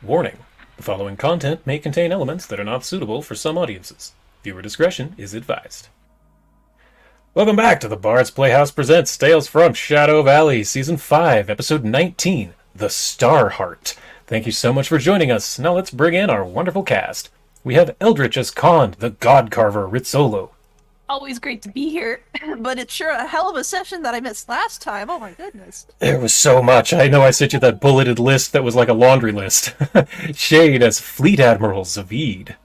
Warning: the following content may contain elements that are not suitable for some audiences. Viewer discretion is advised. Welcome back to the Bard's Playhouse Presents Tales from Shadow Valley, Season 5, Episode 19, The Starheart. Thank you so much for joining us. Now let's bring in our wonderful cast. We have Eldritch as Khan, the God Carver Rizzolo. Always great to be here, but it's sure a hell of a session that I missed last time. Oh my goodness. There was so much. I know I sent you that bulleted list that was like a laundry list. Shade as Fleet Admiral Zavid.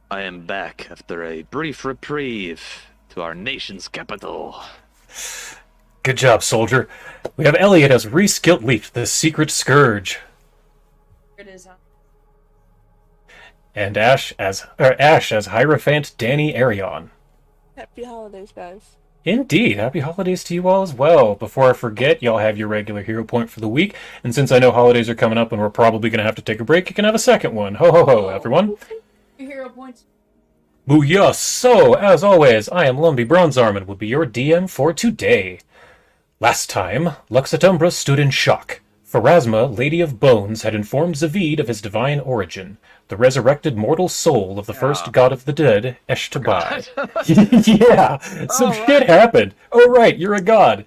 I am back after a brief reprieve to our nation's capital. Good job, soldier. We have Elliot as Reese Giltleaf, the Secret Scourge. It is. And Ash as Hierophant Danny Arion. Happy holidays, guys. Indeed, happy holidays to you all as well. Before I forget, y'all have your regular hero point for the week, and since I know holidays are coming up and we're probably going to have to take a break, you can have a second one. Ho ho ho, everyone. Your hero points. Booyah! So, as always, I am Lumbee Bronzearm and will be your DM for today. Last time, Lux Et Umbra stood in shock. Pharasma, Lady of Bones, had informed Zavid of his divine origin, the resurrected mortal soul of the first god of the dead, Eshtabai. Yeah, some shit happened. Oh right, you're a god.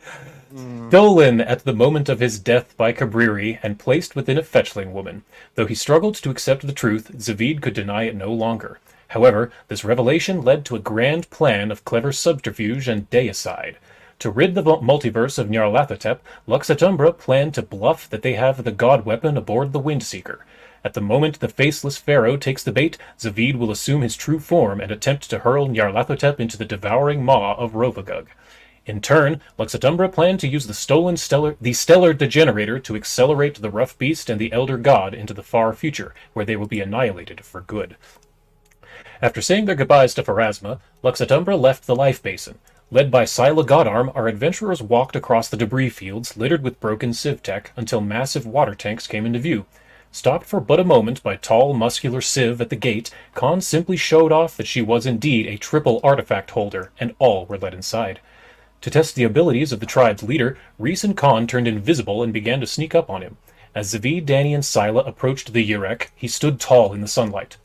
Stolen at the moment of his death by Cabriri and placed within a fetchling woman. Though he struggled to accept the truth, Zavid could deny it no longer. However, this revelation led to a grand plan of clever subterfuge and deicide. To rid the multiverse of Nyarlathotep, Lux Et Umbra planned to bluff that they have the god weapon aboard the Windseeker. At the moment the faceless pharaoh takes the bait, Zavid will assume his true form and attempt to hurl Nyarlathotep into the devouring maw of Rovagug. In turn, Lux Et Umbra planned to use the stellar degenerator to accelerate the rough beast and the elder god into the far future, where they will be annihilated for good. After saying their goodbyes to Pharasma, Lux Et Umbra left the life basin. Led by Scylla Godarm, our adventurers walked across the debris fields littered with broken civ tech until massive water tanks came into view. Stopped for but a moment by tall, muscular Civ at the gate, Khan simply showed off that she was indeed a triple artifact holder, and all were let inside. To test the abilities of the tribe's leader, Reese and Khan turned invisible and began to sneak up on him. As Zavid, Danny, and Scylla approached the Yurek, he stood tall in the sunlight.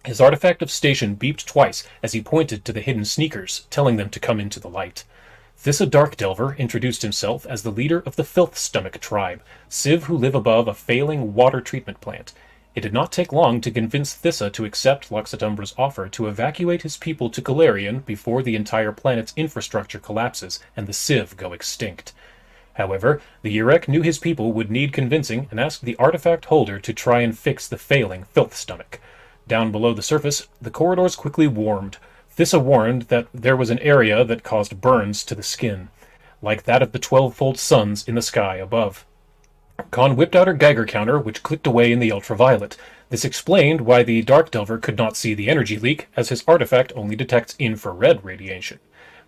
His artifact of station beeped twice as he pointed to the hidden sneakers, telling them to come into the light. Thissa Darkdelver introduced himself as the leader of the Filth Stomach tribe, Civ who live above a failing water treatment plant. It did not take long to convince Thissa to accept Lux Et Umbra's offer to evacuate his people to Galarian before the entire planet's infrastructure collapses and the Civ go extinct. However, the Yurek knew his people would need convincing and asked the artifact holder to try and fix the failing Filth Stomach. Down below the surface, the corridors quickly warmed. Thissa warned that there was an area that caused burns to the skin, like that of the 12-fold suns in the sky above. Khan whipped out her Geiger counter, which clicked away in the ultraviolet. This explained why the Darkdelver could not see the energy leak, as his artifact only detects infrared radiation.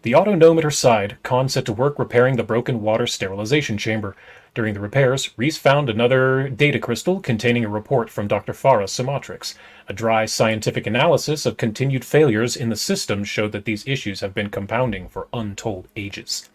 The auto-gnome at her side, Khan set to work repairing the broken water sterilization chamber. During the repairs, Reese found another data crystal containing a report from Dr. Farah Samatrix. A dry scientific analysis of continued failures in the system showed that these issues have been compounding for untold ages.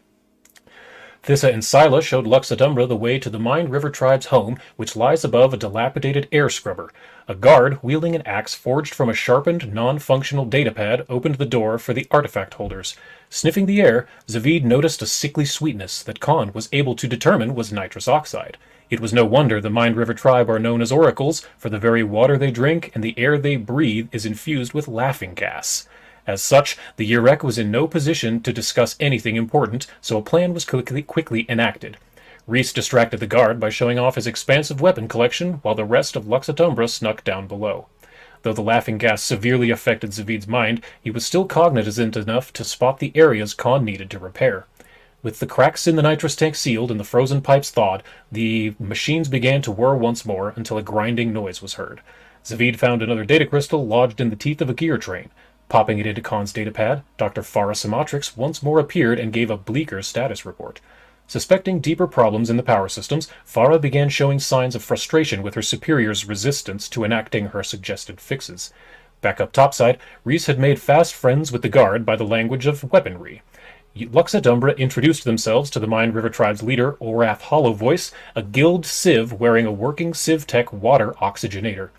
Thissa and Scylla showed Lux Et Umbra the way to the Mind River tribe's home, which lies above a dilapidated air scrubber. A guard, wielding an axe forged from a sharpened, non-functional datapad, opened the door for the artifact holders. Sniffing the air, Zavid noticed a sickly sweetness that Khan was able to determine was nitrous oxide. It was no wonder the Mind River tribe are known as oracles, for the very water they drink and the air they breathe is infused with laughing gas. As such, the Yurek was in no position to discuss anything important, so a plan was quickly enacted. Reese distracted the guard by showing off his expansive weapon collection, while the rest of Lux Et Umbra snuck down below. Though the laughing gas severely affected Zavid's mind, he was still cognizant enough to spot the areas Khan needed to repair. With the cracks in the nitrous tank sealed and the frozen pipes thawed, the machines began to whir once more until a grinding noise was heard. Zavid found another data crystal lodged in the teeth of a gear train. Popping it into Khan's datapad, Dr. Farah Samatrix once more appeared and gave a bleaker status report. Suspecting deeper problems in the power systems, Farah began showing signs of frustration with her superior's resistance to enacting her suggested fixes. Back up topside, Reese had made fast friends with the guard by the language of weaponry. Lux Et Umbra introduced themselves to the Mind River Tribe's leader, Orath Hollowvoice, a guild civ wearing a working CivTech water oxygenator.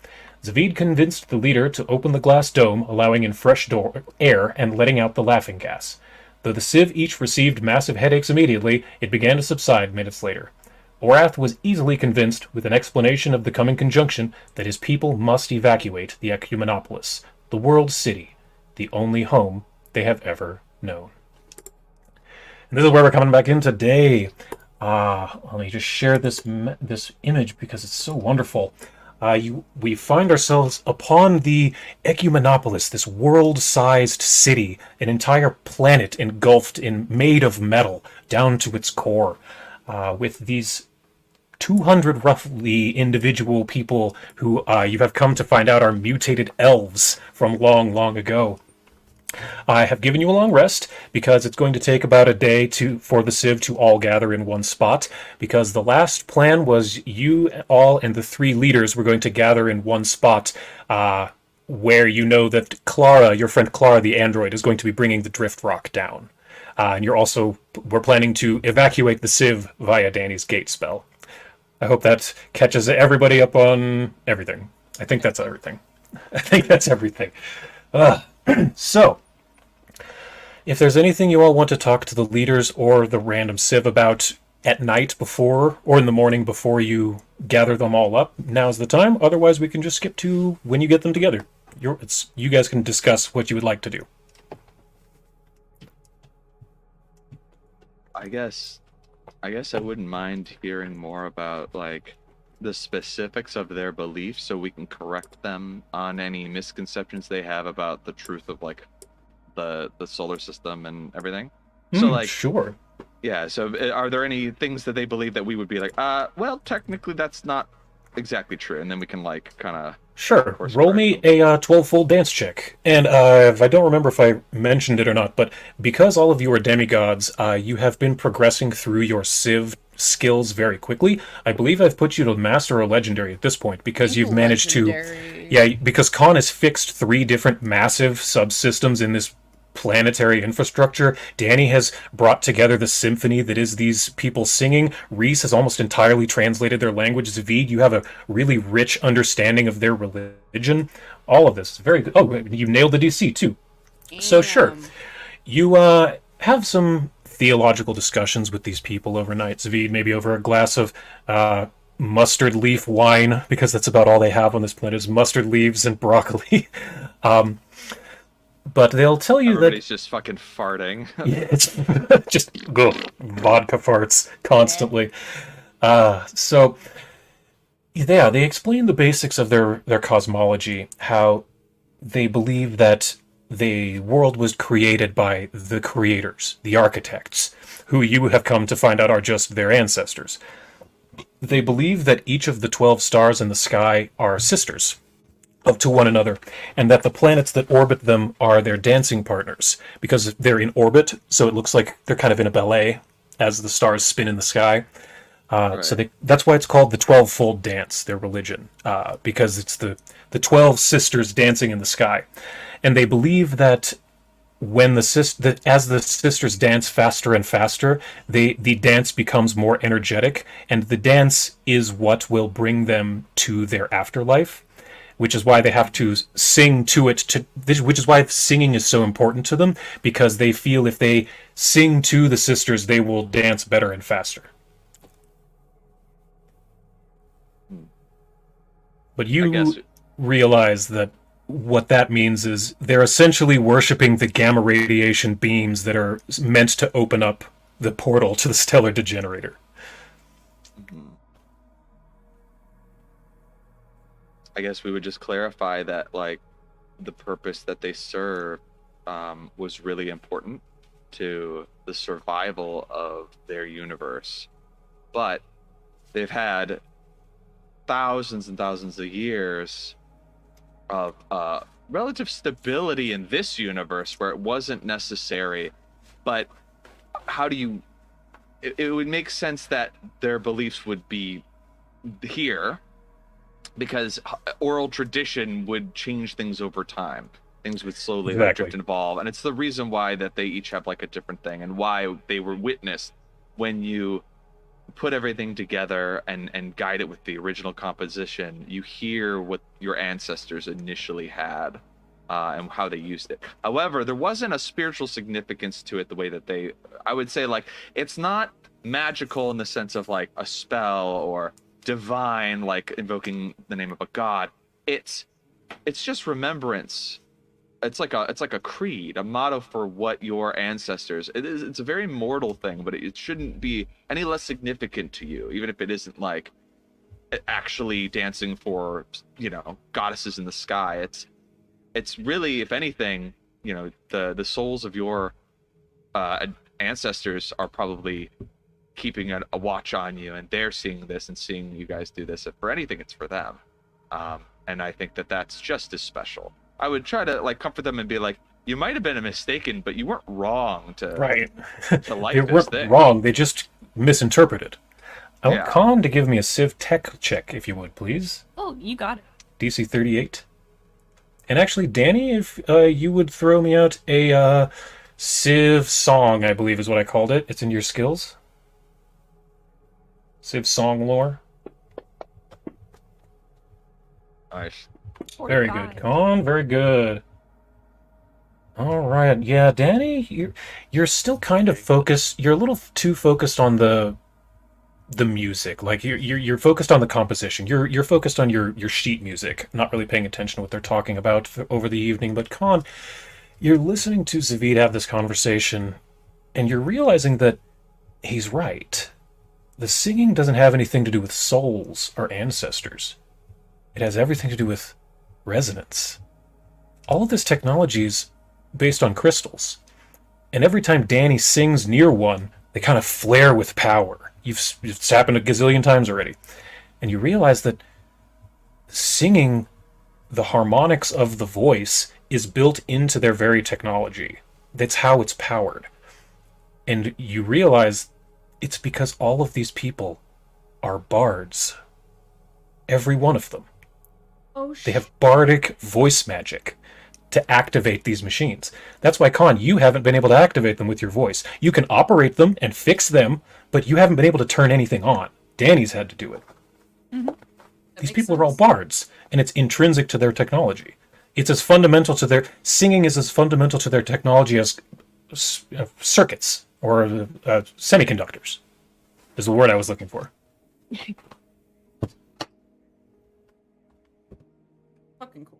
Zavid convinced the leader to open the glass dome, allowing in fresh air and letting out the laughing gas. Though the civ each received massive headaches immediately, it began to subside minutes later. Orath was easily convinced, with an explanation of the coming conjunction, that his people must evacuate the Ecumenopolis, the world city, the only home they have ever known. And this is where we're coming back in today. Let me just share this image because it's so wonderful. We find ourselves upon the Ecumenopolis, this world-sized city, an entire planet engulfed in made of metal down to its core, with these 200 roughly individual people who you have come to find out are mutated elves from long, long ago. I have given you a long rest because it's going to take about a day for the Civ to all gather in one spot, because the last plan was you all and the 3 leaders were going to gather in one spot where you know that Clara, your friend Clara the android, is going to be bringing the drift rock down. And we're planning to evacuate the Civ via Danny's gate spell. I hope that catches everybody up on everything. I think that's everything. So, if there's anything you all want to talk to the leaders or the random civ about at night before, or in the morning before you gather them all up, now's the time. Otherwise, we can just skip to when you get them together. You guys can discuss what you would like to do. I guess I wouldn't mind hearing more about, like, the specifics of their beliefs so we can correct them on any misconceptions they have about the truth of, like, the solar system and everything. So, like, sure. Yeah, so are there any things that they believe that we would be like, well, technically that's not exactly true, and then we can, like, kind of... Sure. Roll me a 12-fold dance check. And I don't remember if I mentioned it or not, but because all of you are demigods, you have been progressing through your Civ skills very quickly. I believe I've put you to Master or Legendary at this point, because you've managed to... Yeah, because Khan has fixed 3 different massive subsystems in this planetary infrastructure. Danny has brought together the symphony that is these people singing. Reese has almost entirely translated their language. Zavid, you have a really rich understanding of their religion. All of this is very good. Oh, you nailed the DC too. So sure, you have some theological discussions with these people overnight, Zavid, maybe over a glass of mustard leaf wine, because that's about all they have on this planet is mustard leaves and broccoli. But they'll tell you Everybody's just fucking farting. Yeah, it's just vodka farts constantly. So, yeah, they explain the basics of their cosmology, how they believe that the world was created by the creators, the architects, who you have come to find out are just their ancestors. They believe that each of the 12 stars in the sky are sisters to one another, and that the planets that orbit them are their dancing partners, because they're in orbit, so it looks like they're kind of in a ballet as the stars spin in the sky. Right. So that's why it's called the 12-fold dance, their religion, because it's the 12 sisters dancing in the sky. And they believe that when as the sisters dance faster and faster, the dance becomes more energetic, and the dance is what will bring them to their afterlife, which is why they have to sing to it. Which is why singing is so important to them, because they feel if they sing to the sisters, they will dance better and faster. But you realize that what that means is they're essentially worshipping the gamma radiation beams that are meant to open up the portal to the stellar degenerator. I guess we would just clarify that, like, the purpose that they serve was really important to the survival of their universe. But they've had thousands and thousands of years of relative stability in this universe where it wasn't necessary. But how do you... It would make sense that their beliefs would be here, because oral tradition would change things over time. things would slowly like, Exactly. drift and evolve, and it's the reason why that they each have like a different thing, and why they were witnessed when you put everything together and guide it with the original composition. You hear what your ancestors initially had, and how they used it. However, there wasn't a spiritual significance to it the way that they, I would say, like, it's not magical in the sense of like a spell or divine, like invoking the name of a god. It's just remembrance. It's like a creed, a motto for what your ancestors. It's a very mortal thing, but it shouldn't be any less significant to you, even if it isn't like actually dancing for, goddesses in the sky. It's really, if anything, the souls of your ancestors are probably keeping a watch on you, and they're seeing this and seeing you guys do this. If for anything, it's for them. And I think that that's just as special. I would try to like comfort them and be like, you might have been mistaken, but you weren't wrong to Right. to like They this weren't thing. wrong. They just misinterpreted. I want Yeah. Khan to give me a Civ Tech check, if you would, please. Oh, you got it. DC 38. And actually, Danny, if you would throw me out a Civ song, I believe is what I called it. It's in your skills. Civ song lore. Nice. Very 45. good, Khan. Very good. All right. Yeah, Danny, you're still kind of focused. You're a little too focused on the music. Like you're focused on the composition. You're focused on your sheet music, not really paying attention to what they're talking about over the evening. But Khan, you're listening to Zavid have this conversation, and you're realizing that he's right. The singing doesn't have anything to do with souls or ancestors. It has everything to do with resonance. All of this technology is based on crystals. And every time Danny sings near one, they kind of flare with power. It's happened a gazillion times already. And you realize that singing the harmonics of the voice is built into their very technology. That's how it's powered. And you realize it's because all of these people are bards. Every one of them. Oh, They have bardic voice magic to activate these machines. That's why, Khan, you haven't been able to activate them with your voice. You can operate them and fix them, but you haven't been able to turn anything on. Danny's had to do it. These people are all bards, and it's intrinsic to their technology. It's as fundamental to their singing is as fundamental to their technology as circuits or semiconductors. Is the word I was looking for. fucking cool.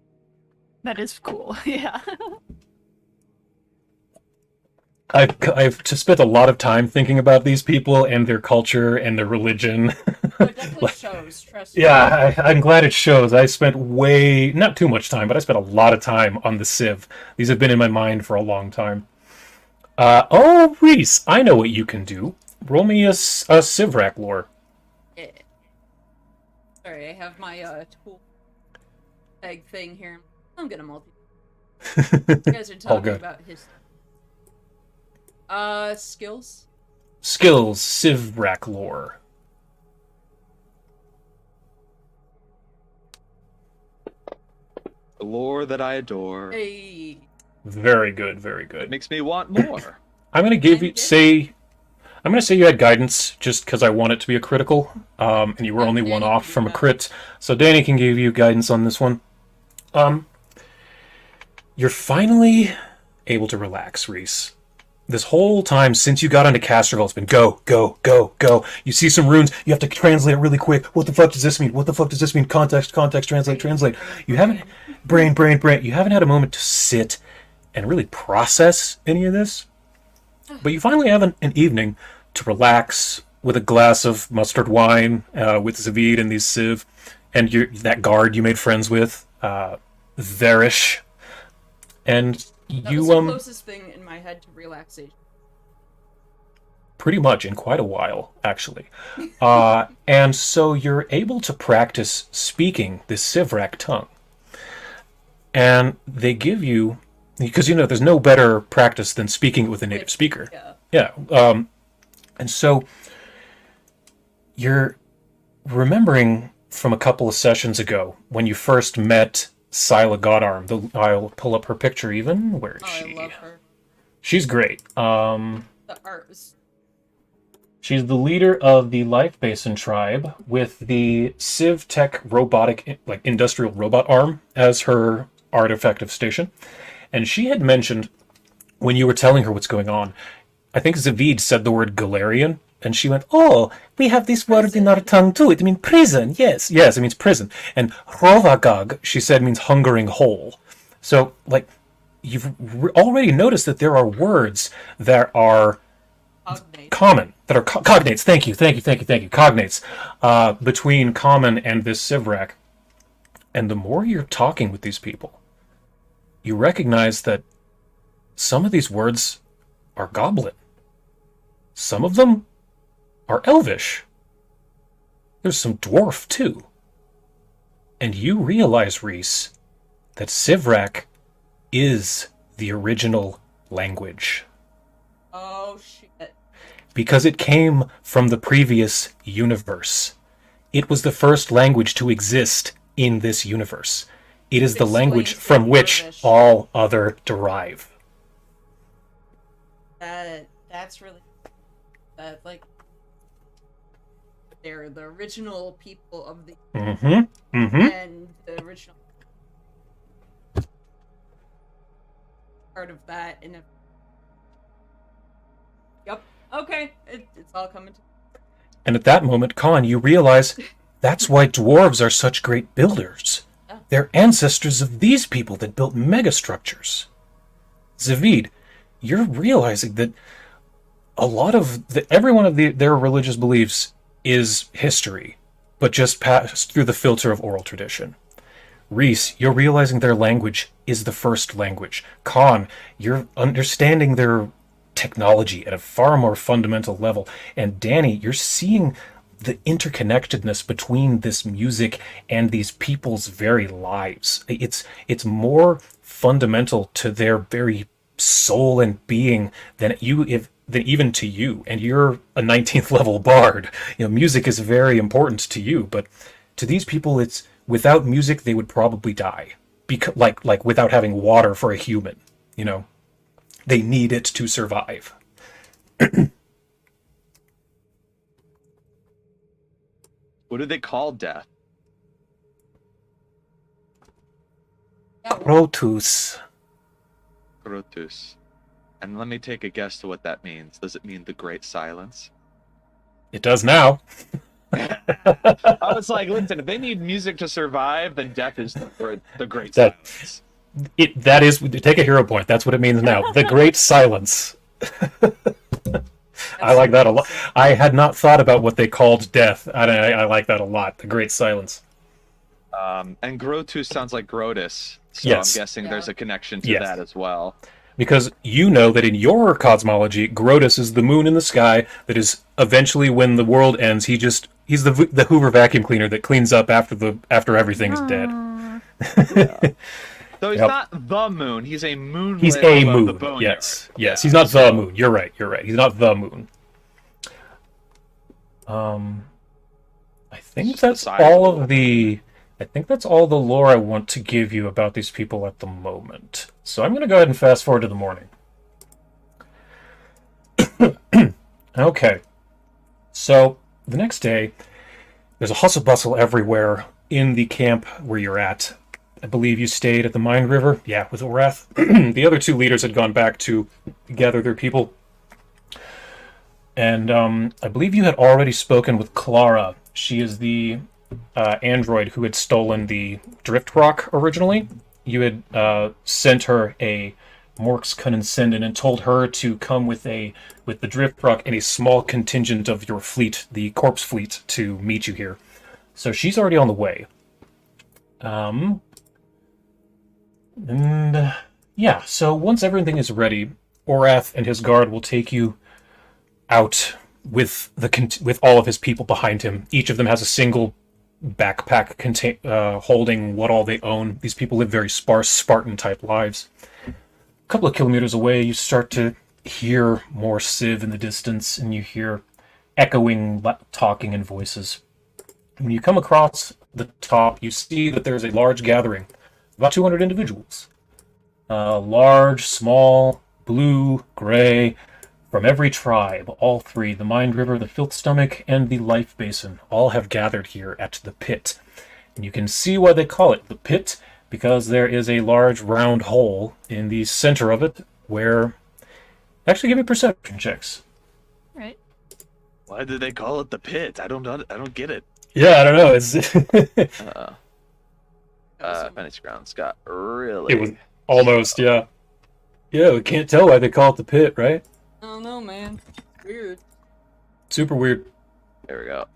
That is cool. Yeah. I've just spent a lot of time thinking about these people and their culture and their religion. It definitely shows. Trust me. Yeah, I'm glad it shows. I spent not too much time, but I spent a lot of time on the Civ. These have been in my mind for a long time. Oh, Reese, I know what you can do. Roll me a Civ rack lore. Yeah. Sorry, I have my tool egg thing here. I'm gonna multi. You guys are All talking good. about his skills. Skills, Civ rack lore. The lore that I adore. Hey. Very good, very It good. makes me want more. I'm gonna I'm gonna say you had guidance just because I want it to be a critical, and you were only Danny one can off do from a that. crit, so Danny can give you guidance on this one. You're finally able to relax, Reese. This whole time since you got onto Casterville, it's been go, go, go, go. You see some runes, you have to translate it really quick. What the fuck does this mean? What the fuck does this mean? Context, context, translate, translate. You haven't brain. You haven't had a moment to sit and really process any of this. But you finally have an evening to relax with a glass of mustard wine with Zavid and these Civ, and that guard you made friends with, Varish, and That you was the closest thing in my head to relaxation. pretty much in quite a while, actually. And so you're able to practice speaking this Sivrak tongue. And they give you, because there's no better practice than speaking it with a native speaker. Yeah. Yeah. And so you're remembering from a couple of sessions ago when you first met Scylla Godarm. I'll pull up her picture even. Where is Oh, she? I love her. She's great. The art was. She's the leader of the Life Basin tribe with the Civ Tech robotic, like industrial robot arm as her artifact of station. And she had mentioned when you were telling her what's going on, I think Zavid said the word Galarian, and she went, "Oh, we have this word in our tongue too. It means prison. Yes, yes, it means prison." And Hrovagog, she said, means hungering hole. So, like, you've already noticed that there are words that are Cognate. common, that are cognates. Thank you. Cognates between common and this Sivrak. And the more you're talking with these people, you recognize that some of these words are Goblin. Some of them are Elvish. There's some Dwarf, too. And you realize, Reese, that Sivrak is the original language. Oh, shit. Because it came from the previous universe. It was the first language to exist in this universe. It is the language from which all other derive. That's really like they're the original people of the and the original part of that and yep, okay, it's all coming to. And at that moment, Khan, you realize that's why dwarves are such great builders. They're ancestors of these people that built megastructures. Zavid, you're realizing that a lot of every one of their religious beliefs is history, but just passed through the filter of oral tradition. Reese, you're realizing their language is the first language. Khan, you're understanding their technology at a far more fundamental level. And Danny, you're seeing the interconnectedness between this music and these people's very lives. It's more fundamental to their very soul and being than even to you. And you're a 19th level bard. You know, music is very important to you, but to these people, it's without music they would probably die. Because like without having water for a human, you know, they need it to survive. What do they call death? Protus. Crotus. And let me take a guess to what that means. Does it mean the Great Silence? It does now. I was like, listen, if they need music to survive, then death is the Great Silence. That is, take a hero point. That's what it means now. The Great Silence. I like that a lot. I had not thought about what they called death. I like that a lot. The Great Silence. And Grotus sounds like Grotus, so Yes. I'm guessing there's a connection to that as well. Because you know that in your cosmology, Grotus is the moon in the sky that is eventually, when the world ends, he's the Hoover vacuum cleaner that cleans up after everything is dead. Yeah. So he's not the moon. He's a moon. He's a moon. The boneyard. Yes. He's not the moon. You're right. He's not the moon. I think that's all the lore I want to give you about these people at the moment. So I'm going to go ahead and fast forward to the morning. Okay. So the next day, there's a hustle bustle everywhere in the camp where you're at. I believe you stayed at the Mind River. Yeah, with Orath. The other two leaders had gone back to gather their people. And I believe you had already spoken with Clara. She is the android who had stolen the drift rock originally. You had sent her a Morx Senden and told her to come with the drift rock and a small contingent of your fleet, the corpse fleet, to meet you here. So she's already on the way. So once everything is ready, Orath and his guard will take you out with all of his people behind him. Each of them has a single backpack holding what all they own. These people live very sparse, Spartan-type lives. A couple of kilometers away, you start to hear more Civ in the distance, and you hear echoing talking and voices. When you come across the top, you see that there's a large gathering about 200 individuals. Large, small, blue, gray, from every tribe, all three, the Mind River, the Filth Stomach, and the Life Basin, all have gathered here at the pit. And you can see why they call it the pit, because there is a large round hole in the center of it where... Actually, give me perception checks. Right. Why did they call it the pit? I don't get it. Yeah, I don't know. It's Fantasy Grounds got really. it was almost, yeah. Yeah, we can't tell why they call it the pit, right? I don't know, man. Weird. Super weird. There we go.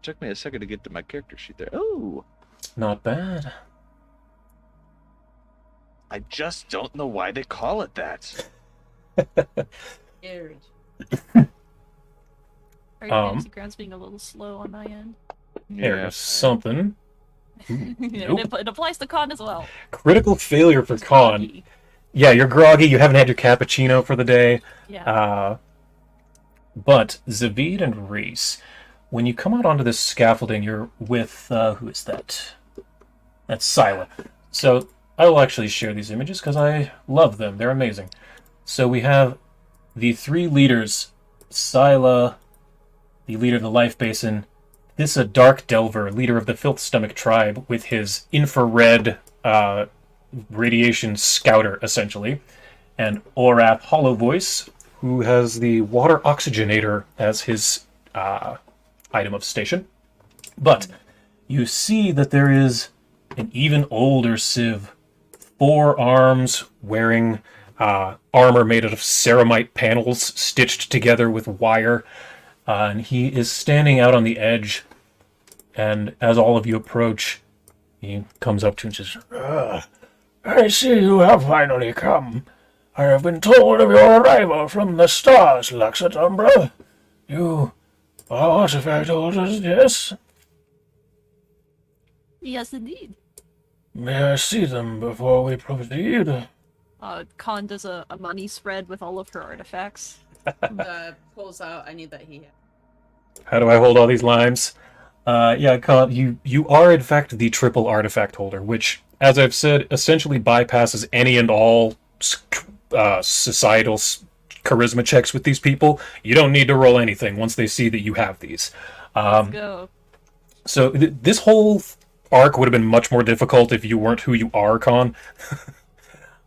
Took me a second to get to my character sheet there. Oh, Not bad. I just don't know why they call it that. Weird. Sorry, Fantasy Grounds being a little slow on my end. There's something. Nope. It applies to Con as well. Critical failure for It's Con. groggy. Yeah, you're groggy. You haven't had your cappuccino for the day. Yeah. But Zavid and Reese, when you come out onto this scaffolding, you're with who is that? That's Scylla. So I will actually share these images because I love them. They're amazing. So we have the three leaders: Scylla, the leader of the Life Basin, this a Dark Delver, leader of the Filth Stomach tribe, with his infrared radiation scouter, essentially, and Orath Hollow Voice, who has the water oxygenator as his item of station. But you see that there is an even older Civ, 4 arms, wearing armor made out of ceramite panels stitched together with wire, and he is standing out on the edge, and as all of you approach, he comes up to you and says, I see you have finally come. I have been told of your arrival from the stars, Lux Et Umbra. You are artifact holders, yes? Yes, indeed. May I see them before we proceed? Con does a money spread with all of her artifacts. Pulls out. I need that he. How do I hold all these limes? Yeah, Con, you are in fact the triple artifact holder, which, as I've said, essentially bypasses any and all societal charisma checks with these people. You don't need to roll anything once they see that you have these. Let's go. So this whole arc would have been much more difficult if you weren't who you are, Con.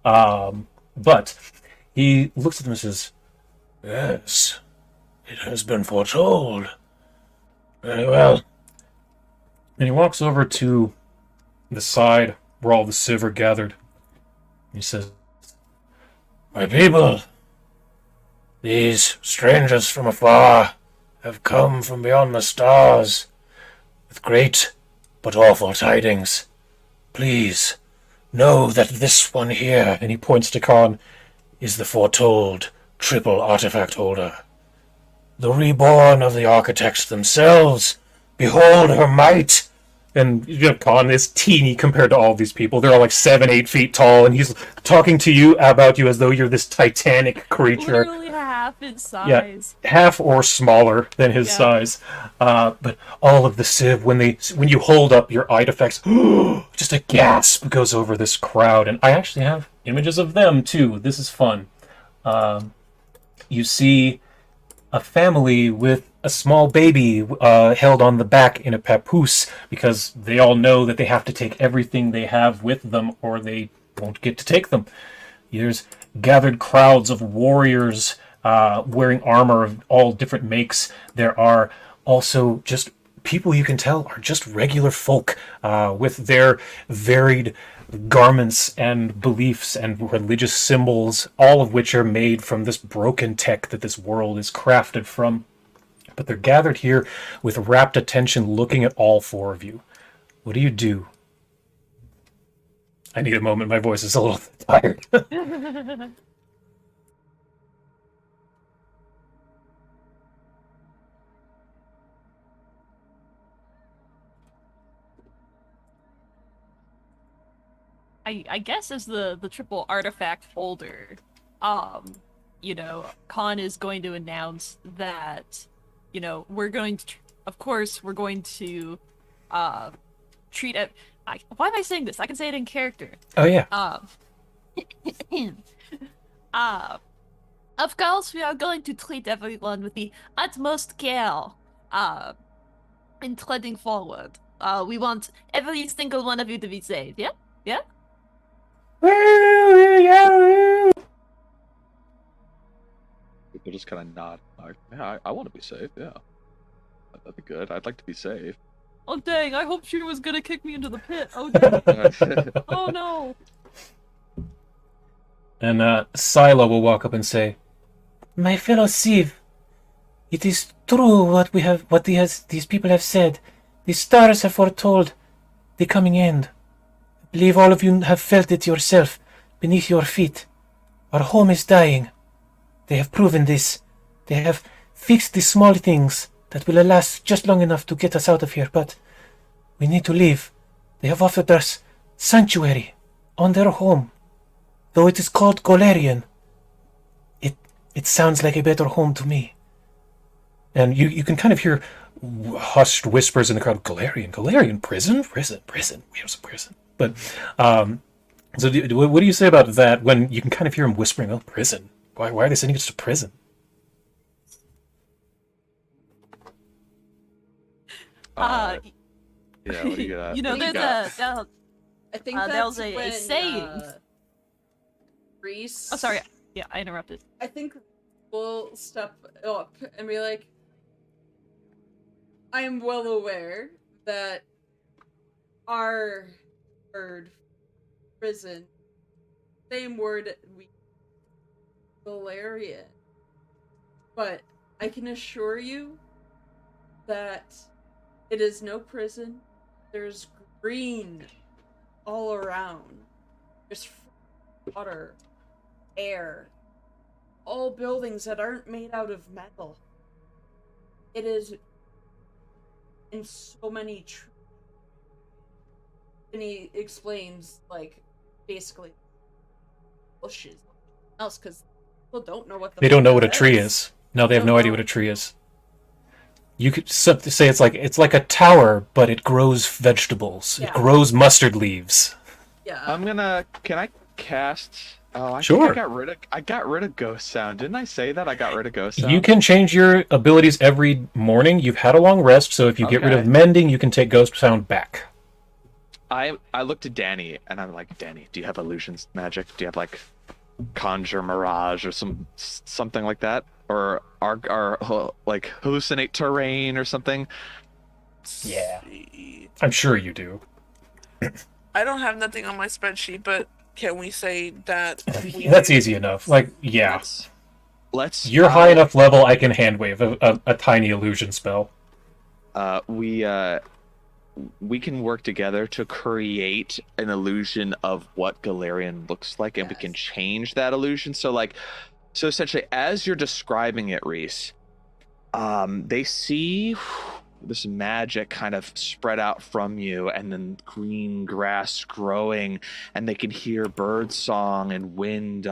But he looks at them and says, yes, it has been foretold. Very well. And he walks over to the side where all the Civ are gathered. He says, my people, these strangers from afar have come from beyond the stars with great but awful tidings. Please, know that this one here, and he points to Khan, is the foretold triple artifact holder. The reborn of the architects themselves. Behold her might! And Khan is teeny compared to all these people. They're all like 7-8 feet tall, and he's talking to you about you as though you're this titanic creature. Literally half its size. Yeah, half or smaller than his size. But all of the Civ, when you hold up your artifacts, just a gasp goes over this crowd. And I actually have images of them too. This is fun. You see a family with a small baby held on the back in a papoose, because they all know that they have to take everything they have with them or they won't get to take them. There's gathered crowds of warriors wearing armor of all different makes. There are also just people you can tell are just regular folk with their varied garments and beliefs and religious symbols, all of which are made from this broken tech that this world is crafted from. But they're gathered here with rapt attention looking at all 4 of you. What do you do? I need a moment. My voice is a little tired. I guess as the triple artifact holder, Khan is going to announce that, we're going to, of course, we're going to treat it. Why am I saying this? I can say it in character. Oh yeah. Uh, of course, we are going to treat everyone with the utmost care. In treading forward. We want every single one of you to be safe. Yeah, yeah. People just kind of nod. Like, yeah, I want to be safe. Yeah, that'd be good. I'd like to be safe. Oh dang! I hope she was gonna kick me into the pit. Oh dang! Oh no! And Silo will walk up and say, "My fellow Siv, it is true what these people have said. The stars have foretold the coming end. I believe all of you have felt it yourself, beneath your feet. Our home is dying. They have proven this. They have fixed the small things that will last just long enough to get us out of here, but we need to leave. They have offered us sanctuary on their home. Though it is called Golarion, it sounds like a better home to me." And you can kind of hear hushed whispers in the crowd. Galarian, prison. We have some prison. But, so what do you say about that when you can kind of hear him whispering, "Oh, prison. Why are they sending us to prison?" Yeah, what do you got? You know, What do you there's got? I think there that's was a when, saying. Reese. Oh, sorry. Yeah, I interrupted. I think we'll step up and be like, I am well aware that our word prison, same word we Valerian. But I can assure you that it is no prison. There's green all around. There's water, air, all buildings that aren't made out of metal. It is in so many and he explains, like, basically bushes else, because people don't know what They don't know what a tree is. No, they have no idea what a tree is. You could say it's like a tower, but it grows vegetables. Yeah. It grows mustard leaves. Yeah. Can I cast? Oh, Sure. think I got rid of ghost sound. Didn't I say that I got rid of ghost sound? You can change your abilities every morning. You've had a long rest, so if you get rid of Okay. mending, you can take ghost sound back. I looked at Danny and I'm like, Danny, do you have illusions magic? Do you have like conjure mirage or something like that, or like hallucinate terrain or something? Yeah. I'm sure you do. I don't have nothing on my spreadsheet, but can we say that? That's easy enough. Like, yeah. Let's. You're high enough level, I can handwave a tiny illusion spell. We can work together to create an illusion of what Galarian looks like, and we can change that illusion. So essentially, as you're describing it, Reese, they see this magic kind of spread out from you, and then green grass growing, and they can hear bird song and wind,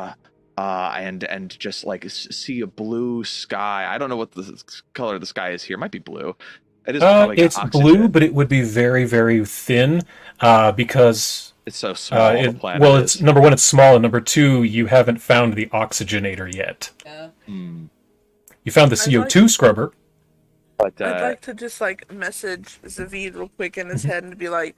and just like see a blue sky. I don't know what the color of the sky is here. It might be blue. It is probably it's oxygen. blue, but it would be very, very thin, because It's so small. The planet well, is. it's number one, it's small, and number two, you haven't found the oxygenator yet. Yeah. You found the CO2 scrubber. But I'd like to just like message Zavid real quick in his head and be like,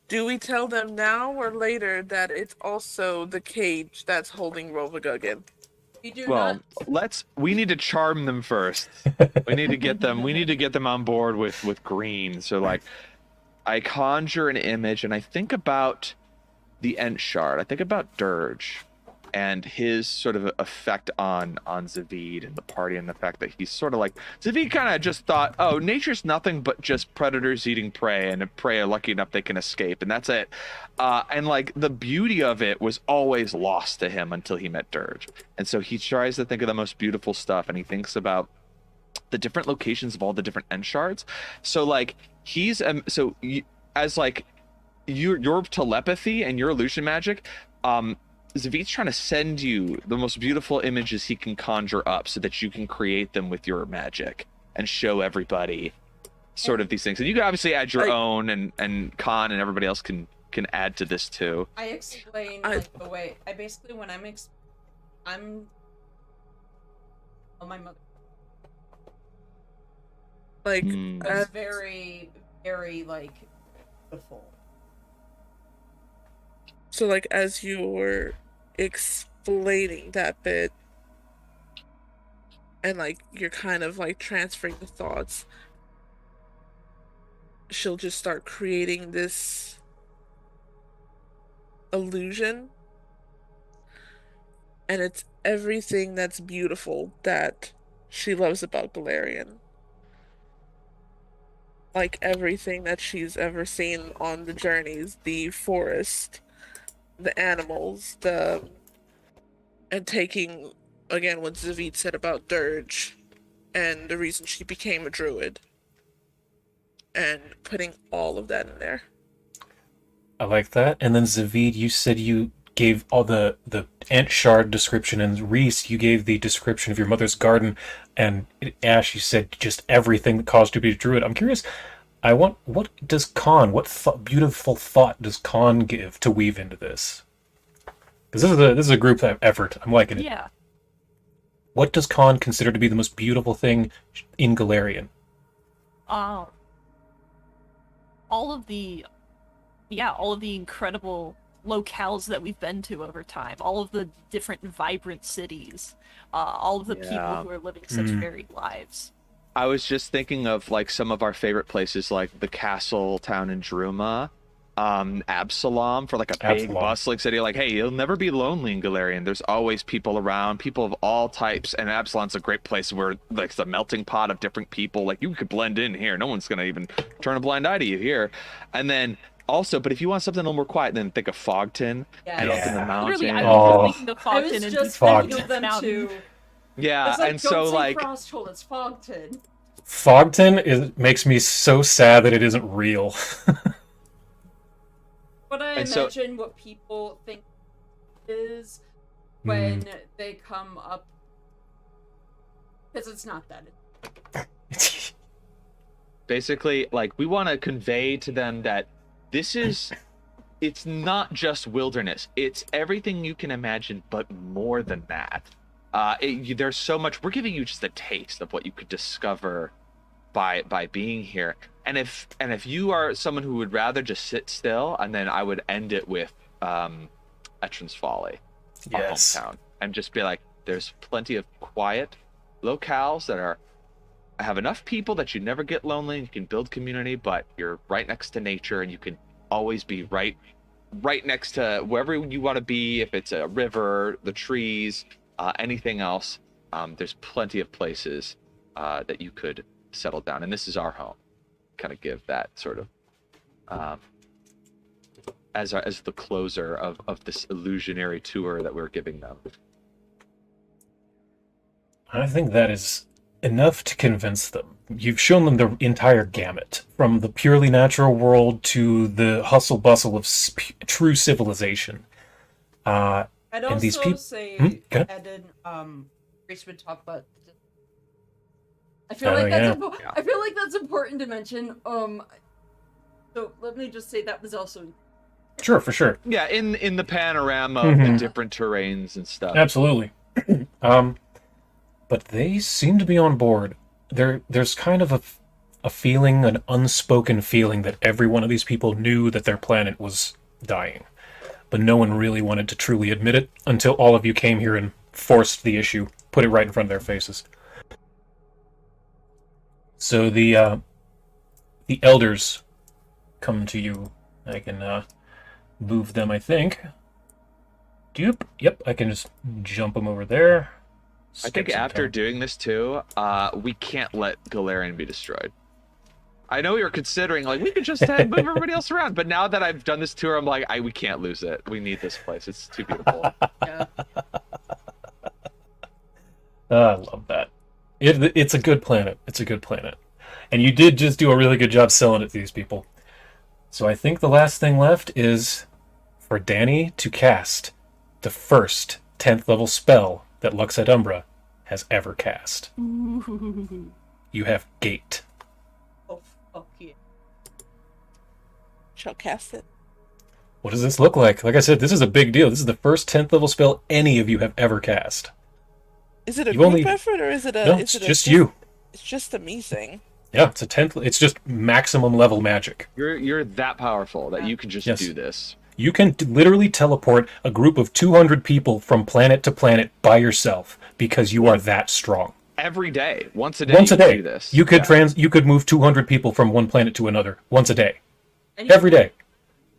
do we tell them now or later that it's also the cage that's holding Rovaguggin? We do well, not. we need to charm them first. We need to get them on board with green. So like, I conjure an image and I think about the Ent Shard. I think about Dirge and his sort of effect on Zavid and the party, and the fact that he's sort of like, Zavid kind of just thought, oh, nature's nothing but just predators eating prey, and if prey are lucky enough they can escape, and that's it. And like the beauty of it was always lost to him until he met Dirge. And so he tries to think of the most beautiful stuff, and he thinks about the different locations of all the different Ent Shards. So like he's as like your telepathy and your illusion magic, Zavid's trying to send you the most beautiful images he can conjure up so that you can create them with your magic and show everybody sort of these things. And you can obviously add your own, and Khan and everybody else can can add to this too. I explain I- like the way I basically when I'm oh my mother Like, Hmm. was very very like beautiful. so like as you were explaining that bit, and like you're kind of like transferring the thoughts, she'll just start creating this illusion, and it's everything that's beautiful that she loves about Galarian. Like everything that she's ever seen on the journeys, the forest, the animals, and taking again what Zavid said about Dirge and the reason she became a druid, and putting all of that in there. I like that. And then Zavid, you said you gave all the Ant Shard description, and Reese, you gave the description of your mother's garden, and Ash, you said just everything that caused you to be a druid. I'm curious. What does Khan? Beautiful thought does Khan give to weave into this? Because this is a group effort. I'm liking it. Yeah. What does Khan consider to be the most beautiful thing in Galarian? All of the incredible locales that we've been to over time, all of the different vibrant cities, all of the people Yeah. who are living such varied lives. I was just thinking of like some of our favorite places, like the castle town in Druma, Absalom, for like a big Absalom. bustling city. Like, hey, you'll never be lonely in Galarian. There's always people around, people of all types, and Absalom's a great place where like it's a melting pot of different people. Like you could blend in here. No one's gonna even turn a blind eye to you here. And then also, but if you want something a little more quiet, then think of Fogton and up in the Yeah. mountains. Literally, I Oh. was thinking of I Fogton was and just Fogton. thinking of them too. Yeah, It's like, and don't so say like Frosthold, it's Fogton. Fogton makes me so sad that it isn't real. What I And so- imagine what people think is when they come up, because it's not that. basically like we want to convey to them that this is it's not just wilderness, it's everything you can imagine but more than that. There's so much. We're giving you just a taste of what you could discover by being here. And if you are someone who would rather just sit still, and then I would end it with Etrin's Folly, our Yes. hometown, and just be like, there's plenty of quiet locales that have enough people that you never get lonely, and you can build community, but you're right next to nature, and you can always be right next to wherever you want to be. If it's a river, the trees, anything else, there's plenty of places that you could settle down, and this is our home. Kind of give that sort of as the closer of this illusionary tour that we're giving them. I think that is enough to convince them. You've shown them the entire gamut, from the purely natural world to the hustle bustle of true civilization. I'd And also these peop- say, Go ahead. Eden, Reese would talk about. I feel like I feel like that's important to mention. So let me just say that was also. Sure, for sure. Yeah, in the panorama of the different terrains and stuff. Absolutely. But they seem to be on board. There's kind of a feeling, an unspoken feeling, that every one of these people knew that their planet was dying. But no one really wanted to truly admit it until all of you came here and forced the issue, put it right in front of their faces. So the elders come to you. I can move them, I think. Yep, I can just jump them over there. I think after doing this too, we can't let Galarian be destroyed. I know you're considering like we could just move everybody else around, but now that I've done this tour, I'm like, we can't lose it. We need this place. It's too beautiful. Yeah. I love that. It's a good planet. It's a good planet. And you did just do a really good job selling it to these people. So I think the last thing left is for Danny to cast the first 10th level spell that Lux Et Umbra has ever cast. Ooh. You have Gate. Oh, fuck yeah. Shall cast it. What does this look like? Like I said, this is a big deal. This is the first 10th level spell any of you have ever cast. Is it a You group only effort or is it a? No, is it's it just you. It's just a me thing. Yeah, it's a 10th. It's just maximum level magic. You're that powerful that you can just Yes. do this. You can literally teleport a group of 200 people from planet to planet by yourself because you are that strong. Every day, once a day. Once a you can day, do this. you could Yeah. You could move 200 people from one planet to another once a day, And every day,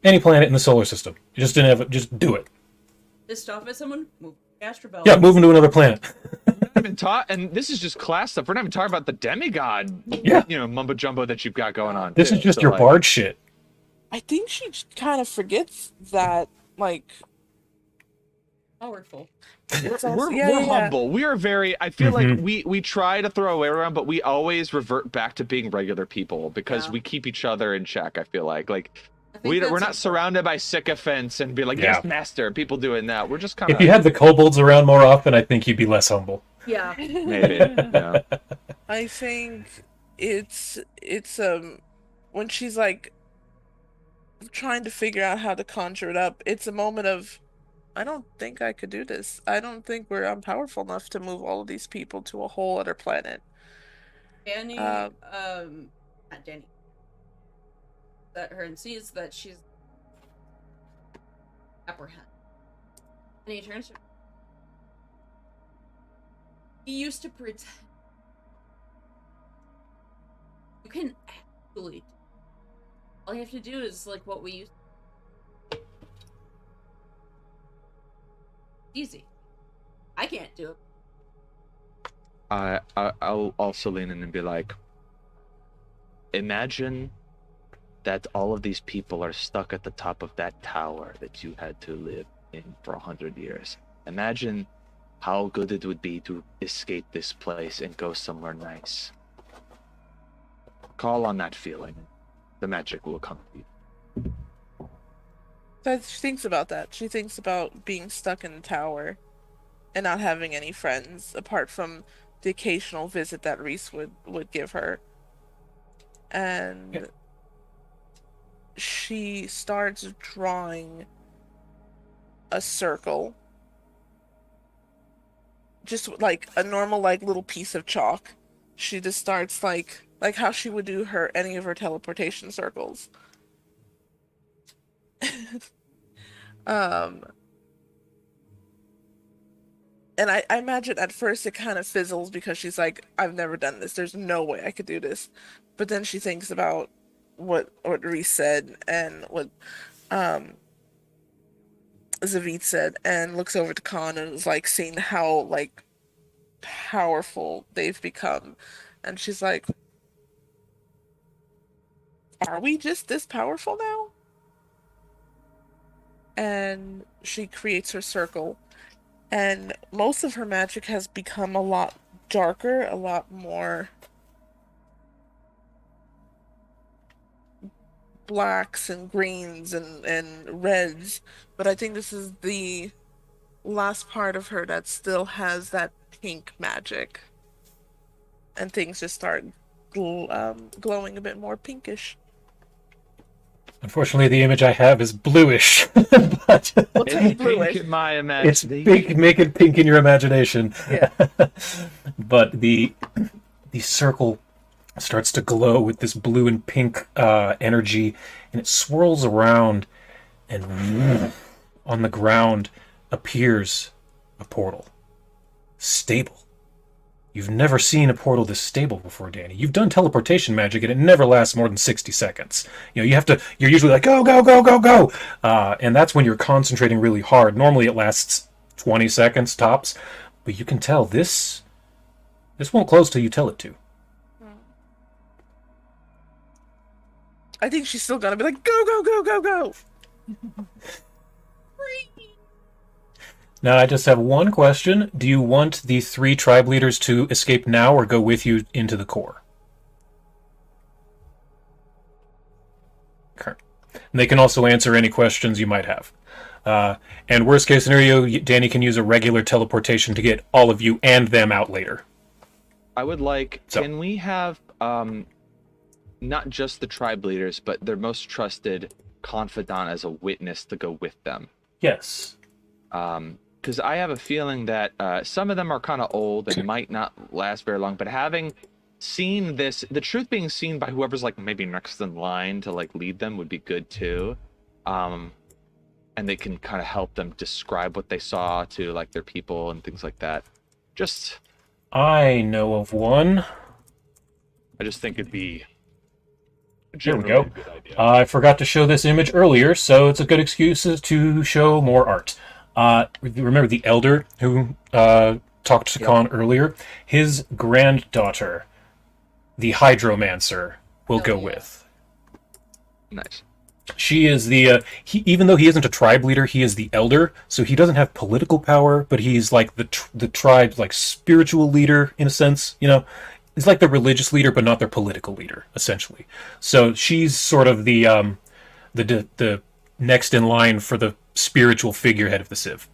any planet in the solar system. You just didn't have it. Just do it. pissed off at someone, move Astrobell. Yeah, move them to another planet. I've been taught, and this is just class stuff. We're not even talking about the demigod, Yeah. mumbo jumbo that you've got going on. This too. is just So, your like, bard shit. I think she kind of forgets that, like, Powerful. We're humble. We are very. I feel like Mhm. we try to throw away around, but we always revert back to being regular people because Yeah. we keep each other in check. I feel like I think we're that's not important. surrounded by sycophants and be like, Yeah. yes, master. People doing that. We're just kind If of you had the kobolds around more often, I think you'd be less humble. Yeah. maybe. Yeah. I think it's when she's like trying to figure out how to conjure it up, it's a moment of I don't think I could do this. I don't think I'm powerful enough to move all of these people to a whole other planet. Danny, Uh, not Danny. That her and sees that she's apprehended. And he turns to her. He used to pretend. You can actually. All you have to do is like what we used. Easy. I can't do it. I'll also lean in and be like, imagine that all of these people are stuck at the top of that tower that you had to live in for 100 years. Imagine how good it would be to escape this place and go somewhere nice. Call on that feeling. The magic will come to you. So she thinks about that. She thinks about being stuck in the tower and not having any friends apart from the occasional visit that Reese would give her. And Yeah. she starts drawing a circle. Just like a normal like little piece of chalk. She just starts like how she would do any of her teleportation circles. And I imagine at first it kind of fizzles because she's like, I've never done this. There's no way I could do this. But then she thinks about what Reese said and what Zavit said and looks over to Khan and is like seeing how like powerful they've become. And she's like, are we just this powerful now? And she creates her circle. And most of her magic has become a lot darker, a lot more blacks and greens and reds. But I think this is the last part of her that still has that pink magic. And things just start glowing a bit more pinkish. Unfortunately, the image I have is bluish, but What's It's bluish? pink in my it's imagination. big. Make it pink in your imagination. Yeah. But the circle starts to glow with this blue and pink energy, and it swirls around, and on the ground appears a portal. Stable. You've never seen a portal this stable before, Danny. You've done teleportation magic, and it never lasts more than 60 seconds. You know, you're usually like, go, go, go, go, go. And that's when you're concentrating really hard. Normally it lasts 20 seconds tops, but you can tell this won't close till you tell it to. I think she's still gonna be like, go, go, go, go, go. Now, I just have one question. Do you want the 3 tribe leaders to escape now or go with you into the core? Okay. And they can also answer any questions you might have. And worst case scenario, Danny can use a regular teleportation to get all of you and them out later. I would like. So- Can we have not just the tribe leaders, but their most trusted confidant as a witness to go with them. Yes. Because I have a feeling that some of them are kind of old and might not last very long, but having seen this, the truth being seen by whoever's like maybe next in line to like lead them would be good too. And they can kind of help them describe what they saw to like their people and things like that. I know of one. I just think it'd be Here we generally go. a good idea. I forgot to show this image earlier, so it's a good excuse to show more art. Remember the elder who talked to Khan earlier? His granddaughter, the hydromancer, will go with. Nice. She is the even though he isn't a tribe leader, he is the elder, so he doesn't have political power, but he's like the tribe's like spiritual leader in a sense. You know, he's like the religious leader, but not their political leader, essentially. So she's sort of the next in line for the spiritual figurehead of the Civ.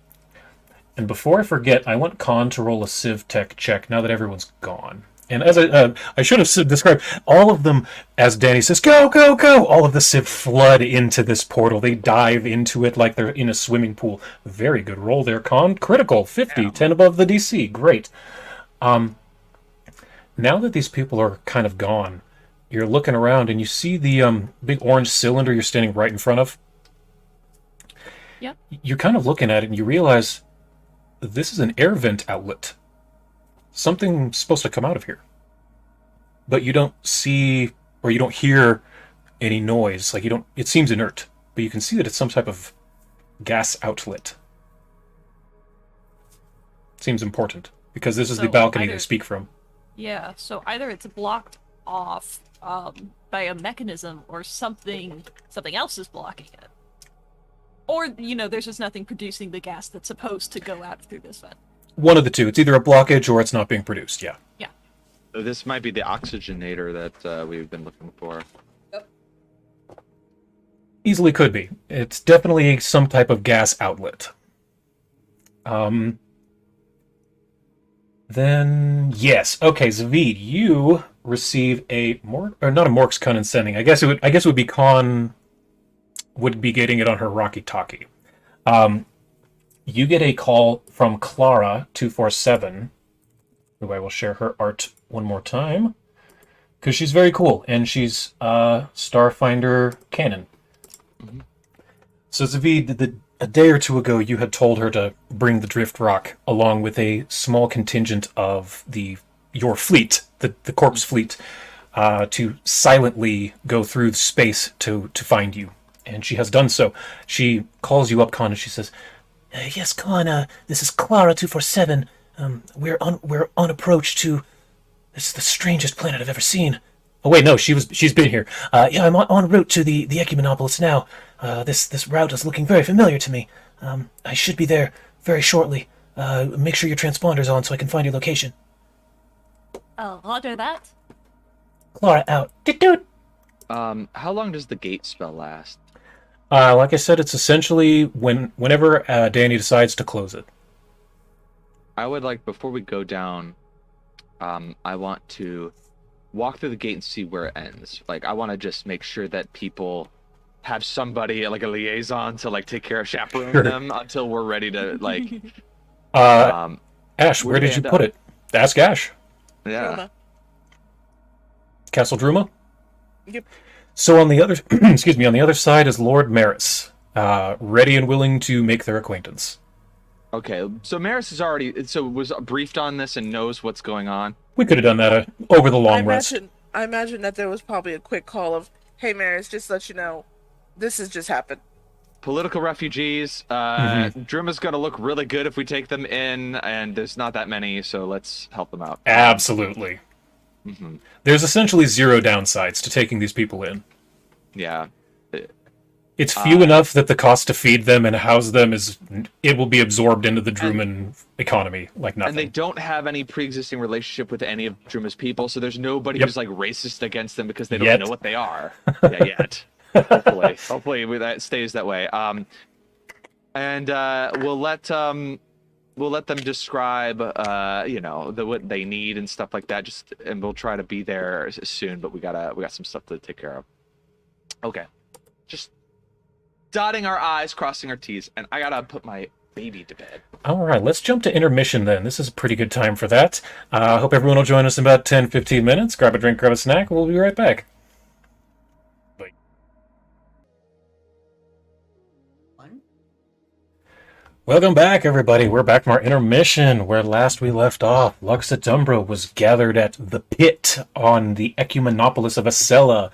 And before I forget, I want Khan to roll a Civ Tech check now that everyone's gone. And as I should have described, all of them, as Danny says, go, go, go, all of the Civ flood into this portal. They dive into it like they're in a swimming pool. Very good roll there, Khan. Critical, 50, 10 above the DC. Great. Now that these people are kind of gone, you're looking around and you see the big orange cylinder you're standing right in front of. Yep. You're kind of looking at it and you realize this is an air vent outlet. Something's supposed to come out of here. But you don't see or you don't hear any noise. Like it seems inert, but you can see that it's some type of gas outlet. Seems important because this is the balcony they speak from. Yeah, so either it's blocked off by a mechanism or something else is blocking it. Or, there's just nothing producing the gas that's supposed to go out through this vent. One of the two. It's either a blockage or it's not being produced, yeah. Yeah. So this might be the oxygenator that we've been looking for. Yep. Easily could be. It's definitely some type of gas outlet. Then, yes. Okay, Zavid, you receive a not a Mork's condescending. I guess it would be Khan would be getting it on her Rocky Talkie. You get a call from Clara 247, who I will share her art one more time, because she's very cool, and she's Starfinder canon. Mm-hmm. So Zavid, a day or two ago, you had told her to bring the Drift Rock along with a small contingent of your fleet, the corpse fleet, to silently go through space to find you. And she has done so. She calls you up, Khan, and she says, yes, Khan, this is Clara 247. We're on approach to this is the strangest planet I've ever seen. Oh wait, no, she's been here. Yeah, I'm en route to the Ecumenopolis now. This route is looking very familiar to me. I should be there very shortly. Make sure your transponder's on so I can find your location. Roger that. Clara out. Doot. How long does the gate spell last? Like I said, it's essentially whenever Danny decides to close it. I would like, before we go down, I want to walk through the gate and see where it ends. Like, I want to just make sure that people have somebody, like a liaison, to like take care of chaperoning them until we're ready to like. Ash, where did you put it? Ask Ash. Yeah. Druma. Castle Druma? Yep. So on the other, on the other side is Lord Maris, ready and willing to make their acquaintance. Okay, so Maris was briefed on this and knows what's going on. We could have done that over the long rest. I imagine that there was probably a quick call of, "Hey, Maris, just to let you know, this has just happened." Political refugees. Druma's gonna look really good if we take them in, and there's not that many, so let's help them out. Absolutely. Mm-hmm. There's essentially zero downsides to taking these people in. Yeah. It's few enough that the cost to feed them and house them it will be absorbed into the Druman economy like nothing. And they don't have any pre-existing relationship with any of Druma's people, so there's nobody who's like racist against them because they don't know what they are. Yeah, yet. Hopefully that stays that way. And we'll let them describe what they need and stuff like that, and we'll try to be there soon, but we got some stuff to take care of. Okay. Just dotting our I's, crossing our T's, and I gotta put my baby to bed. All right, let's jump to intermission then. This is a pretty good time for that. I hope everyone will join us in about 10-15 minutes. Grab a drink, grab a snack. We'll be right back. Welcome back, everybody. We're back from our intermission, where last we left off, Lux Et Umbra was gathered at the pit on the Ecumenopolis of Acela.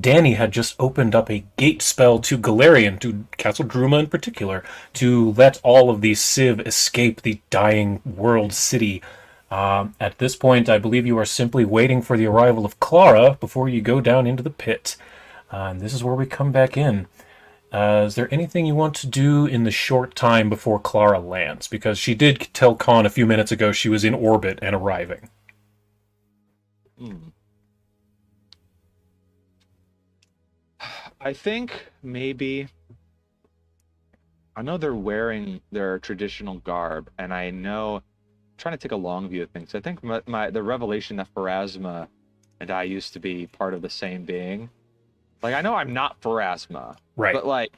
Danny had just opened up a gate spell to Galarian, to Castle Druma in particular, to let all of the Civ escape the dying world city. At this point, I believe you are simply waiting for the arrival of Clara before you go down into the pit. And this is where we come back in. Is there anything you want to do in the short time before Clara lands? Because she did tell Khan a few minutes ago she was in orbit and arriving. I think maybe... I know they're wearing their traditional garb, and I know... I'm trying to take a long view of things. I think the revelation that Pharasma and I used to be part of the same being... Like, I know I'm not Pharasma, right? But, like,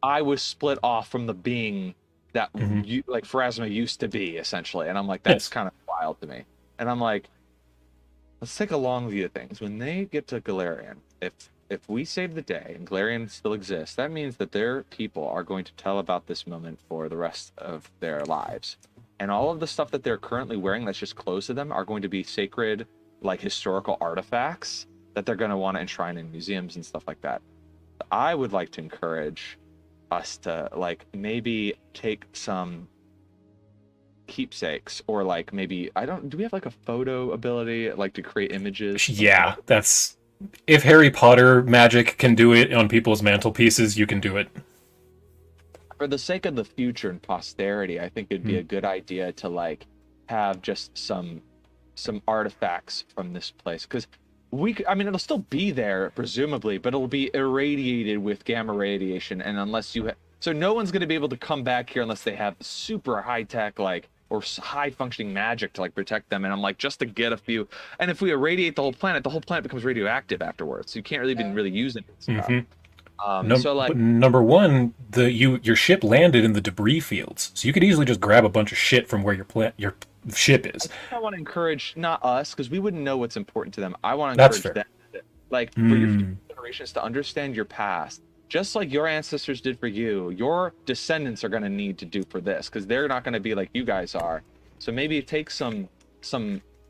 I was split off from the being that, Pharasma used to be, essentially. And I'm like, that's kind of wild to me. And I'm like, let's take a long view of things. When they get to Galarian, if we save the day and Galarian still exists, that means that their people are going to tell about this moment for the rest of their lives. And all of the stuff that they're currently wearing that's just close to them are going to be sacred, like, historical artifacts that they're going to want to enshrine in museums and stuff like that. I would like to encourage us to, like, maybe take some keepsakes, or, like, maybe, do we have, like, a photo ability, like, to create images? Yeah, that's... If Harry Potter magic can do it on people's mantelpieces, you can do it. For the sake of the future and posterity, I think it'd be a good idea to, like, have just some artifacts from this place, because it'll still be there, presumably, but it'll be irradiated with gamma radiation, and unless you so no one's going to be able to come back here unless they have super high-tech, like, or high-functioning magic to, like, protect them, and I'm like, just to get a few, and if we irradiate the whole planet becomes radioactive afterwards, so you can't really even use it and stuff. So, like... Number one, your ship landed in the debris fields, so you could easily just grab a bunch of shit from where your ship is. I want to encourage, not us, because we wouldn't know what's important to them. I want to encourage them, like, for your future generations to understand your past, just like your ancestors did for you. Your descendants are going to need to do for this, because they're not going to be like you guys are. So maybe take some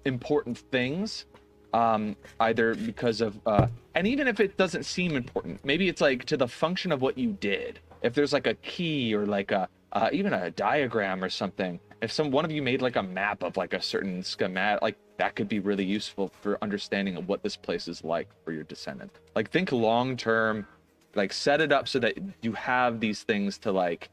important things, either because of, and even if it doesn't seem important, maybe it's like to the function of what you did. If there's like a key or like even a diagram or something. If one of you made like a map of like a certain schematic, like that could be really useful for understanding of what this place is like for your descendant. Like, think long term, like set it up so that you have these things to, like,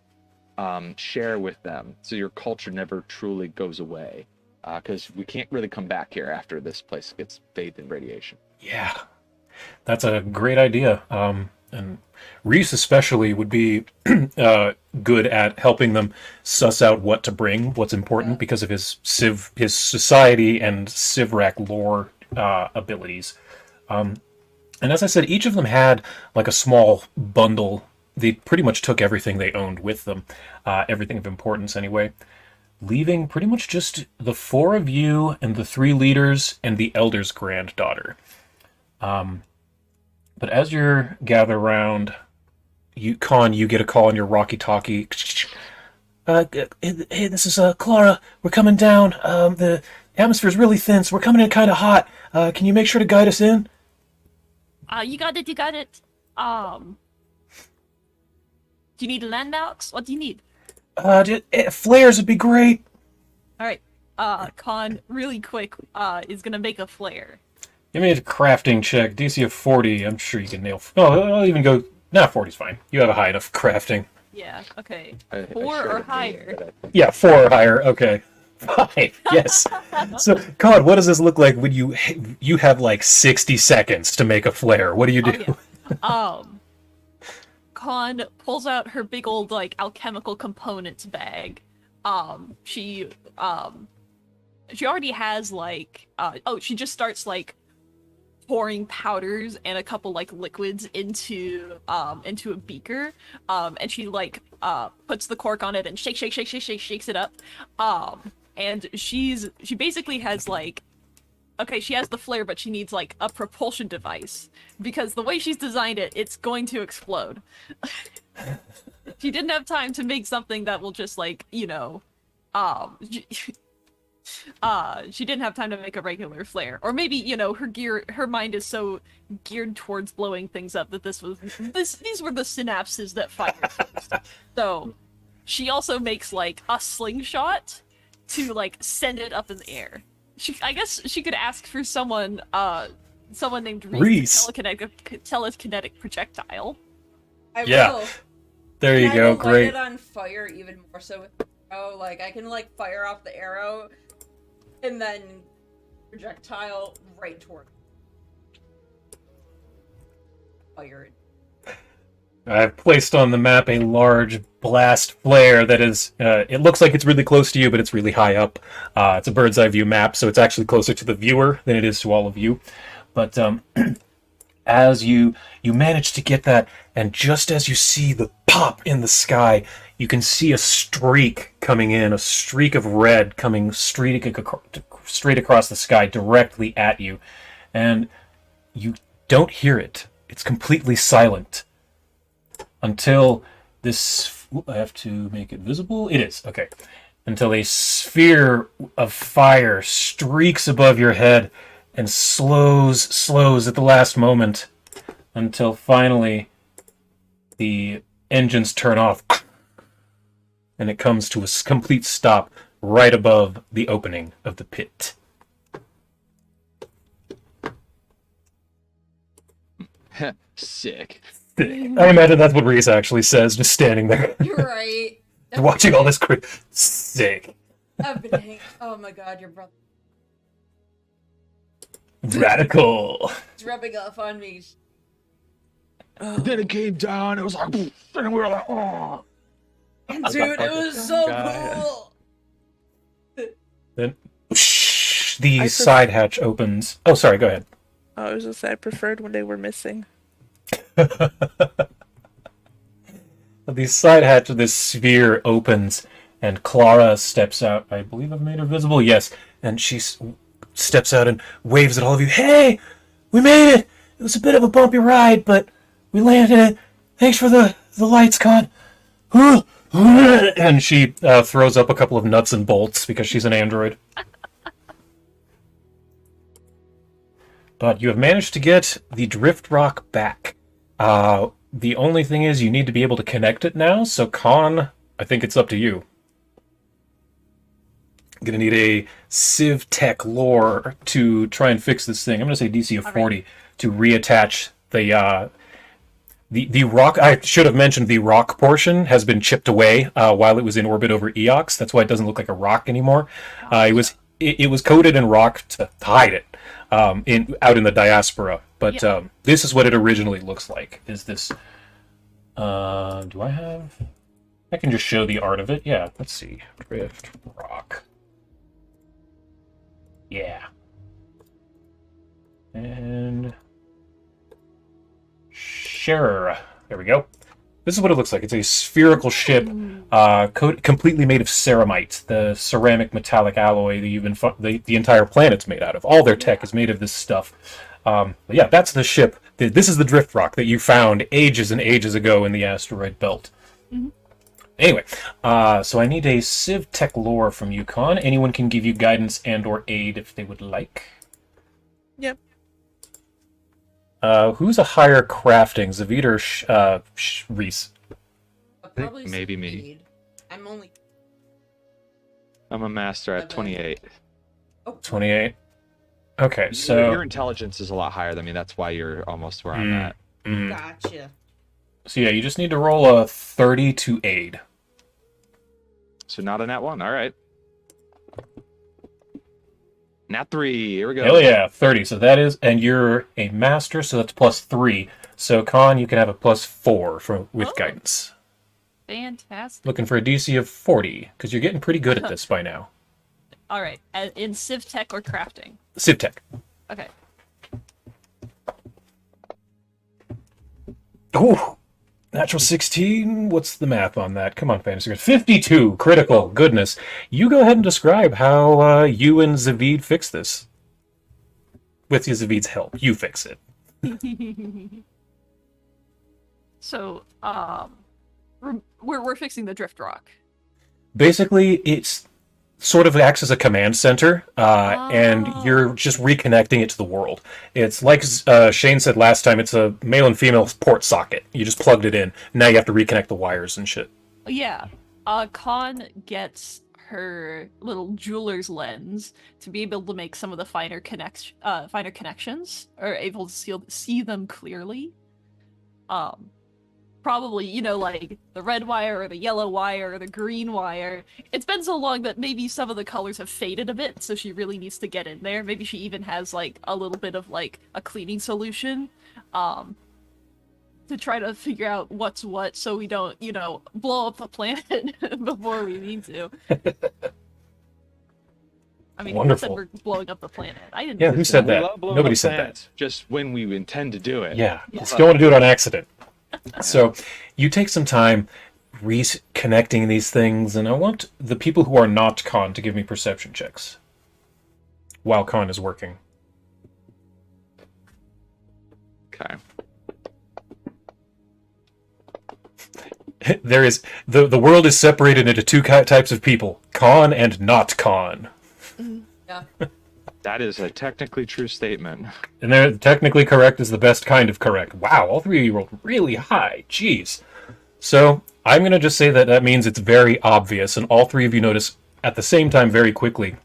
share with them, so your culture never truly goes away. Because we can't really come back here after this place gets bathed in radiation. Yeah, that's a great idea. And Reese especially would be good at helping them suss out what to bring, what's important, because of his society and Civrac lore abilities. And as I said, each of them had like a small bundle. They pretty much took everything they owned with them, everything of importance anyway, leaving pretty much just the four of you and the three leaders and the elder's granddaughter. But as you're gathered around, you get a call on your walkie-talkie. Hey, this is Clara. We're coming down. The atmosphere's really thin, so we're coming in kind of hot. Can you make sure to guide us in? You got it. Do you need landmarks? What do you need? Flares would be great. All right. Khan, really quick, is gonna make a flare. Give me a crafting check. DC of 40. I'm sure you can nail... I'll even go... 40's fine. You have a high enough crafting. Yeah, okay. 4 or higher. Yeah, 4 or higher. Okay. 5. Yes. So, God, what does this look like when you have like 60 seconds to make a flare? What do you do? Yeah. Khan pulls out her big old, like, alchemical components bag. She already has, like... she just starts, like, pouring powders and a couple like liquids into a beaker, and she like puts the cork on it and shakes it up, and she basically has like, okay, she has the flare, but she needs like a propulsion device because the way she's designed it, it's going to explode. She didn't have time to make something that will just like, you know, she didn't have time to make a regular flare, or maybe, you know, her mind is so geared towards blowing things up that these were the synapses that fired first. So she also makes like a slingshot to like send it up in the air. I guess she could ask for someone named Reese. Telekinetic projectile. I Yeah. will. There you And go. I will light Great. it on fire even more so with the arrow. Like, I can, like, fire off the arrow and then projectile right toward fire. I've placed on the map a large blast flare that is, it looks like it's really close to you, but it's really high up. It's a bird's eye view map, so it's actually closer to the viewer than it is to all of you. But as you manage to get that, and just as you see the pop in the sky, you can see a streak coming in, a streak of red coming straight across the sky directly at you. And you don't hear it. It's completely silent. Until this... I have to make it visible? It is, okay. Until a sphere of fire streaks above your head and slows at the last moment, until finally the engines turn off and it comes to a complete stop right above the opening of the pit. Sick. I imagine that's what Reese actually says, just standing there, You're right. watching all this. Sick. I've been hanging. Oh my god, your brother Radical. is rubbing off on me. Then it came down. It was like, and we were like, oh. And dude, it was so cool. Then the side hatch opens. Oh, sorry, go ahead. I was just say I preferred when they were missing. The side hatch of this sphere opens, and Clara steps out. I believe I've made her visible. Yes, and she steps out and waves at all of you. Hey, we made it! It was a bit of a bumpy ride, but we landed it. Thanks for the lights, Con. And she throws up a couple of nuts and bolts because she's an android. But you have managed to get the drift rock back. The only thing is you need to be able to connect it now, so Con, I think it's up to you. I'm going to need a Civ Tech lore to try and fix this thing. I'm going to say DC of 40 to reattach the rock. I should have mentioned the rock portion has been chipped away while it was in orbit over Eox. That's why it doesn't look like a rock anymore. It was coated in rock to hide it out in the diaspora. But this is what it originally looks like. Is this? Do I have? I can just show the art of it. Yeah, let's see. Drift rock. Yeah. And sure. There we go. This is what it looks like. It's a spherical ship, completely made of ceramite, the ceramic metallic alloy that you've been the entire planet's made out of. All their tech is made of this stuff. But yeah, that's the ship. This is the drift rock that you found ages and ages ago in the asteroid belt. Mm-hmm. Anyway, so I need a Civ Tech lore from Yukon. Anyone can give you guidance and or aid if they would like. Yep. Who's a higher crafting, Zavit or Reese? Probably maybe me. speed. I'm a master at 28. 28. Okay, so Your intelligence is a lot higher than me. That's why you're almost where I'm at. Gotcha. So yeah, you just need to roll a 30 to aid. So not a nat 1. All right. Nat 3. Here we go. Hell yeah, 30. So that is, and you're a master, so that's +3. So Con, you can have a +4 with guidance. Fantastic. Looking for a DC of 40, because you're getting pretty good at this by now. All right, in Civ Tech or crafting? Civ Tech. Okay. Oh, natural 16. What's the math on that? Come on, Fantasy. 52. Critical. Goodness. You go ahead and describe how you and Zavid fix this. With Zavid's help. You fix it. So, we're fixing the drift rock. Basically, it's sort of acts as a command center, and you're just reconnecting it to the world. It's like Shane said last time, it's a male and female port socket. You just plugged it in. Now you have to reconnect the wires and shit. Yeah. Khan gets her little jeweler's lens to be able to make some of the finer connections, or able to see them clearly. Probably, you know, like the red wire or the yellow wire or the green wire. It's been so long that maybe some of the colors have faded a bit, so she really needs to get in there. Maybe she even has like a little bit of like a cleaning solution to try to figure out what's what, so we don't, you know, blow up the planet before we need to. I mean, who said we're blowing up the planet? I didn't. Yeah, who said that? Nobody said that. Just when we intend to do it. Yeah, you don't want to do it on accident. So you take some time reconnecting these things, and I want the people who are not Khan to give me perception checks while Khan is working. Okay. There is the world is separated into two types of people: Khan and not Khan. Yeah. That is a technically true statement. And they're technically correct is the best kind of correct. Wow, all three of you rolled really high. Jeez. So I'm going to just say that means it's very obvious, and all three of you notice at the same time very quickly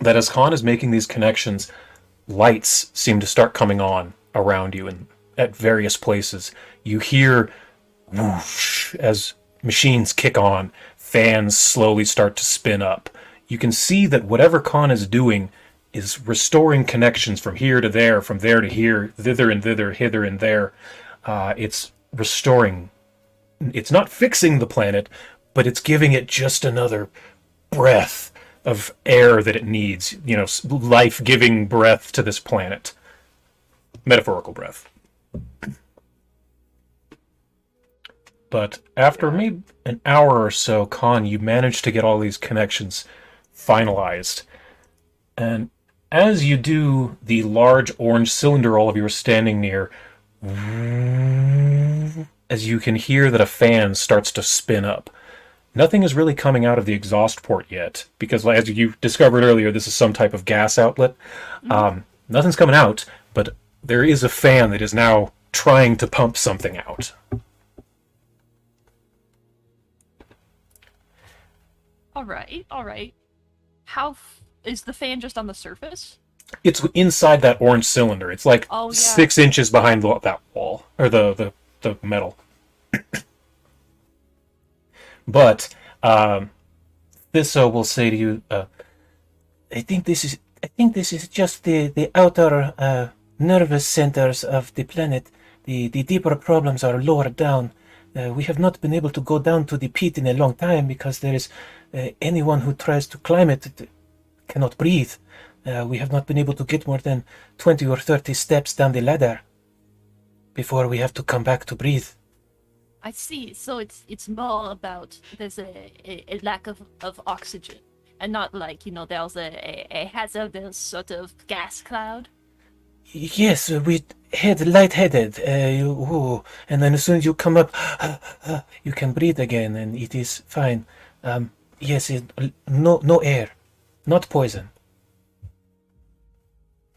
that as Khan is making these connections, lights seem to start coming on around you and at various places. You hear whoosh as machines kick on, fans slowly start to spin up. You can see that whatever Khan is doing is restoring connections from here to there, from there to here, thither and thither, hither and there. It's restoring. It's not fixing the planet, but it's giving it just another breath of air that it needs. You know, life-giving breath to this planet. Metaphorical breath. But after maybe an hour or so, Khan, you manage to get all these connections finalized. And as you do, the large orange cylinder all of you are standing near, as you can hear that a fan starts to spin up. Nothing is really coming out of the exhaust port yet, because as you discovered earlier, this is some type of gas outlet. Nothing's coming out, but there is a fan that is now trying to pump something out. All right. How is the fan just on the surface? It's inside that orange cylinder. It's like 6 inches behind that wall, or the metal. But Thistle will say to you, I think this is just the outer nervous centers of the planet. The deeper problems are lower down. We have not been able to go down to the pit in a long time because there is anyone who tries to climb it cannot breathe. We have not been able to get more than 20 or 30 steps down the ladder before we have to come back to breathe. I see. So it's more about there's a lack of oxygen, and not like, you know, there's a hazardous sort of gas cloud. Yes, we had lightheaded, and then as soon as you come up, you can breathe again, and it is fine. Yes, no air, not poison.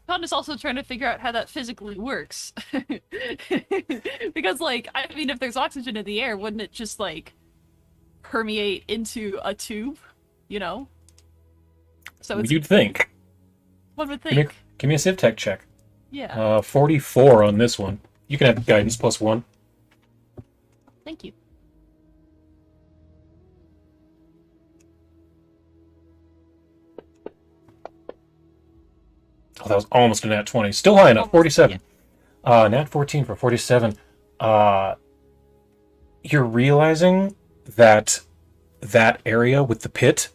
Con is also trying to figure out how that physically works. Because, like, I mean, if there's oxygen in the air, wouldn't it just, like, permeate into a tube, you know? So it's... You'd think. One would think. Give me a Civ Tech check. Yeah. 44 on this one. You can have guidance +1. Thank you. Oh, that was almost a nat 20. Still high enough. 47. Yeah. Nat 14 for 47. You're realizing that area with the pit,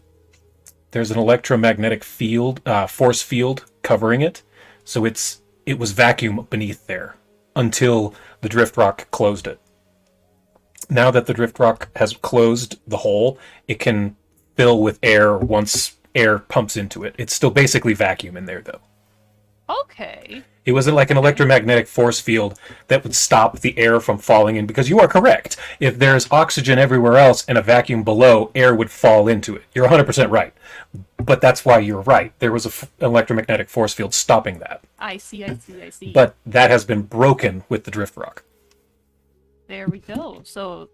there's an electromagnetic field, force field covering it. So it was vacuum beneath there until the drift rock closed it. now that the drift rock has closed the hole, it can fill with air once air pumps into it. It's still basically vacuum in there, though. Okay. It wasn't like an electromagnetic force field that would stop the air from falling in, because you are correct. If there's oxygen everywhere else and a vacuum below, air would fall into it. You're 100% right. But that's why you're right. There was an electromagnetic force field stopping that. I see. But that has been broken with the drift rock. There we go. So,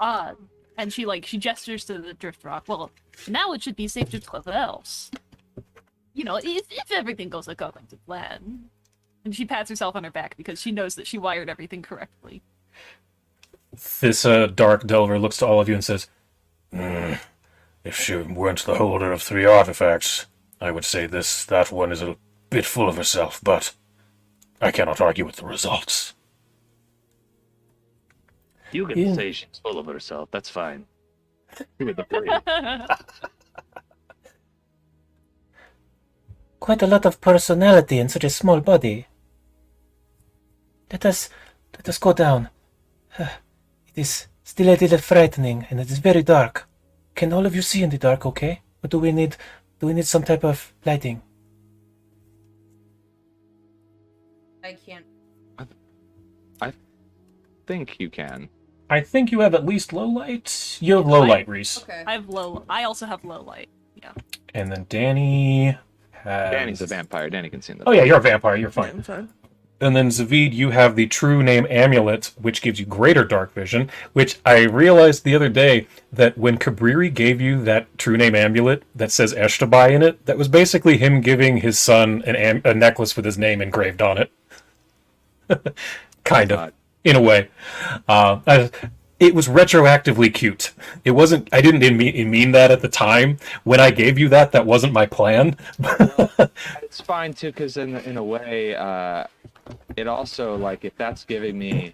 and she gestures to the drift rock. Well, now it should be safe to traverse. You know, if everything goes according to plan. And she pats herself on her back because she knows that she wired everything correctly. This Dark Delver looks to all of you and says, if she weren't the holder of 3 artifacts, I would say that one is a bit full of herself, but I cannot argue with the results. You can say she's full of herself. That's fine. With the 3. Quite a lot of personality in such a small body. Let us go down. It is still a little frightening, and it is very dark. Can all of you see in the dark, okay? Or do we need some type of lighting? I can't. I think you can. I think you have at least low light. You have low light, Reese. Okay. I also have low light. Yeah. And then Danny has... Danny's a vampire. Danny can see in the Oh yeah, you're a vampire. You're Yeah, fine. I'm fine. And then Zavid, you have the True Name Amulet, which gives you greater dark vision, which I realized the other day that when Cabriri gave you that True Name Amulet that says Eshtabai in it, that was basically him giving his son a necklace with his name engraved on it. Kind of, in a way. It was retroactively cute. It wasn't... I didn't mean that at the time. When I gave you that wasn't my plan. It's fine too, because in a way, it also, like, if that's giving me,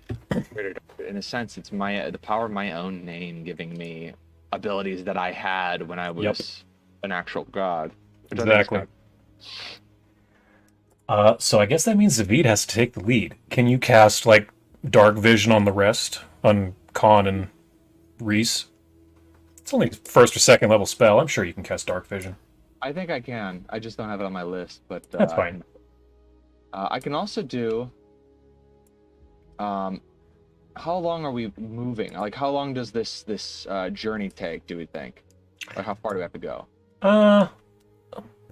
in a sense, it's the power of my own name giving me abilities that I had when I was an actual god. Exactly. So I guess that means Zavid has to take the lead. Can you cast, like, dark vision on the rest? On Khan and Reese? It's only first or second level spell. I'm sure you can cast dark vision. I think I can. I just don't have it on my list, but That's fine. I can also do. How long are we moving? Like, how long does this journey take? Do we think? Like, how far do we have to go?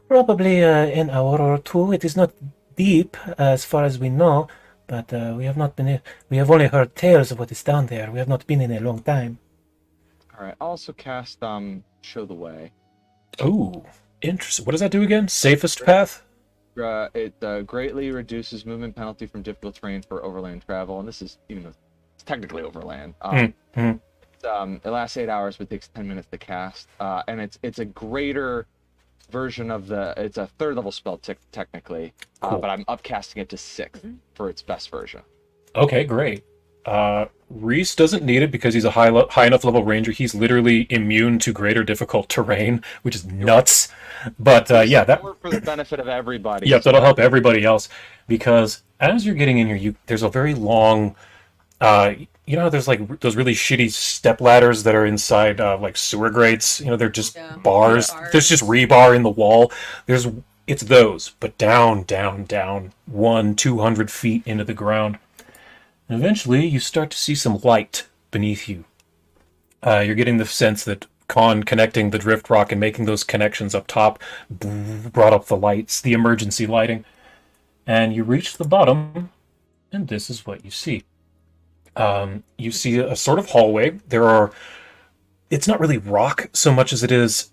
Probably an hour or two. It is not deep as far as we know, but we have only heard tales of what is down there. We have not been in a long time. All right. I'll also cast Show the Way. Ooh, interesting. What does that do again? Safest path? It greatly reduces movement penalty from difficult terrain for overland travel, and this is even though it's technically overland. It lasts 8 hours, but takes 10 minutes to cast, and it's a greater version of it's a 3rd level spell technically, Cool. but I'm upcasting it to 6th for its best version. Okay, great. Reese doesn't need it because he's a high enough level ranger. He's literally immune to greater difficult terrain, which is nuts. But yeah, that for the benefit of everybody. yeah, that'll help everybody else, because as you're getting in here, there's a very long. You know, there's like those really shitty step ladders that are inside like sewer grates. You know, they're just bars. There's just rebar in the wall. It's those, but down, 200 feet into the ground. And eventually, you start to see some light beneath you. You're getting the sense that Khan connecting the drift rock and making those connections up top brought up the lights, the emergency lighting. And you reach the bottom, and this is what you see. You see a sort of hallway. It's not really rock so much as it is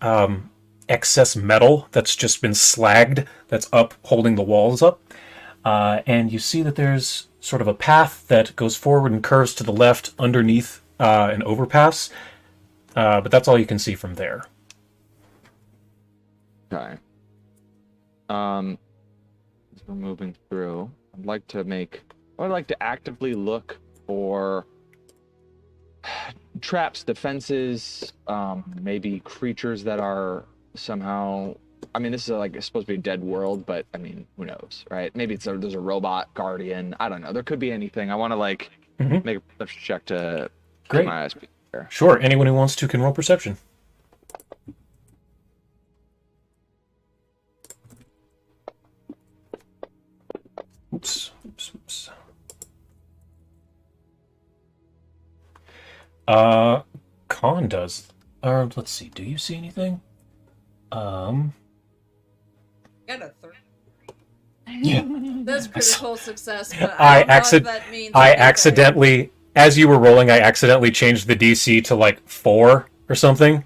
excess metal that's just been slagged, that's up, holding the walls up. And you see that there's sort of a path that goes forward and curves to the left underneath an overpass. But that's all you can see from there. Okay. As we're moving through, I'd like to actively look for traps, defenses, maybe creatures that are somehow... I mean, this is supposed to be a dead world, but I mean, who knows, right? Maybe there's a robot guardian. I don't know. There could be anything. I want to make a perception check to Great. My eyes peeled there. Sure. Anyone who wants to can roll perception. Oops. Con does. Or let's see. Do you see anything? Got a 3. Yeah. That's critical success, but I I don't know if that means I anything. accidentally, as you were rolling, I accidentally changed the DC to like 4 or something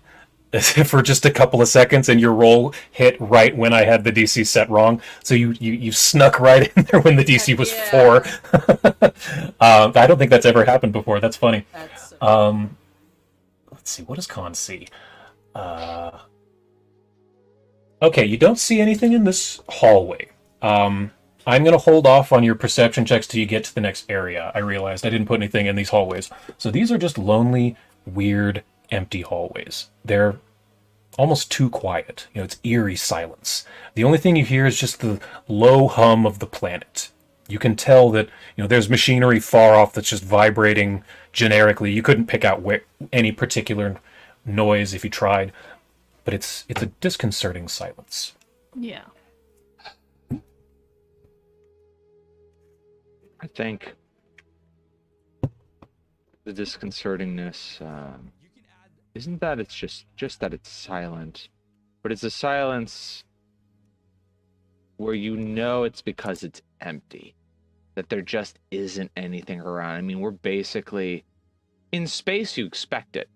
for just a couple of seconds, and your roll hit right when I had the DC set wrong. So you snuck right in there when the DC was 4. I don't think that's ever happened before. That's funny. That's so Let's see. What does Con see? Okay, you don't see anything in this hallway. I'm going to hold off on your perception checks till you get to the next area. I realized I didn't put anything in these hallways. So these are just lonely, weird, empty hallways. They're almost too quiet. It's eerie silence. The only thing you hear is just the low hum of the planet. You can tell that, there's machinery far off that's just vibrating generically. You couldn't pick out any particular noise if you tried, but it's a disconcerting silence. Yeah. I think the disconcertingness isn't that it's just that it's silent, but it's a silence where it's because it's empty, that there just isn't anything around. I mean, we're basically in space. You expect it,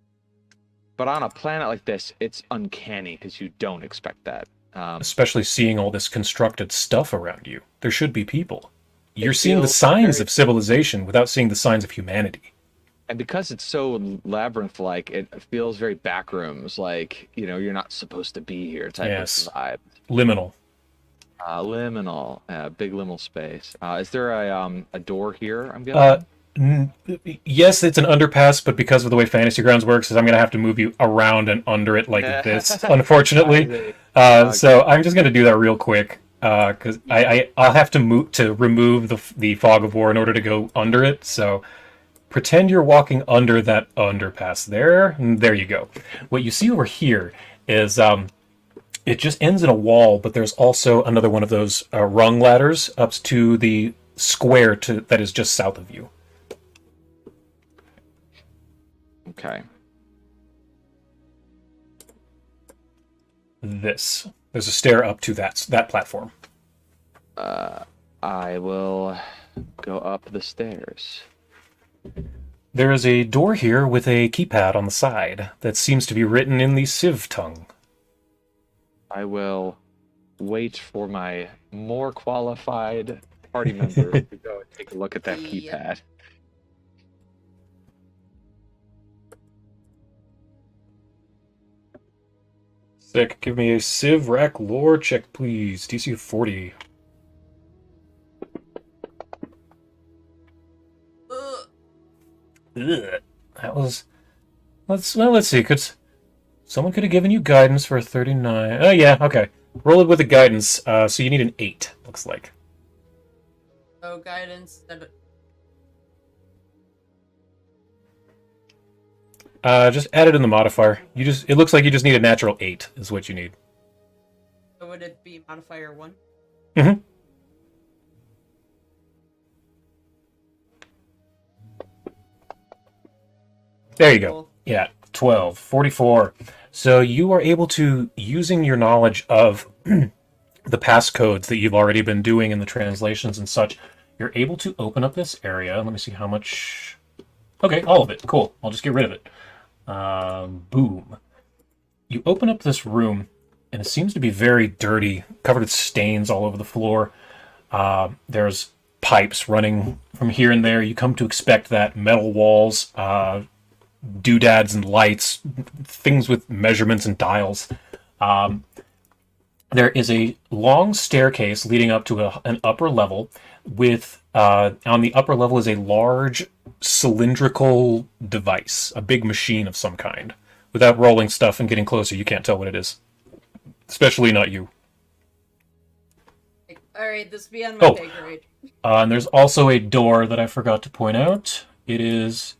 but on a planet like this, it's uncanny because you don't expect that. Especially seeing all this constructed stuff around you. There should be people. You're seeing the signs of civilization without seeing the signs of humanity. And because it's so labyrinth-like, it feels very backrooms, like, you're not supposed to be here type of vibe. Liminal. Liminal. Big liminal space. Is there a door here, I'm guessing? Yes, it's an underpass, but because of the way Fantasy Grounds works, I'm going to have to move you around and under it like this, unfortunately. So I'm just going to do that real quick. Because I'll have to remove the fog of war in order to go under it. So pretend you're walking under that underpass there, and there you go. What you see over here is it just ends in a wall, but there's also another one of those rung ladders up to the square that is just south of you. Okay. There's a stair up to that platform. I will go up the stairs. There is a door here with a keypad on the side that seems to be written in the Civ tongue. I will wait for my more qualified party member to go and take a look at that keypad. Sick. Give me a Civ Rack lore check, please. DC of 40. Ugh. That was... Let's see. Someone could have given you guidance for a 39. Oh, yeah, okay. Roll it with a guidance. So you need an 8, looks like. Oh, guidance. Just add it in the modifier. It looks like you just need a natural 8 is what you need. So would it be modifier 1? Mm-hmm. There you go. Yeah, 12, 44. So you are able to, using your knowledge of the passcodes that you've already been doing in the translations and such, you're able to open up this area. Let me see how much... Okay, all of it. Cool. I'll just get rid of it. Boom. You open up this room, and it seems to be very dirty, covered with stains all over the floor. There's pipes running from here and there. You come to expect that. Metal walls, doodads and lights, things with measurements and dials. There is a long staircase leading up to an upper level with, on the upper level is a large cylindrical device, a big machine of some kind. Without rolling stuff and getting closer, you can't tell what it is. Especially not you. Alright, this will be on my pay grade. And there's also a door that I forgot to point out. It is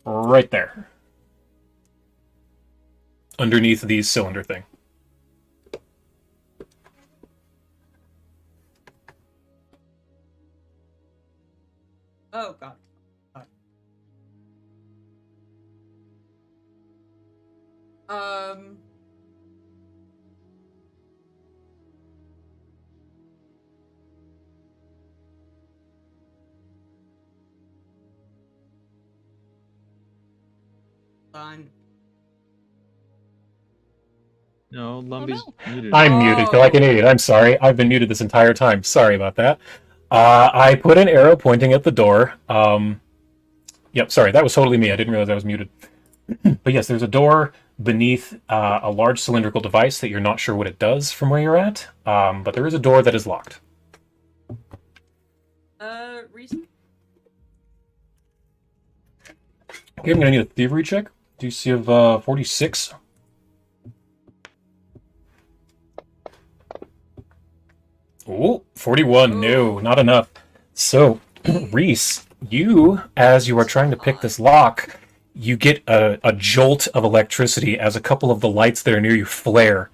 right there. Underneath the cylinder thing. Oh god. Um. Fine. No, Lumpy's no. muted. I'm muted like an idiot. I'm sorry. I've been muted this entire time. Sorry about that. I put an arrow pointing at the door. Yep, sorry. That was totally me. I didn't realize I was muted. But yes, there's a door beneath a large cylindrical device that you're not sure what it does from where you're at. But there is a door that is locked. Reason? Okay, I'm going to need a thievery check. DC of 46. Oh, 41. No, not enough. So, Reese, you, as you are trying to pick this lock, you get a jolt of electricity as a couple of the lights that are near you flare.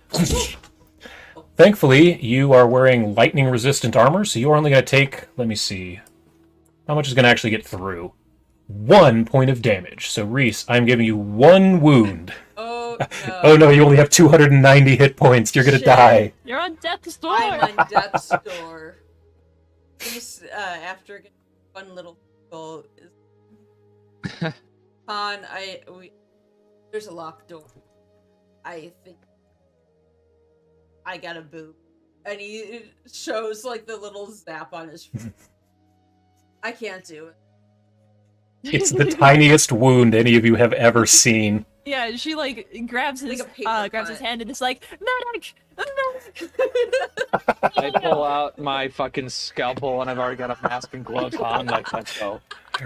Thankfully, you are wearing lightning-resistant armor, so you are only going to take, let me see, how much is going to actually get through? 1 point of damage. So, Reese, I'm giving you 1 wound. Oh no. Oh no, you only have 290 hit points. You're going to Shit. die. You're on death's door. I'm on death's door. He's after getting a fun little goal is Han, there's a locked door. I think I got a boob. And he shows like the little zap on his I can't do it. It's the tiniest wound any of you have ever seen. Yeah, she like grabs his Like a paper grabs his cut. hand and is like, medic, medic. I pull out my fucking scalpel and I've already got a mask and gloves on. Like, let's go.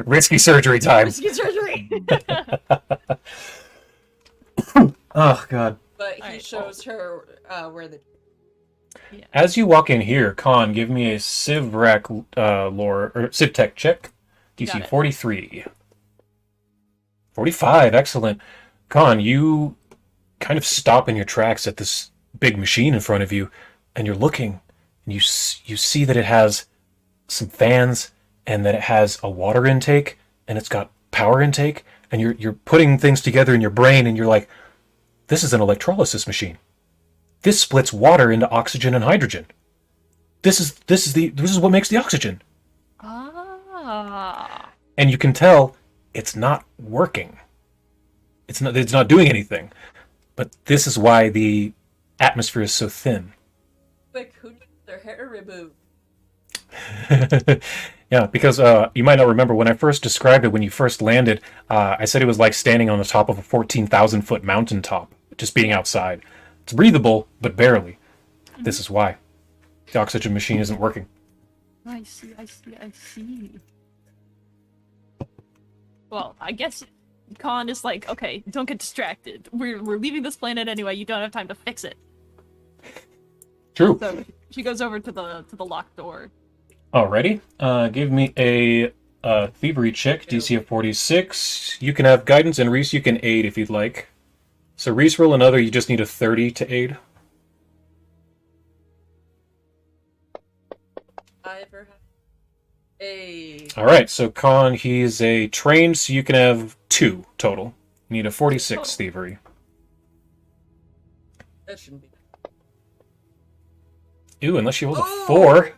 Risky surgery time. Risky surgery. Oh god. But he Alright. shows her where the As you walk in here, Khan, give me a Civrec lore or Civtech check. Got DC it. 43. 45, excellent. Khan, you kind of stop in your tracks at this big machine in front of you, and you're looking, and you see that it has some fans, and that it has a water intake, and it's got power intake, and you're putting things together in your brain, and you're like, this is an electrolysis machine. This splits water into oxygen and hydrogen. This is what makes the oxygen. Ah. And you can tell it's not working. It's not doing anything. But this is why the atmosphere is so thin. quick who needs their hair removed. Yeah, because you might not remember when I first described it when you first landed, I said it was like standing on the top of a 14,000-foot mountaintop, just being outside. It's breathable, but barely. This is why. The oxygen machine isn't working. I see. Well, I guess Khan is like, okay, don't get distracted. We're leaving this planet anyway. You don't have time to fix it. True. So she goes over to the locked door. Alrighty. Give me a thievery check, DC of 46. You can have guidance, and Reese, you can aid if you'd like. So Reese, roll another. You just need a 30 to aid. I ever had a Alright, so Khan, he's a trained, so you can have 2 total. You need a 46 thievery. that shouldn't be. Ooh, unless she rolls a Oh! 4.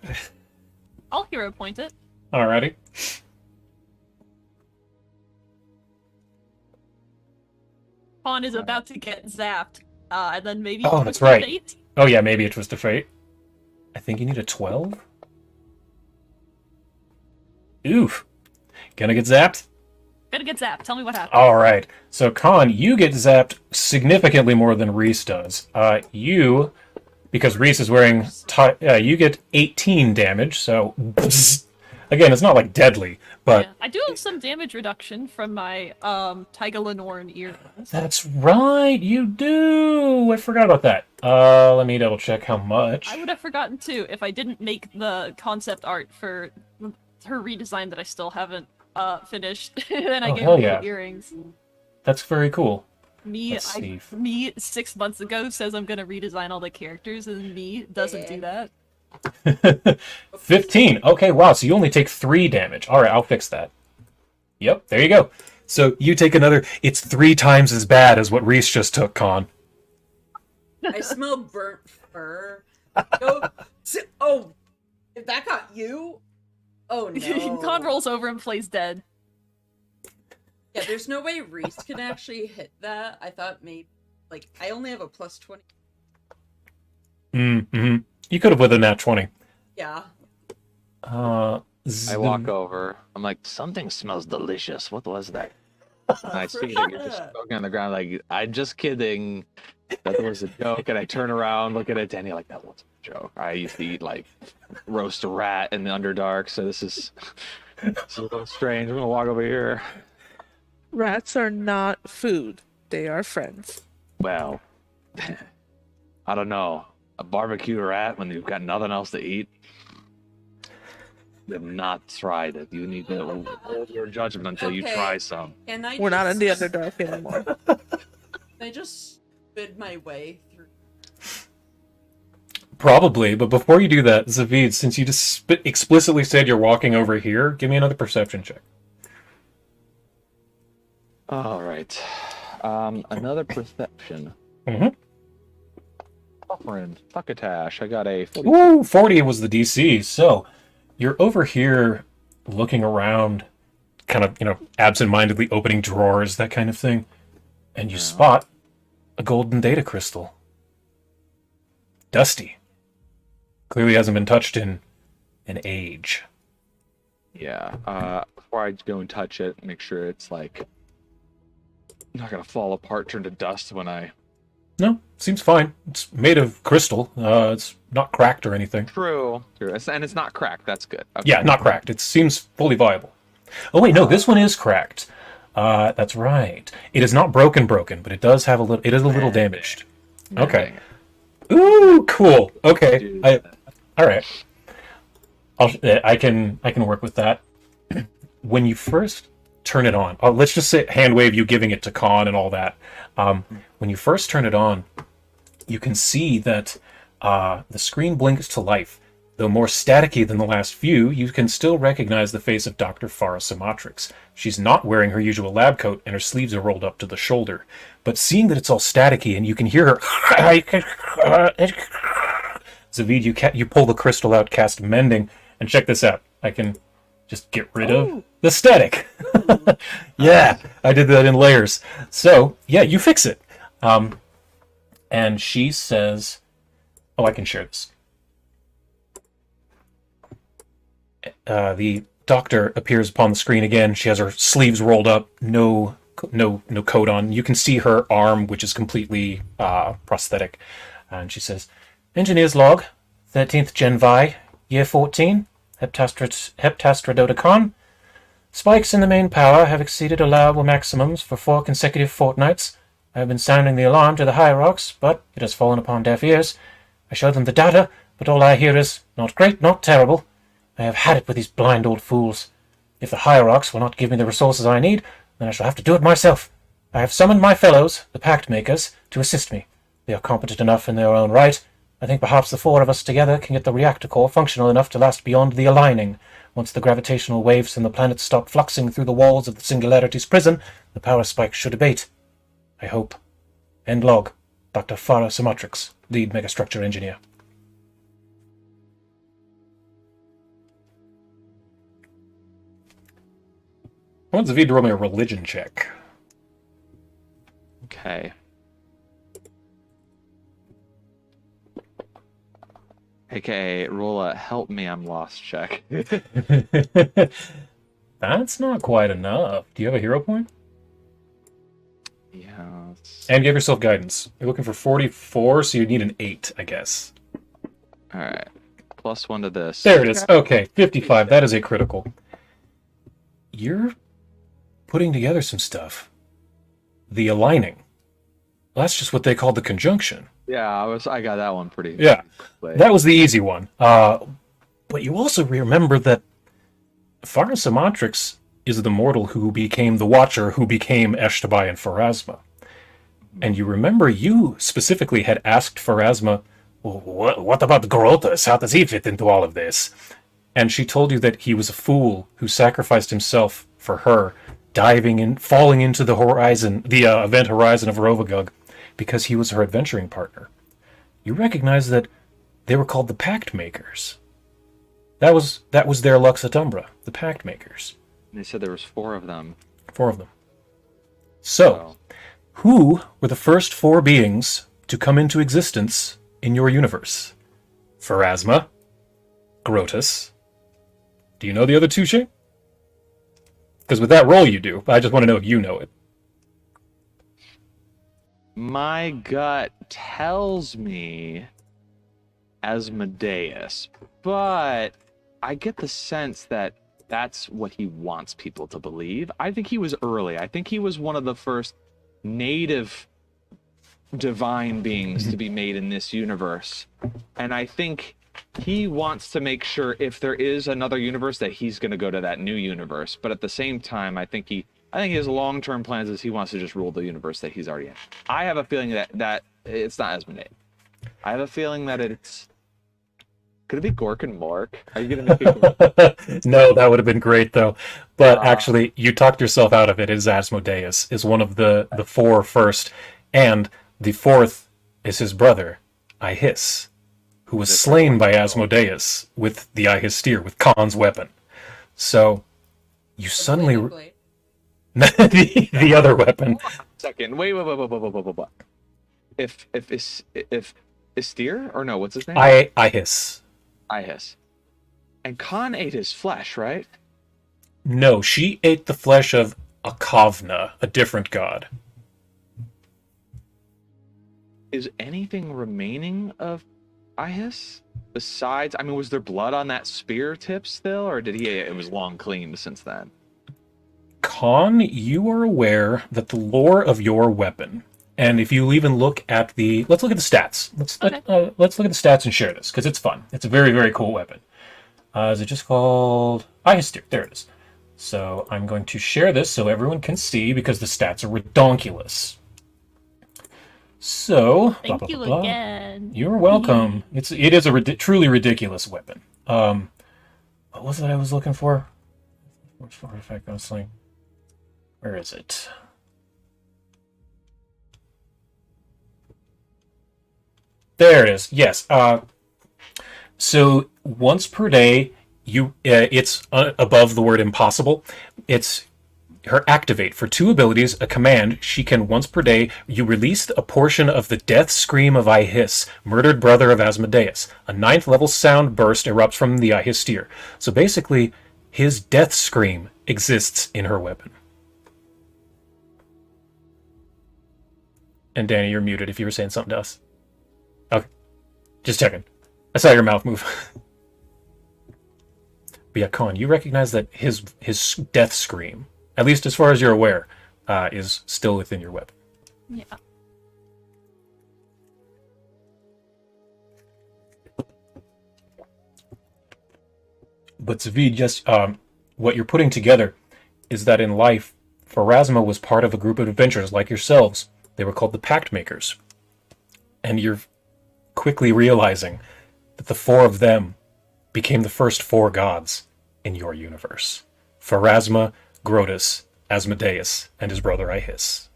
I'll hero point it. Alrighty. Khan is about to get zapped. And then maybe Oh, twist that's right. fate. Oh yeah, maybe a twist of fate. I think you need a 12. Oof. Gonna get zapped? Gonna get zapped. Tell me what happened. Alright. So Khan, you get zapped significantly more than Reese does. You, because Reese is wearing you get 18 damage, so again, it's not like deadly, but Yeah, I do have some damage reduction from my Taiga Lenorn earrings. that's right, you do. I forgot about that. Let me double check how much. I would have forgotten too if I didn't make the concept art for her redesign that I still haven't finished. And I Oh, gave hell him yeah. the earrings. That's very cool. Me, Let's see. me 6 months ago says I'm gonna redesign all the characters, and me doesn't do that. 15. Okay, wow. So you only take 3 damage. All right, I'll fix that. Yep, there you go. So you take another. It's 3 times as bad as what Reese just took, Con. I smell burnt fur. Oh, if that got you? Oh no. Con rolls over and plays dead. Yeah, there's no way Reese can actually hit that. I thought maybe, like, I only have a plus 20. Mm-hmm. You could have with a nat 20. Yeah. I walk over. I'm like, Something smells delicious. What was that? and I see that you're just smoking on the ground. Like, I'm just kidding. That was a joke. And I turn around, look at it, Danny, like, that wasn't a joke. I used to eat, like, roast a rat in the Underdark, so this is a little strange. I'm going to walk over here. Rats are not food. They are friends. Well, I don't know. A barbecued rat when you've got nothing else to eat? You have not tried it. You need to hold your judgment until you Okay. try some. Can I We're not in the just- Underdark anymore. Can I just spid my way through? Probably, but before you do that, Zavid, since you just explicitly said you're walking over here, give me another perception check. All right. Another perception. Mm-hmm. Suffering. Succotash. I got a 40. Ooh, 40 was the DC. So you're over here looking around, kind of, absent-mindedly opening drawers, that kind of thing, and you spot a golden data crystal. Dusty. Clearly hasn't been touched in an age. Yeah. Before I go and touch it, make sure it's like not gonna fall apart, turn to dust when I. No, seems fine. It's made of crystal. It's not cracked or anything. True. And it's not cracked. That's good. Okay. Yeah, not cracked. It seems fully viable. Oh wait, no, this one is cracked. That's right. It is not broken, but it does have a little. It is a little damaged. Okay. Ooh, cool. Okay. All right. I can work with that. When you first turn it on, let's just say hand wave you giving it to Khan and all that. When you first turn it on, you can see that the screen blinks to life. Though more staticky than the last few, you can still recognize the face of Dr. Farah Samatrix. She's not wearing her usual lab coat, and her sleeves are rolled up to the shoulder. But seeing that it's all staticky, and you can hear her... Zavid, you pull the crystal out, cast Mending, and check this out. I can just get rid of the static. Yeah, I did that in layers. So, yeah, you fix it. And she says... Oh, I can share this. The doctor appears upon the screen again. She has her sleeves rolled up, no coat on. You can see her arm, which is completely prosthetic. And she says, Engineer's log, 13th Gen Vi, Year 14, Heptastrododecon. Spikes in the main power have exceeded allowable maximums for 4 consecutive fortnights. I have been sounding the alarm to the Hierarchs, but it has fallen upon deaf ears. I show them the data, but all I hear is, not great, not terrible. I have had it with these blind old fools. If the Hierarchs will not give me the resources I need, then I shall have to do it myself. I have summoned my fellows, the Pact Makers, to assist me. They are competent enough in their own right. I think perhaps the 4 of us together can get the reactor core functional enough to last beyond the aligning. Once the gravitational waves from the planet stop fluxing through the walls of the Singularity's prison, the power spike should abate. I hope. End log. Dr. Farah Samatrix, lead megastructure engineer. I want Zavid to roll me a religion check. Okay. AKA roll a help me I'm lost check. That's not quite enough. Do you have a hero point? Yes. And give yourself guidance. You're looking for 44, so you need an 8, I guess. Alright. +1 to this. There it is. Okay, 55. That is a critical. You're putting together some stuff. The aligning. Well, that's just what they call the conjunction. Yeah, I got that one pretty. Yeah, quick. that was the easy one. But you also remember that Farah Samatrix is the mortal who became the Watcher, who became Eshtabai and Pharasma. And you remember you specifically had asked Pharasma, what about Grotus? How does he fit into all of this? And she told you that he was a fool who sacrificed himself for her, falling into the horizon, the event horizon of Rovagug, because he was her adventuring partner. You recognize that they were called the Pact Makers. That was their Lux Et Umbra, the Pact Makers. And they said there was 4 of them. 4 of them. So, who were the first 4 beings to come into existence in your universe? Pharasma, Grotus. Do you know the other 2, Shay? Because with that roll you do, but I just want to know if you know it. My gut tells me Asmodeus, but I get the sense that that's what he wants people to believe. I think he was early. I think he was one of the first native divine beings to be made in this universe. And I think he wants to make sure if there is another universe that he's going to go to that new universe. But at the same time, I think his long-term plans is he wants to just rule the universe that he's already in. I have a feeling that it's not Asmodeus. I have a feeling that it's... Could it be Gork and Mork? Are you going to make it... No, that would have been great, though. But actually, you talked yourself out of it. Is Asmodeus is one of the 4 first. And the 4th is his brother, Ihis, who was slain by Asmodeus with the Ihisteer, with Khan's weapon. So, you suddenly... the other weapon. Second. Wait. If Isteer? Or no, what's his name? Ihis. Ihis. And Khan ate his flesh, right? No, she ate the flesh of Akavna, a different god. Is anything remaining of Ihis? Besides, I mean, was there blood on that spear tip still? Or it was long cleaned since then? Khan, you are aware that the lore of your weapon, and if you even look at let's look at the stats. Let's look at the stats and share this, because it's fun. It's a very, very cool weapon. Is it just called Ihisteer? There it is. So I'm going to share this so everyone can see, because the stats are redonkulous. So, Thank you again. You're welcome. It is a truly ridiculous weapon. What was it I was looking for? Where's Fortified Gunsling? Where is it? There it is. Yes. So once per day, it's above the word impossible. It's her activate for 2 abilities, a command. She can once per day. You release a portion of the death scream of Ihis, murdered brother of Asmodeus. A 9th level sound burst erupts from the Ihisteer. So basically, his death scream exists in her weapon. And Danny, you're muted if you were saying something to us. Okay. Just checking. I saw your mouth move. But yeah, Khan, you recognize that his death scream, at least as far as you're aware, is still within your weapon. Yeah. But Zavid, just what you're putting together is that in life, Pharasma was part of a group of adventurers like yourselves. They were called the Pact Makers. And you're quickly realizing that the 4 of them became the first 4 gods in your universe. Pharasma, Grotus, Asmodeus, and his brother Ihis.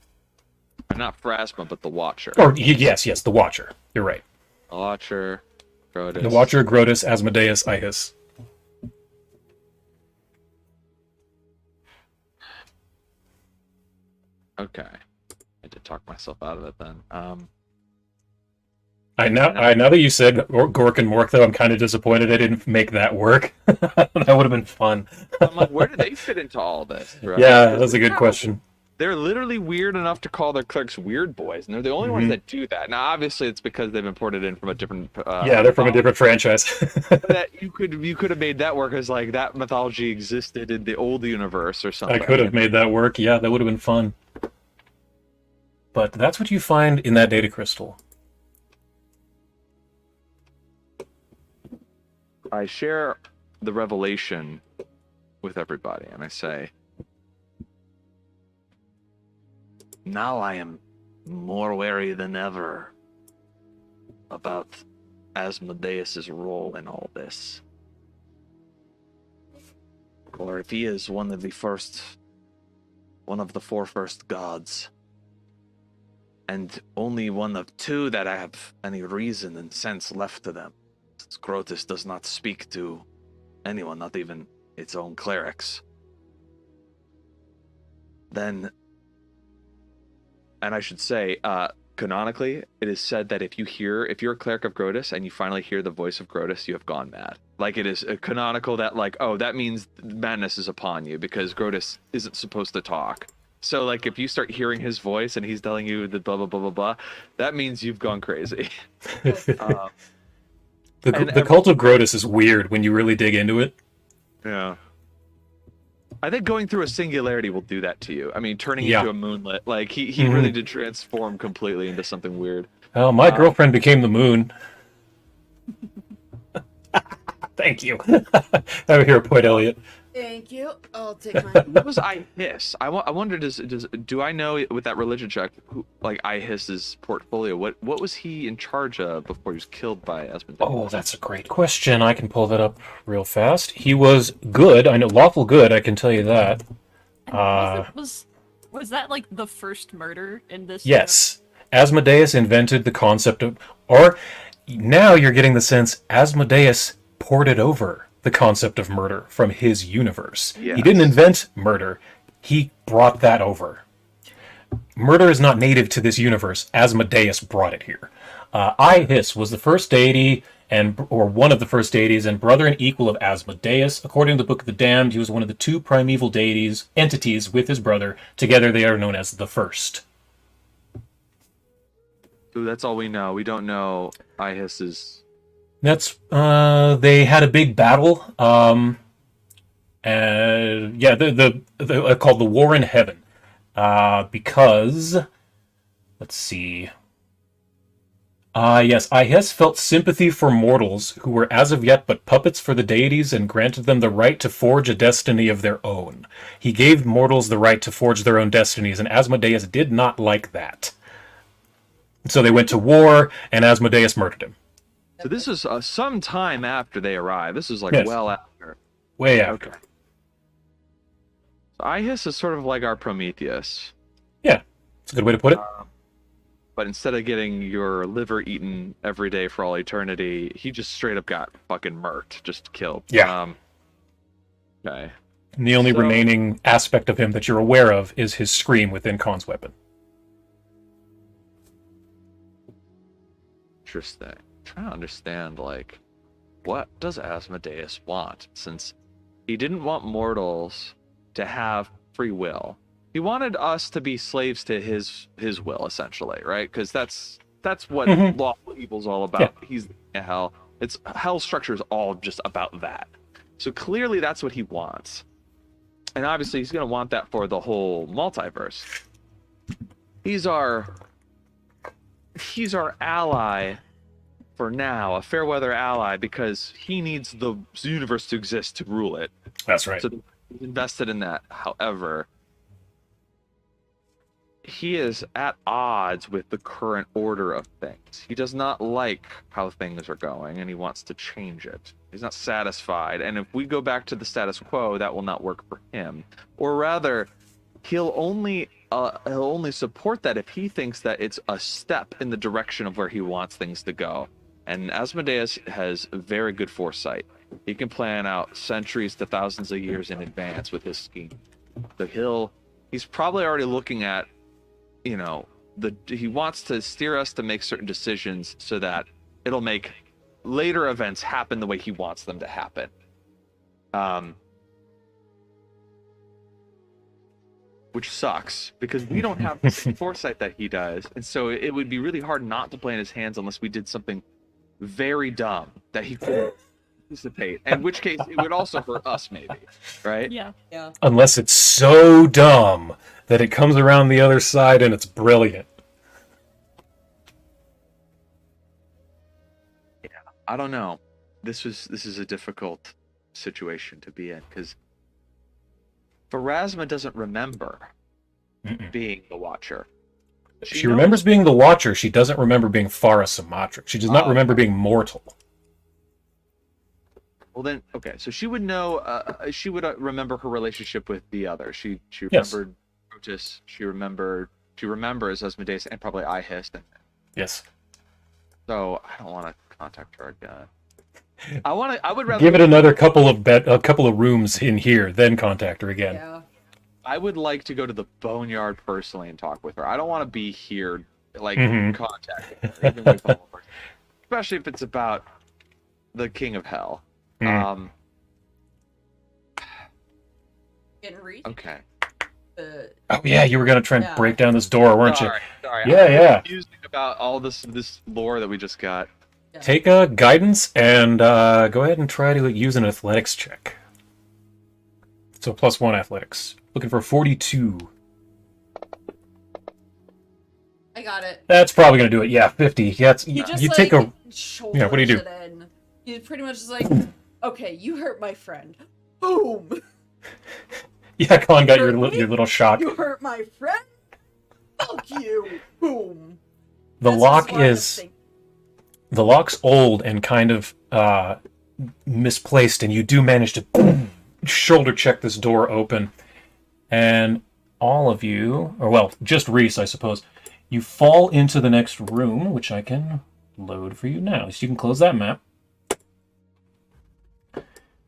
Not Pharasma, but the Watcher. Or, yes, the Watcher. You're right. The Watcher, Grotus. The Watcher, Grotus, Asmodeus, Ihis. Okay. I had to talk myself out of it then. Now that you said Gork and Mork, though, I'm kind of disappointed I didn't make that work. That would have been fun. I'm like, where do they fit into all this? Right? Yeah, that's a good question. They're literally weird enough to call their clerks weird boys, and they're the only ones that do that. Now, obviously, it's because they've imported in from a different. Yeah, they're from a different franchise. That you could have made that work as like that mythology existed in the old universe or something. I could have made that work. Yeah, that would have been fun. But that's what you find in that data crystal. I share the revelation with everybody, and I say, now I am more wary than ever about Asmodeus's role in all this. Or if he is one of the four first gods, and only one of two that have any reason and sense left to them, since Grotus does not speak to anyone, not even its own clerics, then, and I should say, canonically, it is said that if you're a cleric of Grotus and you finally hear the voice of Grotus, you have gone mad. Like, it is canonical that, like, oh, that means madness is upon you because Grotus isn't supposed to talk. So, like, if you start hearing his voice and he's telling you the blah, blah, blah, blah, blah, that means you've gone crazy. The cult of Grotus is weird when you really dig into it. Yeah. I think going through a singularity will do that to you. I mean, turning Yeah. into a moonlit. Like, he really did transform completely into something weird. Oh, my girlfriend became the moon. Thank you. Over here, Point Elliot. Thank you. I'll take mine. What was I Hiss? I wonder, do I know with that religion check, like I Hiss's portfolio, what was he in charge of before he was killed by Asmodeus? Oh, that's a great question. I can pull that up real fast. He was good. I know, lawful good, I can tell you that. Was that like the first murder in this? Yes. Asmodeus invented the concept of, or now you're getting the sense Asmodeus ported over the concept of murder from his universe. Yes. He didn't invent murder. He brought that over. Murder is not native to this universe. Asmodeus brought it here. Ihis was the first deity, or one of the first deities, and brother and equal of Asmodeus. According to the Book of the Damned, he was one of the two primeval entities with his brother. Together they are known as the First. Ooh, that's all we know. We don't know Ihis's... That's they had a big battle. Called the War in Heaven, because let's see. Yes, Ihis felt sympathy for mortals who were as of yet but puppets for the deities and granted them the right to forge a destiny of their own. He gave mortals the right to forge their own destinies, and Asmodeus did not like that. So they went to war, and Asmodeus murdered him. So this is some time after they arrived. This is like Yes. well after. Way after. Okay. So Ihis is sort of like our Prometheus. Yeah, it's a good way to put it. But instead of getting your liver eaten every day for all eternity, he just straight up got fucking murked, just killed. Yeah. Okay. And the only so- remaining aspect of him that you're aware of is his scream within Khan's weapon. Interesting. Trying to understand, like, what does Asmodeus want? Since he didn't want mortals to have free will, he wanted us to be slaves to his will, essentially, right? Because that's what lawful evil's all about. Yeah. He's in hell. Hell structure is all just about that. So clearly, that's what he wants, and obviously, he's gonna want that for the whole multiverse. He's our ally. For now, a fair weather ally, because he needs the universe to exist to rule it. That's right. So he's invested in that. However, he is at odds with the current order of things. He does not like how things are going, and he wants to change it. He's not satisfied, and if we go back to the status quo, that will not work for him. Or rather, he'll only support that if he thinks that it's a step in the direction of where he wants things to go. And Asmodeus has very good foresight. He can plan out centuries to thousands of years in advance with his scheme. So he's probably already looking at, he wants to steer us to make certain decisions so that it'll make later events happen the way he wants them to happen. Which sucks, because we don't have the same foresight that he does. And so it would be really hard not to play in his hands unless we did something very dumb that he couldn't anticipate. In which case, it would also hurt us, maybe. Right? Yeah. Yeah. Unless it's so dumb that it comes around the other side and it's brilliant. Yeah. I don't know. This is a difficult situation to be in, because Pharasma doesn't remember being the Watcher. She remembers being the Watcher. She doesn't remember being Farah Sumatra. She does not remember being mortal. Well then, okay. So she would know. She would remember her relationship with the other. She remembered Brutus. She remembers Asmodeus and probably Ihist. Yes. So I don't want to contact her again. I would rather give it another couple of rooms in here, then contact her again. Yeah. I would like to go to the Boneyard personally and talk with her. I don't want to be here, like, contacting her, even with especially if it's about the King of Hell. Getting reached. Okay. Oh yeah, you were gonna try and break down this door, weren't you? Sorry. Yeah. Confused about all this lore that we just got. Yeah. Take a guidance and go ahead and try to use an athletics check. So +1 athletics. Looking for 42. I got it. That's probably gonna do it. Yeah, 50. Yeah, He just you take a. shoulders what do you do? it in. He's pretty much just like, okay, you hurt my friend. Boom. Yeah, Colin got your Hurt me? little shock. You hurt my friend. Fuck you. Boom. The That's lock just what I was is. thinking. The lock's old and kind of misplaced, and you do manage to shoulder check this door open. And all of you, or well, just Reese, I suppose, you fall into the next room, which I can load for you now. So you can close that map.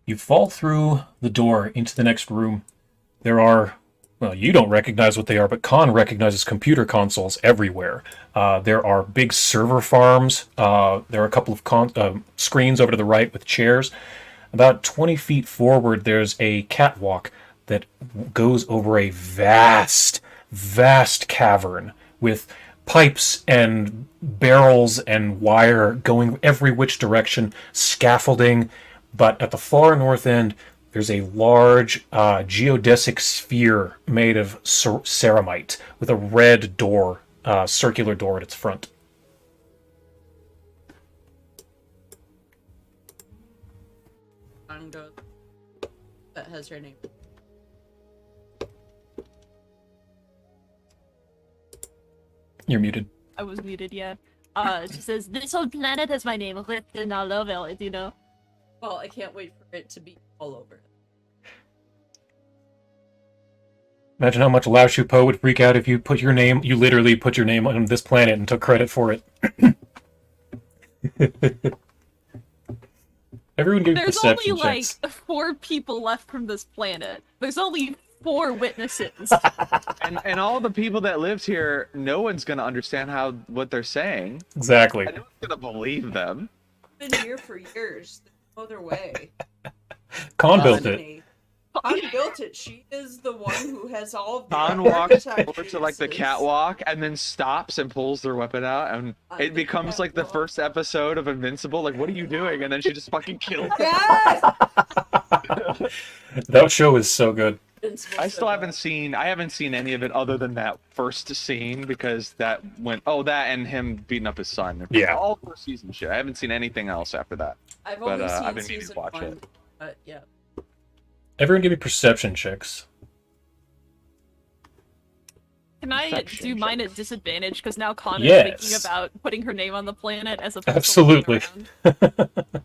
You fall through the door into the next room. There are, well, you don't recognize what they are, but Khan recognizes computer consoles everywhere. There are big server farms. There are a couple of screens over to the right with chairs. About 20 feet forward, there's a catwalk that goes over a vast, vast cavern with pipes and barrels and wire going every which direction, scaffolding. But at the far north end, there's a large geodesic sphere made of ceramite with a red door, circular door at its front. That has her name. You're muted. I was muted, yeah. She says, this whole planet has my name written all over it, you know? Well, I can't wait for it to be all over. Imagine how much Lao Shu Po would freak out if you literally put your name on this planet and took credit for it. Everyone give me There's perception only, checks. 4 people left from this planet. There's only 4 witnesses. And all the people that lived here, no one's gonna understand what they're saying. Exactly. And no one's gonna believe them. Been here for years. There's no other way. Khan built it. Khan built it. She is the one who has all of the Khan walks architecture over to like the pieces. catwalk and then stops and pulls their weapon out, and it becomes like the first episode of Invincible. Like, what are you doing? And then she just fucking kills them. Yes! That show is so good. I still haven't seen any of it other than that first scene, because that and him beating up his son. Yeah. All 4 season shit. I haven't seen anything else after that. I've only seen I've been meaning to season watch 1, it. but yeah. Everyone give me perception checks. Can I Perception do mine check. at disadvantage? Because now Connor's Yes. thinking about putting her name on the planet as opposed Absolutely. to looking around.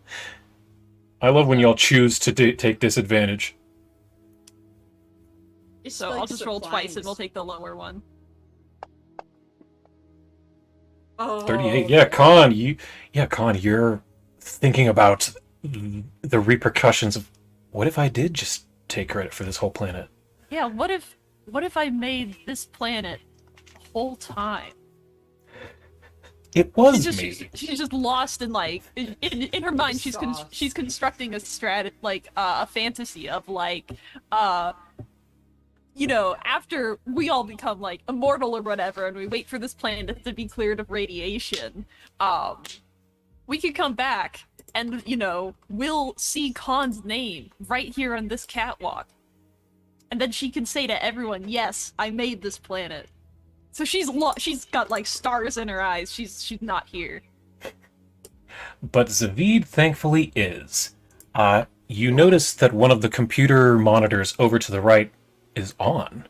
I love when y'all choose to take disadvantage. It's So like I'll just roll twice and supplies. we'll take the lower one. Oh, 38. Yeah, Khan, you're thinking about the repercussions of what if I did just take credit for this whole planet? Yeah, what if I made this planet the whole time? It was She's me. just, she's just lost in like in her mind. She's Sauce. constructing a fantasy of after we all become like immortal or whatever, and we wait for this planet to be cleared of radiation, we could come back and we'll see Khan's name right here on this catwalk, and then she can say to everyone, "Yes, I made this planet." So she's got like stars in her eyes. She's not here. But Zavid thankfully is. You notice that one of the computer monitors over to the right is on.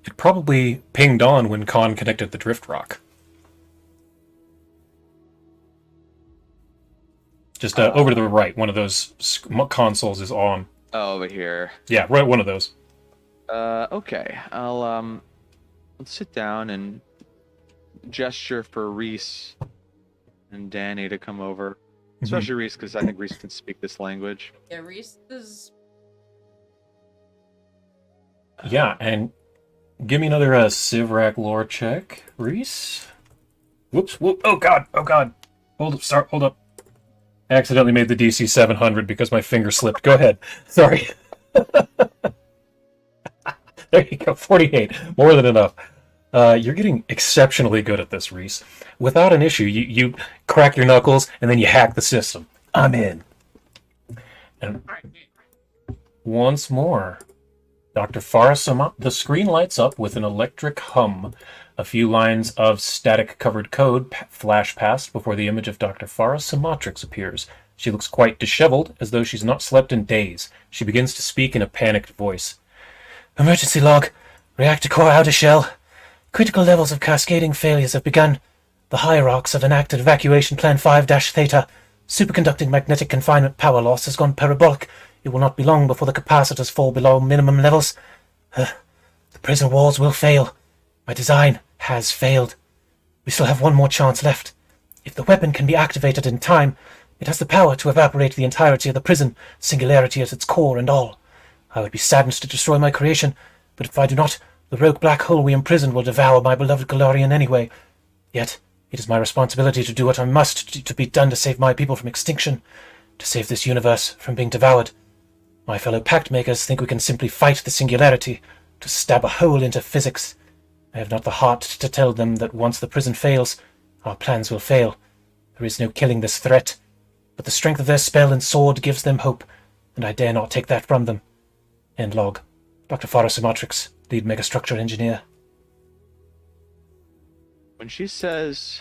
it probably pinged on when Khan connected the drift rock. Just over to the right, one of those consoles is on. Oh, over here. Yeah, right, one of those. Okay. I'll let's sit down and gesture for Reese and Danny to come over. Especially Reese, because I think Reese can speak this language. Yeah, Reese is. Yeah, and give me another Civrac lore check, Reese. Whoops, whoop, oh god. Hold up. I accidentally made the DC 700 because my finger slipped. Go ahead. Sorry. There you go, 48. More than enough. You're getting exceptionally good at this, Reese. Without an issue, you crack your knuckles, and then you hack the system. I'm in. And once more, Dr. Farasama, the screen lights up with an electric hum. A few lines of static-covered code flash past before the image of Dr. Farah Samatrix appears. She looks quite disheveled, as though she's not slept in days. She begins to speak in a panicked voice. Emergency log. Reactor core outer shell. Critical levels of cascading failures have begun. The hierarchs have enacted evacuation plan 5-theta. Superconducting magnetic confinement power loss has gone parabolic. It will not be long before the capacitors fall below minimum levels. The prison walls will fail. My design has failed. We still have one more chance left. If the weapon can be activated in time, it has the power to evaporate the entirety of the prison, singularity at its core and all. I would be saddened to destroy my creation, but if I do not, the rogue black hole we imprison will devour my beloved Galarian anyway. Yet, it is my responsibility to do what I must to be done to save my people from extinction, to save this universe from being devoured. My fellow pact makers think we can simply fight the singularity, to stab a hole into physics. I have not the heart to tell them that once the prison fails, our plans will fail. There is no killing this threat, but the strength of their spell and sword gives them hope, and I dare not take that from them. End log. Dr. Farah Samatrix, lead megastructure engineer. When she says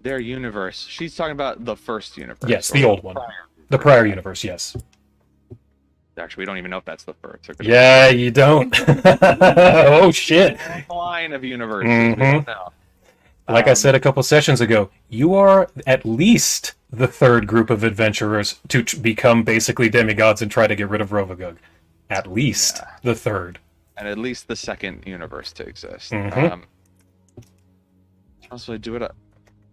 their universe, she's talking about the first universe. Yes, the old one. The prior universe, yes. Actually, we don't even know if that's the first. Yeah, you don't. Oh, shit. A line of universes. We don't know. Like I said a couple sessions ago, you are at least the third group of adventurers to become basically demigods and try to get rid of Rovagug. At least the third. And at least the second universe to exist. Also, do it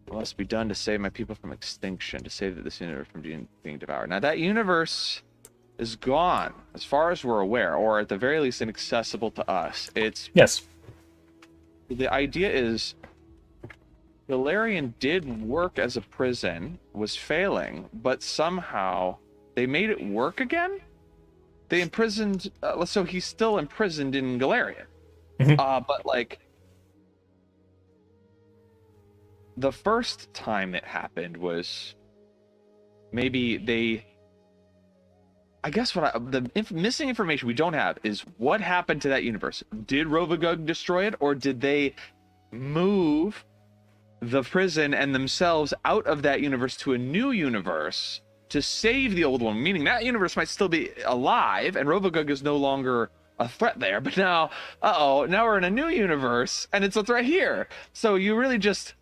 must be done to save my people from extinction, to save this universe from being devoured. Now, that universe is gone, as far as we're aware, or at the very least inaccessible to us. Yes. The idea is Galarian did work as a prison, was failing, but somehow they made it work again? They imprisoned, so he's still imprisoned in Galarian. But like, the first time it happened was maybe they, I guess missing information we don't have is what happened to that universe. Did Rovagug destroy it, or did they move the prison and themselves out of that universe to a new universe to save the old one? Meaning that universe might still be alive, and Rovagug is no longer a threat there. But now, now we're in a new universe, and it's a threat here. So you really just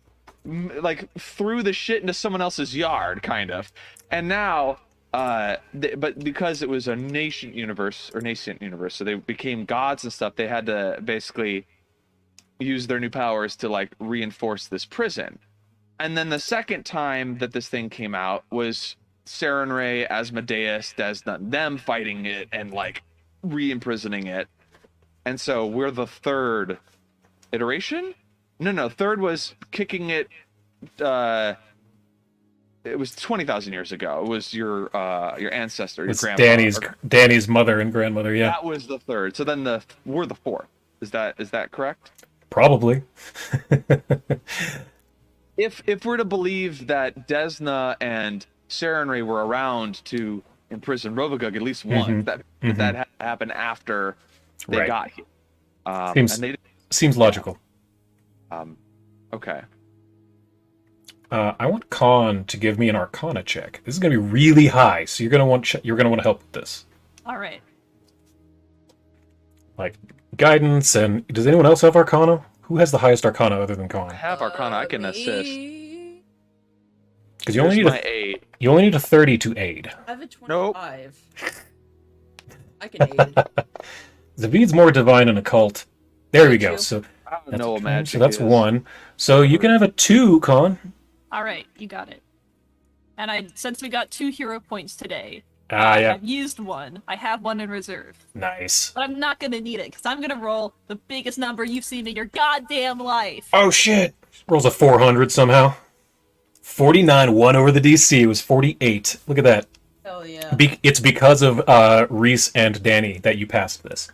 like threw the shit into someone else's yard, kind of. And now. But because it was a nascent universe, so they became gods and stuff, they had to basically use their new powers to like reinforce this prison. And then the second time that this thing came out was Sarenrae, Asmodeus, Desna, them fighting it and like re-imprisoning it. And so we're the third iteration? No, third was kicking it, it was 20,000 years ago. It was your ancestor, your grandmother. Danny's mother and grandmother, yeah. That was the third. So then we're the fourth. Is that correct? Probably. If we're to believe that Desna and Sarenrae were around to imprison Rovagug at least once, that happened after they got here. Seems logical. Okay. I want Khan to give me an Arcana check. This is going to be really high, so you're going to want to help with this. All right. like guidance. And does anyone else have Arcana? Who has the highest Arcana other than I Con? have Arcana. I can assist. Me? Because you only Here's need my a aid. you only need a 30 to aid. I have a Nope. 25. I can aid. Zavid's more divine and occult. There we Thank go. you. So I don't that's, know what so magic that's is. 1. So you can have a 2, Con. All right, you got it. And since we got 2 hero points today, Yeah. I've used 1. I have 1 in reserve. Nice. But I'm not gonna need it, because I'm gonna roll the biggest number you've seen in your goddamn life. Oh shit! Rolls a 400 somehow. 49 won over the DC. It was 48. Look at that. Hell yeah. It's because of Reese and Danny that you passed this.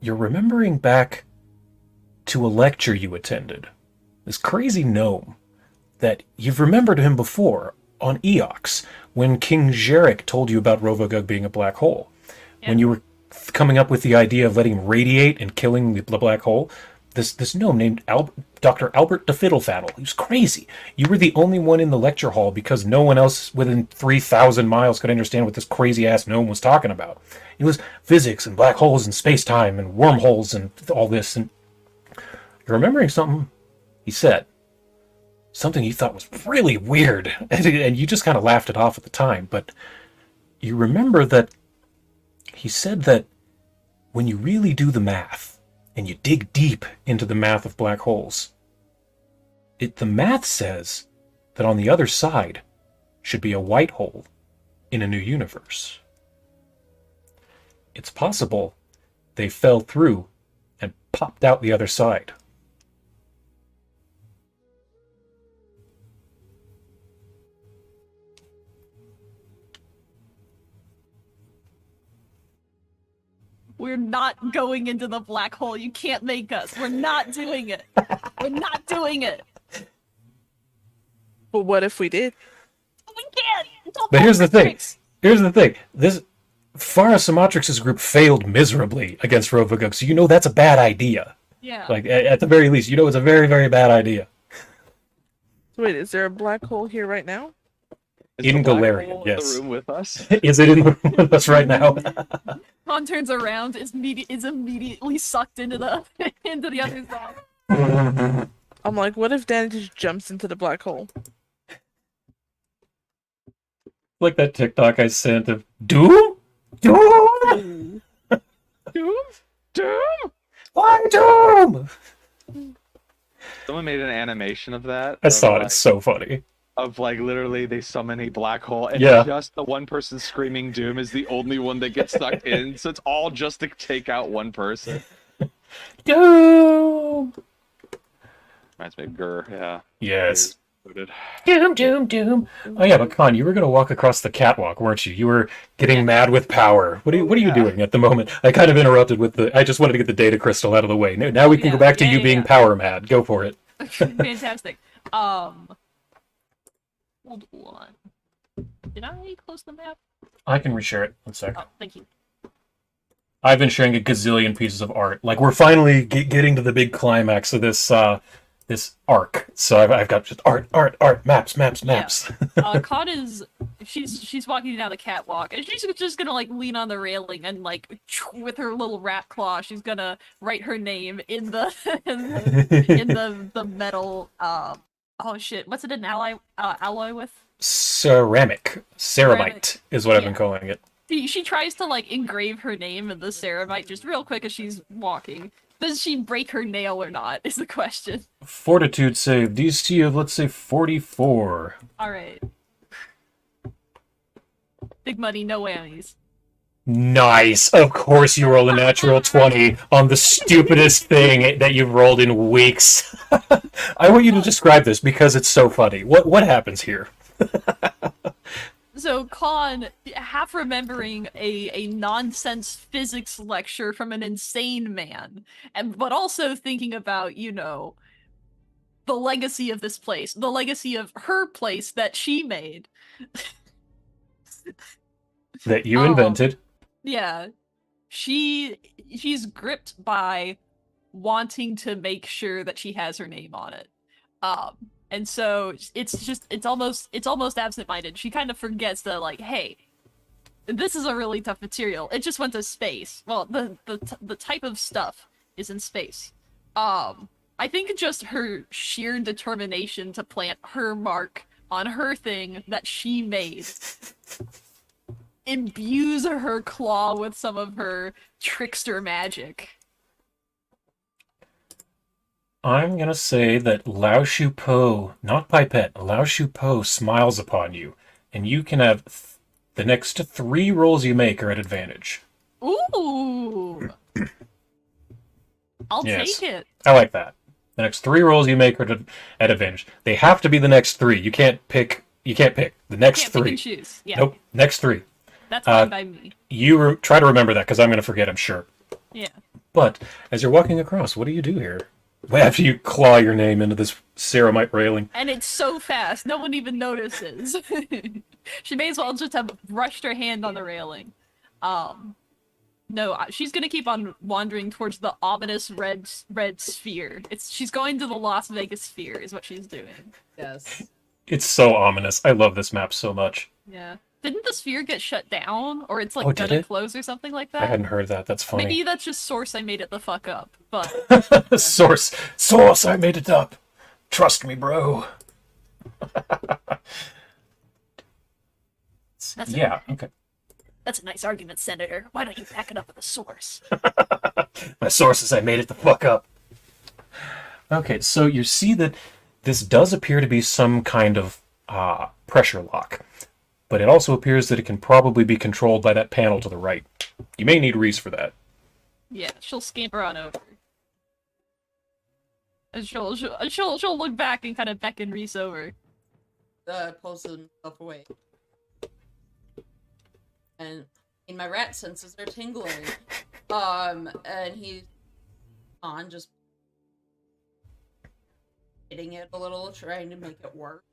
You're remembering back to a lecture you attended. This crazy gnome that you've remembered him before on Eox when King Jarek told you about Rovagug being a black hole. Yeah. When you were coming up with the idea of letting him radiate and killing the black hole, this gnome named Dr. Albert de Fiddlefaddle. He was crazy. You were the only one in the lecture hall because no one else within 3,000 miles could understand what this crazy-ass gnome was talking about. It was physics and black holes and space-time and wormholes and all this. And you're remembering something he said. Something you thought was really weird. And you just kind of laughed it off at the time. But you remember that he said that when you really do the math, and you dig deep into the math of black holes, the math says that on the other side should be a white hole in a new universe. It's possible they fell through and popped out the other side. We're not going into the black hole. You can't make us. We're not doing it. We're not doing it. But what if we did? We can't. Don't But here's the thing. tricks. Here's the thing. This Farah Samatrix's group failed miserably against Rovagug, so you know that's a bad idea. Yeah. Like, at the very least, you know it's a very, very bad idea. Wait, is there a black hole here right now? Is In the black Galarian, hole in yes. the room with us? Is it in the room with us right now? Con turns around, is immediately sucked into the into the other side. I'm like, what if Danny just jumps into the black hole? Like that TikTok I sent of Doom? Doom? Doom? Doom? Why Doom? Someone made an animation of that. I saw it. Like, It's so funny. of like literally they summon a black hole and Yeah. just the one person screaming doom is the only one that gets sucked in. So it's all just to take out one person. Doom! Reminds me of Gur, yeah. Yes. Included. Doom, doom, doom. Oh yeah, but Con, you were gonna walk across the catwalk, weren't you? You were getting mad with power. What are you Yeah. doing at the moment? I kind of interrupted with I just wanted to get the data crystal out of the way. Now we can Yeah, go back to you yeah, being yeah. power mad. Go for it. Fantastic. Hold on. Did I close the map? I can reshare it. One sec. Oh, thank you. I've been sharing a gazillion pieces of art. Like we're finally getting to the big climax of this this arc. So I've got just art, maps. Con is she's walking down the catwalk and she's just gonna like lean on the railing and like with her little rat claw she's gonna write her name in the the metal oh shit, what's it an alloy with? Ceramite is what I've been Yeah. calling it. She tries to like engrave her name in the ceramite just real quick as she's walking. Does she break her nail or not is the question. Fortitude save. DC of let's say 44. Alright. Big money, no whammies. Nice. Of course you roll a natural 20 on the stupidest thing that you've rolled in weeks. I want you to describe this because it's so funny. What happens here? So Con, half remembering a nonsense physics lecture from an insane man, but also thinking about, you know, the legacy of this place, the legacy of her place that she made. That you Oh. invented. Yeah. She's gripped by wanting to make sure that she has her name on it. And so it's almost absent-minded. She kind of forgets that, like, hey, this is a really tough material. It just went to space. Well, the type of stuff is in space. I think just her sheer determination to plant her mark on her thing that she made imbues her claw with some of her trickster magic. I'm gonna say that Lao Shu Po, not Pipette, Lao Shu Po smiles upon you, and you can have the next 3 rolls you make are at advantage. Ooh! I'll Yes. take it. I like that. The next 3 rolls you make are at advantage. They have to be the next 3. You can't pick. You can't pick the next Can't pick 3. and choose. Yeah, Nope. Next 3. that's fine by me. You try to remember that because I'm gonna forget. I'm sure. Yeah. But as you're walking across, what do you do here? After you claw your name into this ceramite railing. And it's so fast, no one even notices. She may as well just have brushed her hand on the railing. No, she's gonna keep on wandering towards the ominous red sphere. She's going to the Las Vegas sphere, is what she's doing. Yes. It's so ominous. I love this map so much. Yeah. Didn't the sphere get shut down, or it's like Oh, did gonna it? close or something like I that? hadn't heard that. That's funny. Maybe that's just source. I made it the fuck up, but Source, I made it up. Trust me, bro. that's Yeah. Okay. that's a nice argument, Senator. Why don't you back it up with a source? My source is I made it the fuck up. Okay, so you see that this does appear to be some kind of pressure lock, but it also appears that it can probably be controlled by that panel to the right. You may need Reese for that. Yeah, she'll scamper on over. And she'll look back and kind of beckon Reese over. Pulls himself away. And my rat senses are tingling. And he's on just hitting it a little, trying to make it work.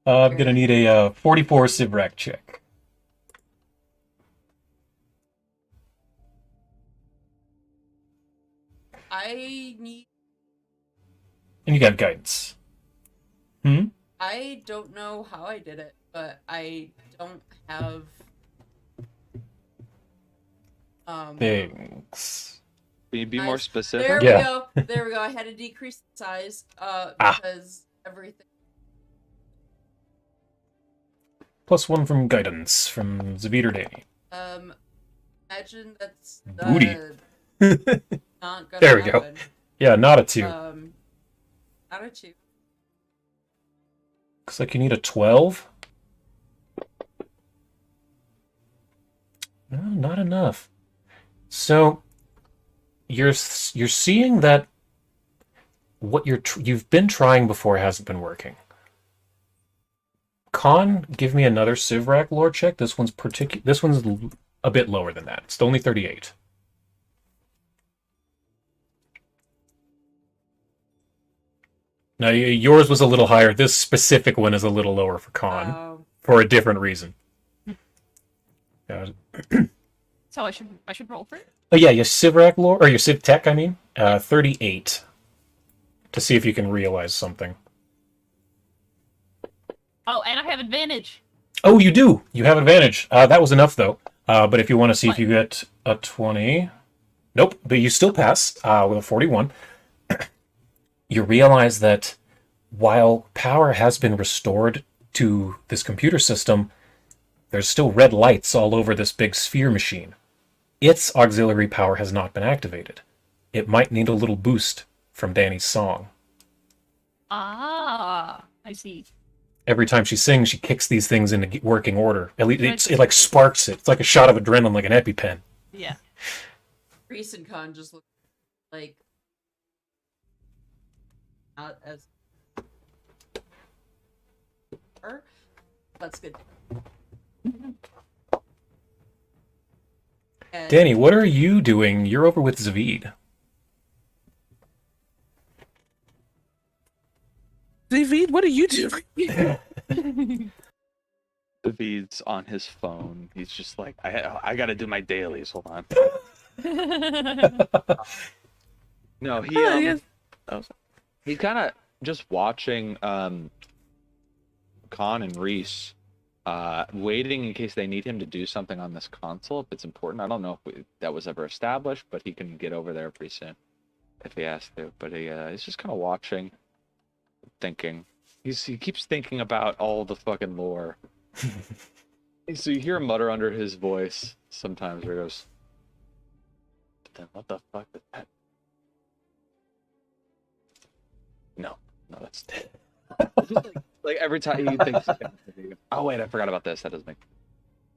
I'm gonna need a 44 Sivrak check. I need. And you got guidance. I don't know how I did it, but I don't have. Things. Can you be Nice. more specific? There Yeah. we go. There we go. I had to decrease the size because everything. +1 from guidance from Zavid or Danny. Imagine that's Booty. not gonna There we go. happen. Yeah, not a 2. Not a 2. Looks like you need a 12. No, not enough. So you're seeing that what you've been trying before hasn't been working. Con, give me another Sivrak lore check. This one's a bit lower than that. It's only 38. Now yours was a little higher. This specific one is a little lower for Con for a different reason. Yeah. So I should roll for it? Oh yeah, your Sivrak lore, or your Civ Tech, I mean, 38. To see if you can realize something. Oh, and I have advantage. Oh, you do. You have advantage. That was enough though. But if you want to see if you get a 20, nope. But you still pass with a 41. You realize that while power has been restored to this computer system, there's still red lights all over this big sphere machine. Its auxiliary power has not been activated. It might need a little boost from Danny's song. Ah, I see. Every time she sings, she kicks these things into working order. At least it like sparks it. It's like a shot of adrenaline, like an EpiPen. Yeah. Reese and Con just look like not as. That's good. And Danny, what are you doing? You're over with Zavid. David, what are you doing? David's on his phone. He's just like, I gotta do my dailies. Hold on. No, he's kind of just watching Con and Reese waiting in case they need him to do something on this console if it's important. I don't know if that was ever established, but he can get over there pretty soon if he has to. But he's just kind of watching, thinking. He keeps thinking about all the fucking lore. So you hear him mutter under his voice sometimes where he goes, but then what the fuck is that? No, that's like every time he thinks, oh wait, I forgot about this. That doesn't make.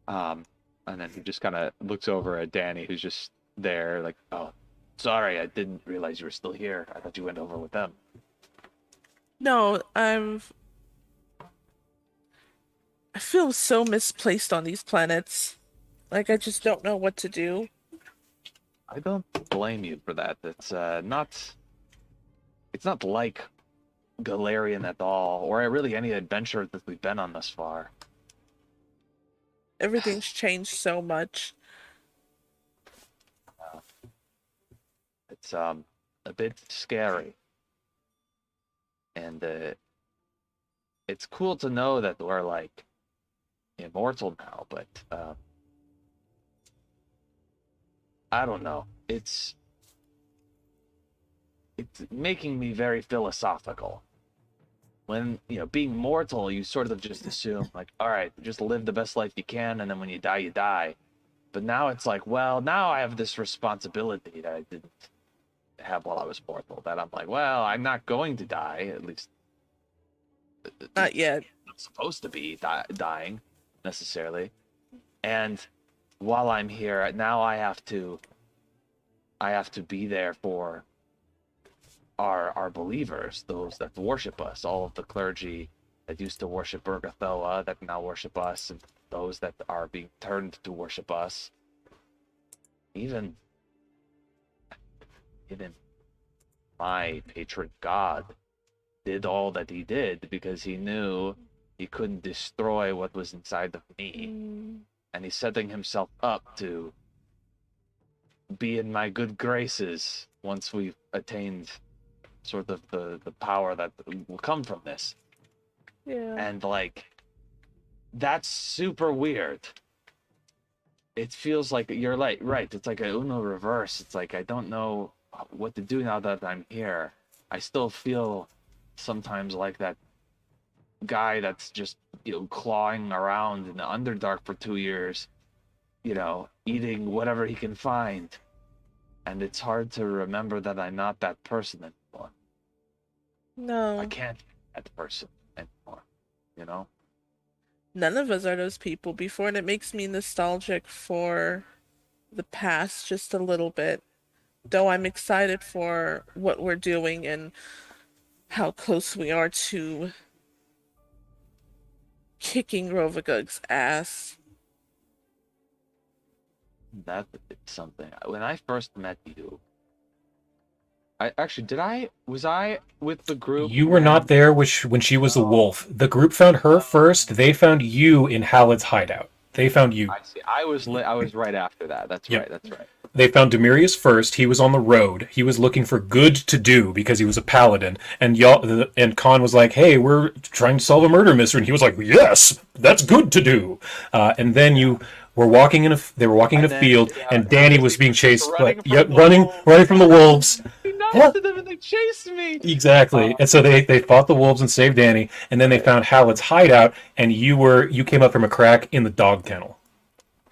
And then he just kind of looks over at Danny, who's just there, like, oh, sorry, I didn't realize you were still here. I thought you went over with them. No, I feel so misplaced on these planets. Like, I just don't know what to do. I don't blame you for that. It's not like Galarian at all, or really any adventure that we've been on thus far. Everything's changed so much. It's a bit scary, and it's cool to know that we're like immortal now, but I don't know. It's making me very philosophical. When, being mortal, you sort of just assume, like, all right, just live the best life you can, and then when you die, you die. But now it's like, well, now I have this responsibility that I didn't have while I was mortal, that I'm like, well, I'm not going to die, at least Not yet. I'm supposed to be dying, necessarily. And while I'm here, now I have to be there for our believers, those that worship us, all of the clergy that used to worship Urgathoa that now worship us, and those that are being turned to worship us. Even my patron god did all that he did because he knew he couldn't destroy what was inside of me. And he's setting himself up to be in my good graces once we've attained sort of the power that will come from this. Yeah. And like, that's super weird. It feels like you're like, right, it's like a Uno reverse. It's like, I don't know what to do now that I'm here. I still feel sometimes like that guy that's just, clawing around in the Underdark for 2 years, eating whatever he can find. And it's hard to remember that I'm not that person anymore. No. I can't be that person anymore, None of us are those people before, and it makes me nostalgic for the past just a little bit. Though I'm excited for what we're doing and how close we are to kicking Rovagug's ass. That's something. When I first met you, was I with the group? You were not there when she was the wolf. The group found her first. They found you in Halid's hideout. They found you. I see. I was right after that. That's Yep. right. That's right. They found Demirius first. He was on the road. He was looking for good to do because he was a paladin. And Khan was like, "Hey, we're trying to solve a murder mystery." And he was like, "Yes, that's good to do." And then you were walking in a. They were walking in a field, and Danny was being chased. Running from the wolves. He noticed them and they chased me. Exactly. And so they fought the wolves and saved Danny. And then they found Halid's hideout, and you came up from a crack in the dog kennel.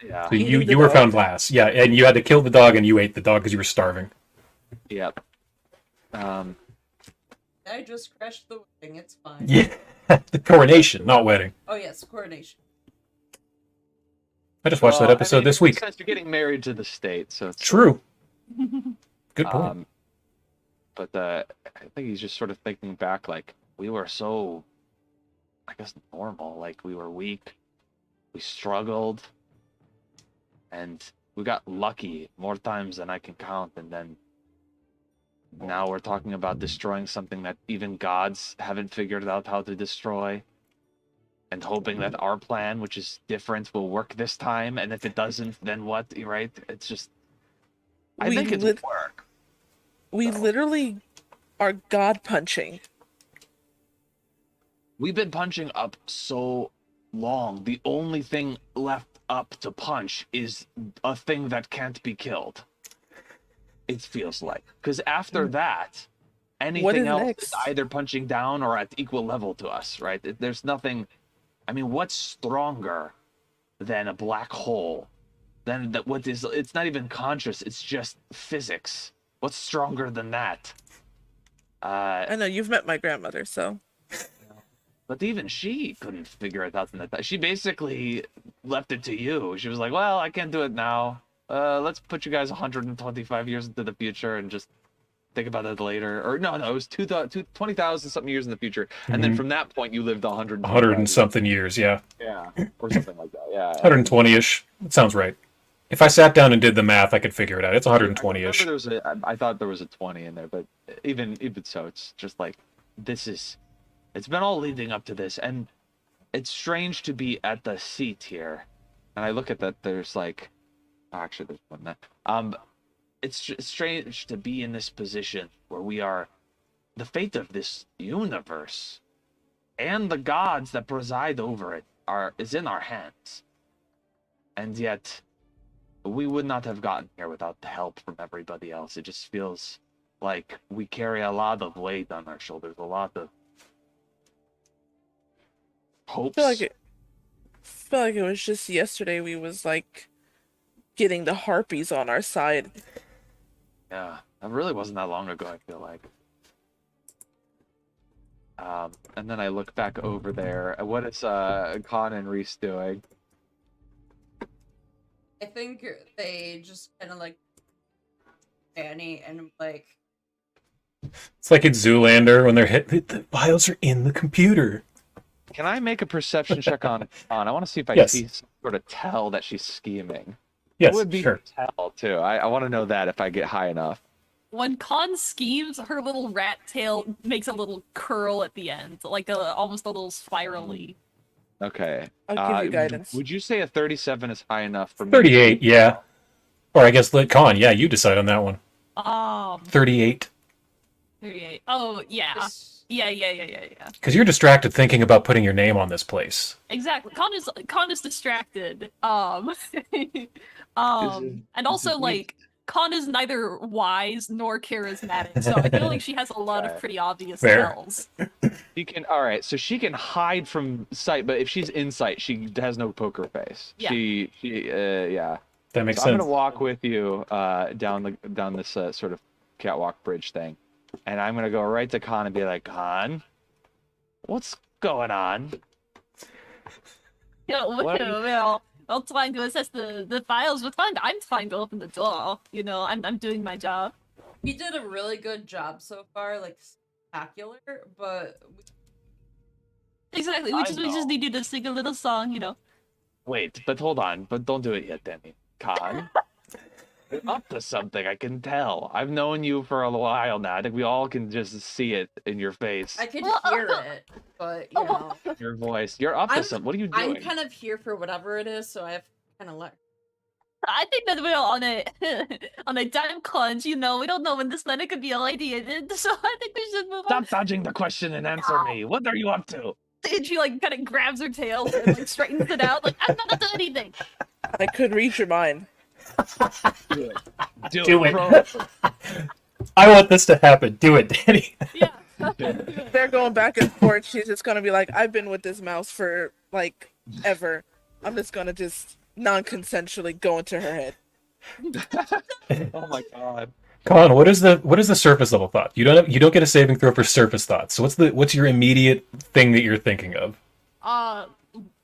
Yeah. So you were found last. Yeah, and you had to kill the dog, and you ate the dog because you were starving. Yep. I just crashed the wedding. It's fine. Yeah, the coronation, not wedding. Oh yes, coronation. I just watched that episode this week. Since you're getting married to the state, so it's True. Good point. But I think he's just sort of thinking back, like, we were so, I guess, normal. Like, we were weak, we struggled, and we got lucky more times than I can count. And then now we're talking about destroying something that even gods haven't figured out how to destroy, and hoping that our plan, which is different, will work this time. And if it doesn't, then what? Right? It's just, I think it's work. We literally are god punching. We've been punching up so long, the only thing left up to punch is a thing that can't be killed. It feels like. Because after that, anything is else next? is either punching down or at equal level to us, right? There's nothing. I mean, what's stronger than a black hole? Then that what is? It's not even conscious. It's just physics. What's stronger than that? I know you've met my grandmother, so But even she couldn't figure it out in that. She basically left it to you. She was like, "Well, I can't do it now. Let's put you guys 125 years into the future and just think about it later." Or no, it was 20,000 something years in the future, and then from that point you lived 100 100 and something years, yeah. Yeah, or something like that. Yeah, 120-ish. That sounds right. If I sat down and did the math, I could figure it out. It's I 120-ish. I thought there was a 20 in there, but even so, it's just like it's been all leading up to this, and it's strange to be at the seat here. And I look at that. There's like, actually, there's one that. It's strange to be in this position where we are, the fate of this universe, and the gods that preside over it is in our hands, and yet we would not have gotten here without the help from everybody else. It just feels like we carry a lot of weight on our shoulders, a lot of hopes. I feel like it was just yesterday we was like getting the harpies on our side. Yeah, it really wasn't that long ago, I feel like. And then I look back over there. What is Khan and Reese doing? I think they just kind of like Fanny and like. It's like in Zoolander when they're hit. The files are in the computer. Can I make a perception check on Khan? I want to see if I Yes. see some sort of tell that she's scheming. Yes, What would be sure. tell too? I want to know that if I get high enough. When Con schemes, her little rat tail makes a little curl at the end, like almost a little spirally. Okay. I'll give you guidance. Would you say a 37 is high enough for me? 38, yeah. Or I guess Con, yeah, you decide on that one. 38. 38. Oh, yeah. Just- Yeah. Because you're distracted thinking about putting your name on this place. Exactly. Con is distracted. And also like Con is neither wise nor charismatic, so I feel like she has a lot of pretty obvious Fair. tells. She can. All right, so she can hide from sight, but if she's in sight, she has no poker face. Yeah. Yeah. That makes So I'm sense. gonna walk with you down this sort of catwalk bridge thing, and I'm gonna go right to Khan and be like, Khan, what's going on? Well, trying to assess the files, but I'm trying to open the door. I'm doing my job. We did a really good job so far, like spectacular, but Exactly. I We just know. need you to sing a little song. Wait, but hold on, but don't do it yet, Demi. Khan, you're up to something. I can tell. I've known you for a while now. I think we all can just see it in your face, I could hear it. But you know, your voice. You're up to I'm- something. What are you doing? I'm kind of here for whatever it is, so I have to kind of let. I think that we're on a on a time crunch. We don't know when this letter could be irradiated, so I think we should move on. Stop dodging the question and answer me. What are you up to? And she kind of grabs her tail and straightens it out. Like, I'm not doing anything. I could read your mind. Do it. bro. I want this to happen. Do it, Danny. Yeah. They're going back and forth. She's just gonna be like, I've been with this mouse for like ever. I'm just gonna non-consensually go into her head. Oh my god. Con, what is the surface level thought? You don't get a saving throw for surface thoughts. So what's your immediate thing that you're thinking of?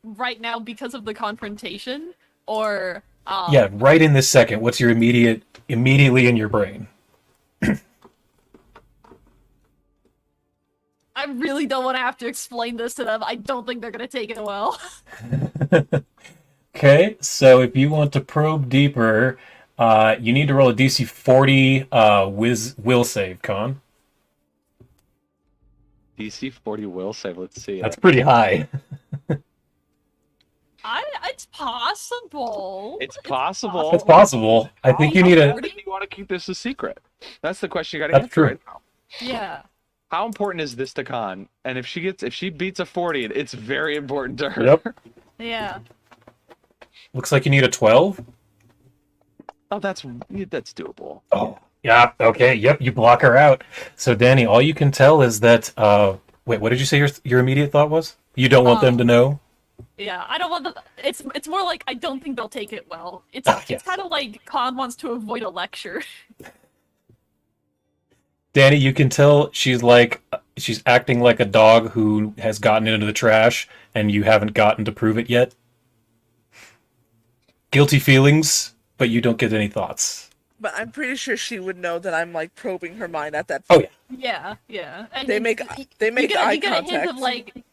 Right now because of the confrontation, or Yeah, right in this second. What's your immediately in your brain? I really don't want to have to explain this to them. I don't think they're gonna take it well. Okay, so if you want to probe deeper, you need to roll a DC 40 will save, Con. DC 40 will save. Let's see. That's pretty high. It's possible. It's possible. It's possible. I think you need How a. do you want to keep this a secret? That's the question you got to That's answer true. right now. Yeah. How important is this to Khan? And if she beats a 40, it's very important to her. Yep. Yeah. Looks like you need a 12. Oh, that's doable. Oh, yeah. Okay. Yep. You block her out. So, Danny, all you can tell is that. Wait. What did you say your immediate thought was? You don't want them to know. Yeah, I don't want the. It's more like I don't think they'll take it well. It's Ah, it's yes. kind of like Khan wants to avoid a lecture. Danny, you can tell she's acting like a dog who has gotten into the trash, and you haven't gotten to prove it yet. Guilty feelings, but you don't get any thoughts. But I'm pretty sure she would know that I'm like probing her mind at that Oh point. yeah. Yeah. And They then make you eye get a hint contact. of like,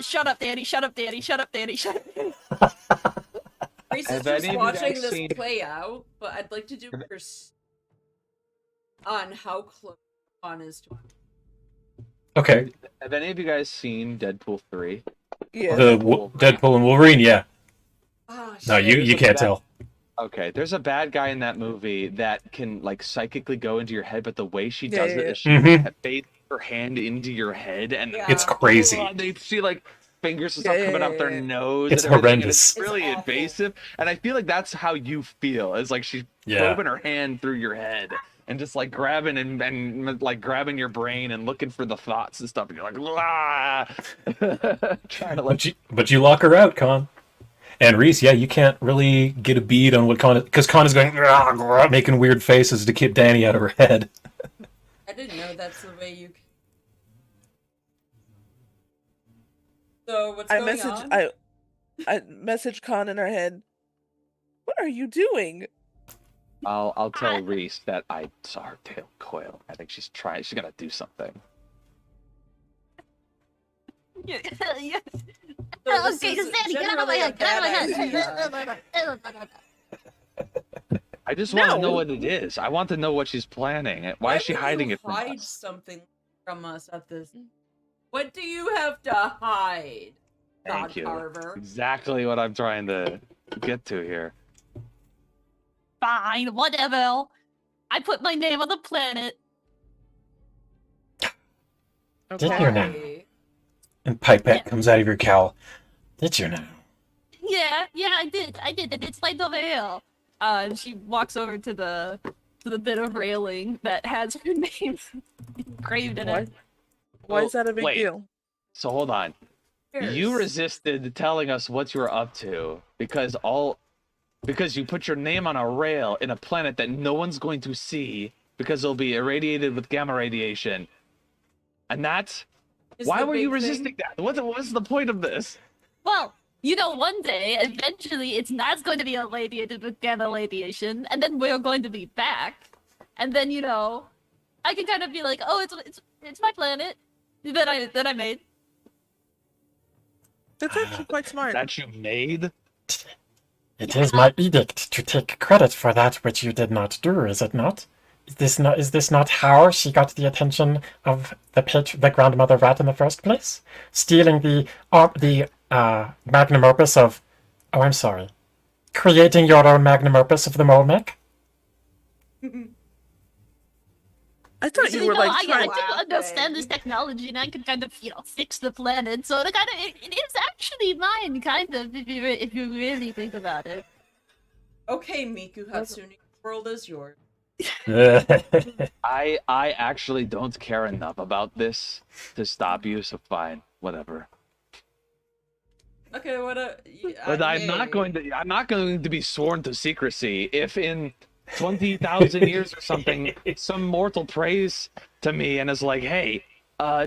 shut up, Danny, shut up, Danny, shut up, Danny, shut up. Danny. Reese is Have any just of you watching guys this seen- play out, but I'd like to do on how close Khan is to him. Okay. Have any of you guys seen Deadpool 3? Yeah. The Deadpool and Wolverine. Yeah. Ah, No, shit. you can't tell. Okay, there's a bad guy in that movie that can like psychically go into your head, but the way she does Yeah, it yeah. is she fades her hand into your head, and Yeah. It's crazy. They see like fingers and stuff Yeah, coming yeah, up their yeah. nose. It's and everything, and horrendous. it's really It's awful. invasive, and I feel like that's how you feel. It's like she's Yeah. probing her hand through your head and just like grabbing and like grabbing your brain and looking for the thoughts and stuff, and you're like, ah, trying to like. But you lock her out, Con. And Reese, yeah, you can't really get a bead on what Con is, because Con is going making weird faces to keep Danny out of her head. I didn't know that's the way you. So what's I going message on? I message Khan in her head. What are you doing? I'll tell Reese that I saw her tail coil. I think she's gonna do something. Yeah. So this Okay, is Danny, get out of my generally a head, get out of my bad head. idea. I just want to know No. what it is. I want to know what she's planning. Why is she would hiding you it from hide us? something from us at this? What do you have to hide? Thank God you. Carver. Exactly what I'm trying to get to here. Fine, whatever. I put my name on the planet. Did you now? Why? And Pipette comes out of your cowl. Did you now? Yeah, I did. It's right over here. And she walks over to the bit of railing that has her name engraved in Why? it. Why is that a big wait. deal? So hold on. You Cares? resisted telling us what you were up to because you put your name on a rail in a planet that no one's going to see because it'll be irradiated with gamma radiation. And that's Is why the were you big thing- resisting that? What's the point of this? Well, you know, one day, eventually, it's not going to be irradiated with gamma radiation, and then we're going to be back, and then you know, I can kind of be like, oh, it's my planet that I made. That's actually quite smart. That you made? It is my edict to take credit for that which you did not do, is it not? Is this not how she got the attention of the grandmother rat in the first place? Stealing the magnum opus of... Oh, I'm sorry. Creating your own magnum opus of the mole mech? I thought So, you were know, like I trying. do understand this technology, and I can kind of, you know, fix the planet. So it is actually mine, kind of, if you really think about it. Okay, Miku Hatsune, the world is yours. I actually don't care enough about this to stop you, so fine, whatever. Okay, what a. But I'm not going to be sworn to secrecy if in 20,000 years or something some mortal prays to me and is like, "Hey,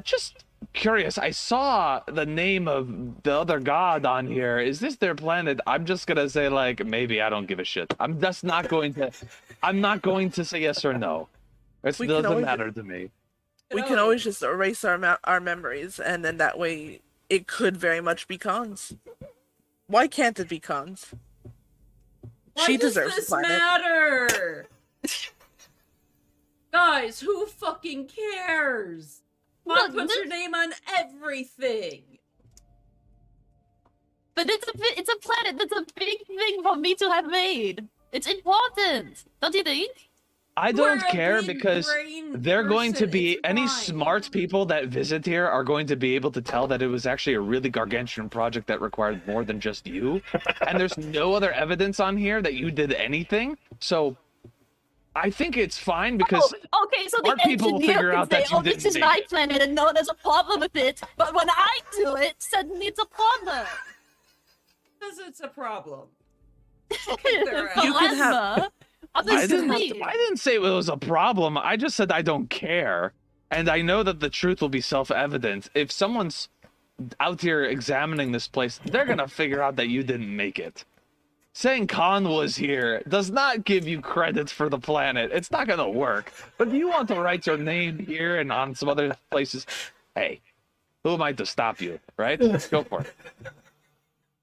just curious, I saw the name of the other god on here. Is this their planet?" I'm just going to say like, "Maybe, I don't give a shit." I'm not going to say yes or no. It We can doesn't always- matter to me. We can always just erase our memories, and then that way it could very much be Khan's. Why can't it be Khan's? Why She does deserves the this planet. matter? Guys, who fucking cares? Mom Look, puts her name on everything. But it's a planet that's a big thing for me to have made. It's important, don't you think? I don't We're a care big because brain they're going to person, be it's any fine. smart people that visit here are going to be able to tell that it was actually a really gargantuan project that required more than just you. And there's no other evidence on here that you did anything. So I think it's fine because Oh, okay, so the smart people will engineer figure can out say, that you "Oh, this didn't is make my it. planet," and no one has a problem with it. But when I do it, suddenly it's a problem. Because it's a problem. For You can have- Asma, I obviously. didn't say it was a problem. I just said I don't care. And I know that the truth will be self-evident. If someone's out here examining this place, they're gonna figure out that you didn't make it. Saying Khan was here does not give you credit for the planet. It's not gonna work. But if you want to write your name here and on some other places, hey, who am I to stop you, right? Go for it.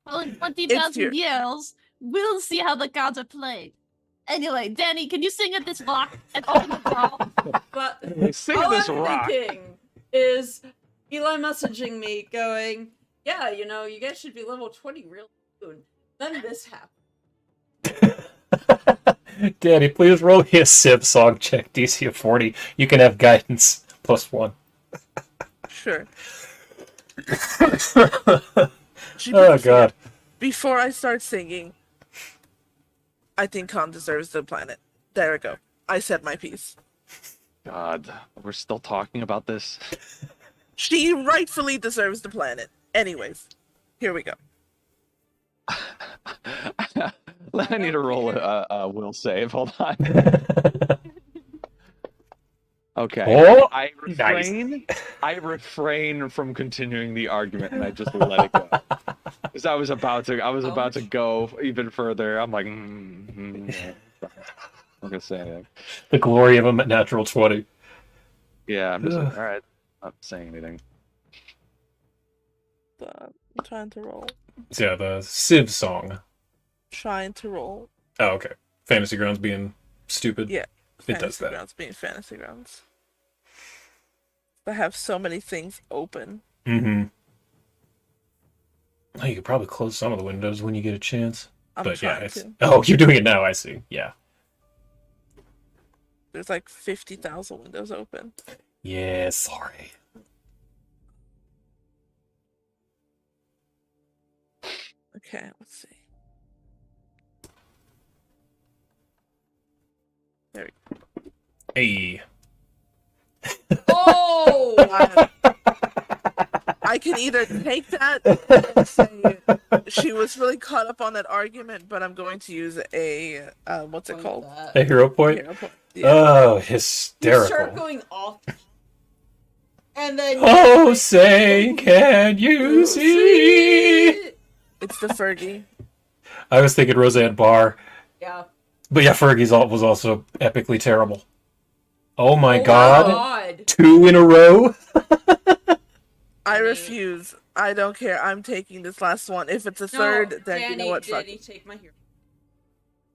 Well, in It's 20,000 your- years, we'll see how the cards are played. Anyway, Danny, can you sing at this rock and open the door? But Sing all this I'm rock. thinking is Eli messaging me going, yeah, you know, you guys should be level 20 real soon. Then this happened. Danny, please roll me a Civ song check, DC of 40. You can have guidance +1. Sure. Oh, God. Before I start singing, I think Khan deserves the planet. There we go. I said my piece. God, we're still talking about this. She rightfully deserves the planet. Anyways, here we go. I need to roll a will save. Hold on. Okay. Oh, I nice. refrain from continuing the argument, and I just let it go. Because I was about to go even further. I'm like, yeah. I'm not gonna say anything. The glory of a natural 20. Yeah, I'm just like, all right, not saying anything. I'm trying to roll. So, yeah, the Civ song. Trying to roll. Oh, okay. Fantasy Grounds being stupid. Yeah. It does Fantasy that. Grounds being Fantasy Grounds. I have so many things open. Mm-hmm. Oh, you could probably close some of the windows when you get a chance. I'm But yeah, trying it's... to. Oh, you're doing it now, I see. Yeah. There's like 50,000 windows open. Yeah, sorry. Okay, let's see. There we go. Hey. Oh! I can either take that and say she was really caught up on that argument, but I'm going to use a what's it called? A hero point? Hero point. Oh, You hysterical. start going off. And then Oh, say, can you see? It's the Fergie. I was thinking Roseanne Barr. Yeah. But yeah, Fergie's was also epically terrible. Oh my Oh god. God. 2 in a row? I refuse. I don't care. I'm taking this last one. If it's a No, third, then Danny, you know what? Fuck Danny, it. take my hero.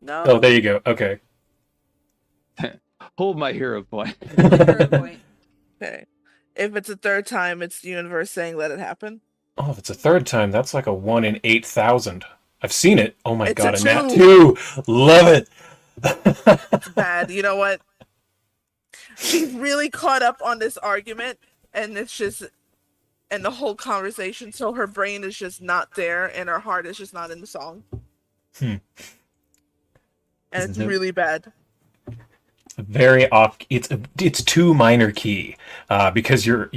No. Oh, there you go. Okay. Hold my hero point. Hero point. Okay. If it's a third time, it's the universe saying let it happen. Oh, if it's a third time, that's like a 1 in 8,000. I've seen it. Oh my It's god, a a nat 2. 2! Love it! It's bad. You know what? She's really caught up on this argument, and it's just, and the whole conversation, so her brain is just not there, and her heart is just not in the song. And it's Nope. really bad. Very off. It's too minor key, because you're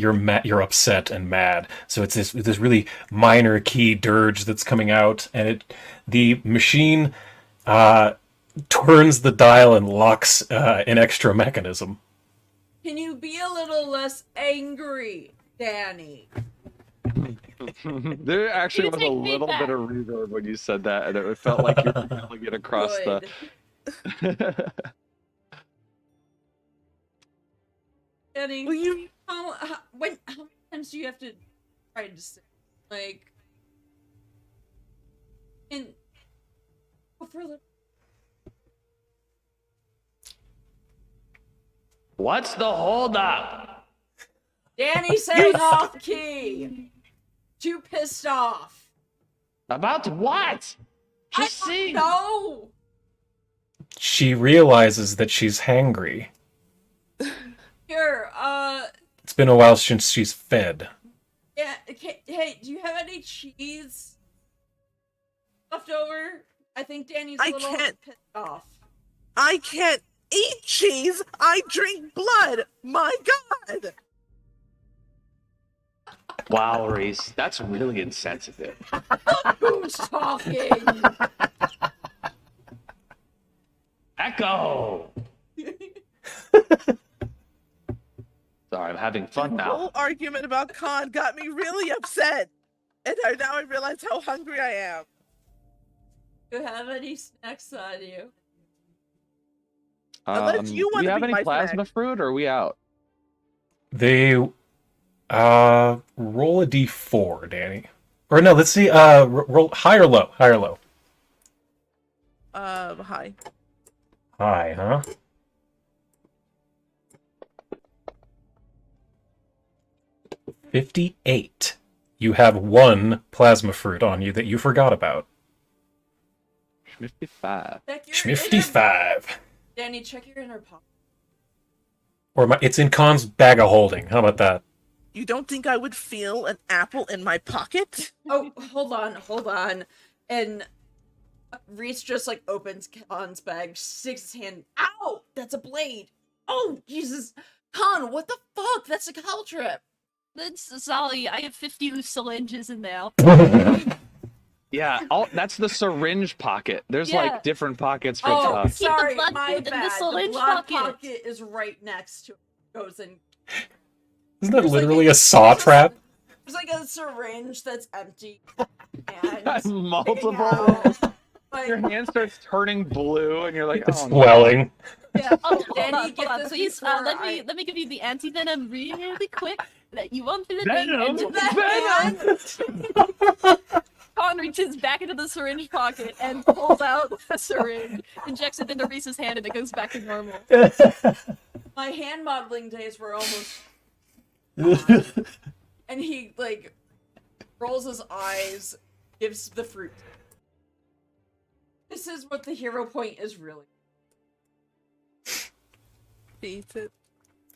upset and mad. So it's this really minor key dirge that's coming out, and the machine turns the dial and locks an extra mechanism. Can you be a little less angry, Danny? There actually You was a take little feedback. bit of reverb when you said that, and it felt like you were yelling it across Good. the. Danny, Will you? how many times do you have to try to say, like, and go for a little. What's the holdup? Danny saying off key. Too pissed off. About what? Just I sing. don't know. she realizes that she's hangry. Here, It's been a while since she's fed. yeah, hey, do you have any cheese left over? I think Danny's a I little can't- pissed off. I can't eat cheese. I drink blood. My God. Wow, Reese, that's really insensitive. Who's talking? Echo! Sorry, I'm having fun The now. whole argument about Khan got me really upset. And now I realize how hungry I am. Do you have any snacks on you? Unless you Do we wanna have be any my plasma friend. fruit, or are we out? They roll a d4, Danny. Or no, let's see. Roll high or low. High or low. Hi. High, huh? $58. You have one plasma fruit on you that you forgot about. 55. Check your 55. Danny, check your inner pocket. Or it's in Khan's bag of holding. How about that? You don't think I would feel an apple in my pocket? Oh, hold on. And Reese just like opens Khan's bag, sticks his hand. Ow! That's a blade. Oh, Jesus. Khan, what the fuck? That's a cow trip. That's Sally. I have 50 syringes in there. Yeah, that's the syringe pocket. There's Yeah. like different pockets for Oh, stuff. Keep the sorry, blood my food in the bad. The syringe blood pocket. pocket is right next to it. Goes in. Isn't that There's like literally a saw trap? There's like a syringe that's empty. And Multiple. out, Your like, hand starts turning blue, and you're like, It's oh, swelling. yeah. Oh, Danny, hold get on, this please. before Let I- me give you the anti-venom really quick. That you won't feel a Venom? thing. Venom? Khan reaches back into the syringe pocket and pulls out a syringe, injects it into Reese's hand, and it goes back to normal. My hand modeling days were almost. And he like rolls his eyes, gives the fruit. This is what the hero point is really. Eat it.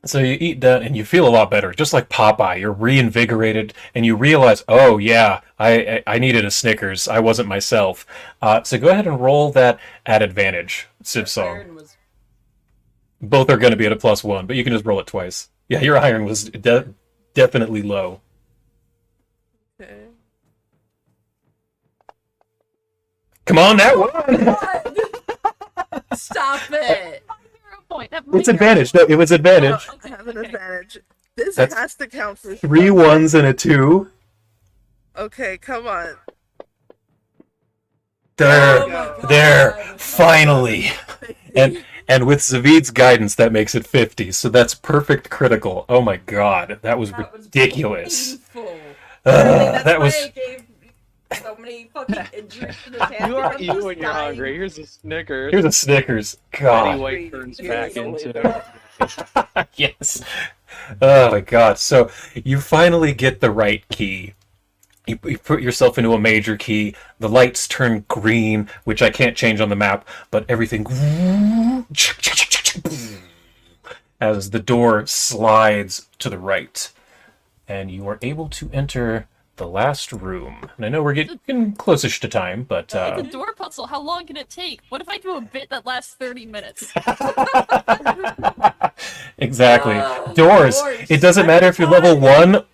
So you eat that and you feel a lot better, just like Popeye. You're reinvigorated, and you realize, oh yeah, I needed a Snickers. I wasn't myself. So go ahead and roll that at advantage, Civ Song. Iron was Both are going to be at a +1, but you can just roll it twice. Yeah, your iron was definitely low. Okay. Come on, that one. Stop it! Hero point. That It's advantage. No, it was advantage. I have an advantage. This That's has to count for 3 1s and a 2. Okay, come on. There, Oh my God. there, finally. And with Zavid's guidance, that makes it 50. So that's perfect critical. Oh my god, that was That was ridiculous. painful. That's That why was. I gave so many fucking injuries to this hand. You are I'm you just when you're dying. hungry. Here's a Snickers. Here's a Snickers. Betty God. White turns back Please. into. Yes. Oh my god. So you finally get the right key. You put yourself into a major key. The lights turn green, which I can't change on the map, but everything as the door slides to the right, and you are able to enter the last room. And I know we're getting close-ish to time, but It's a door puzzle. How long can it take? What if I do a bit that lasts 30 minutes? exactly. Doors. Doors. It doesn't matter if you're level 1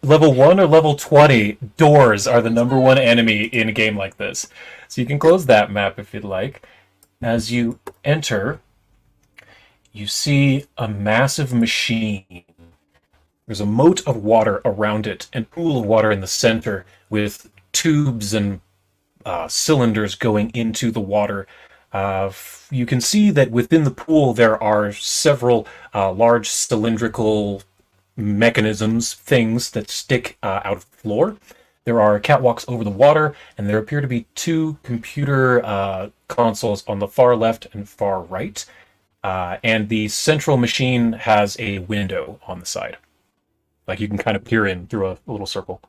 or level 20. Doors are the number one enemy in a game like this. So you can close that map if you'd like. As you enter, you see a massive machine. There's a moat of water around it, and pool of water in the center with tubes and cylinders going into the water. You can see that within the pool there are several large cylindrical mechanisms, things that stick out of the floor. There are catwalks over the water, and there appear to be 2 computer consoles on the far left and far right. And the central machine has a window on the side. Like you can kind of peer in through a little circle.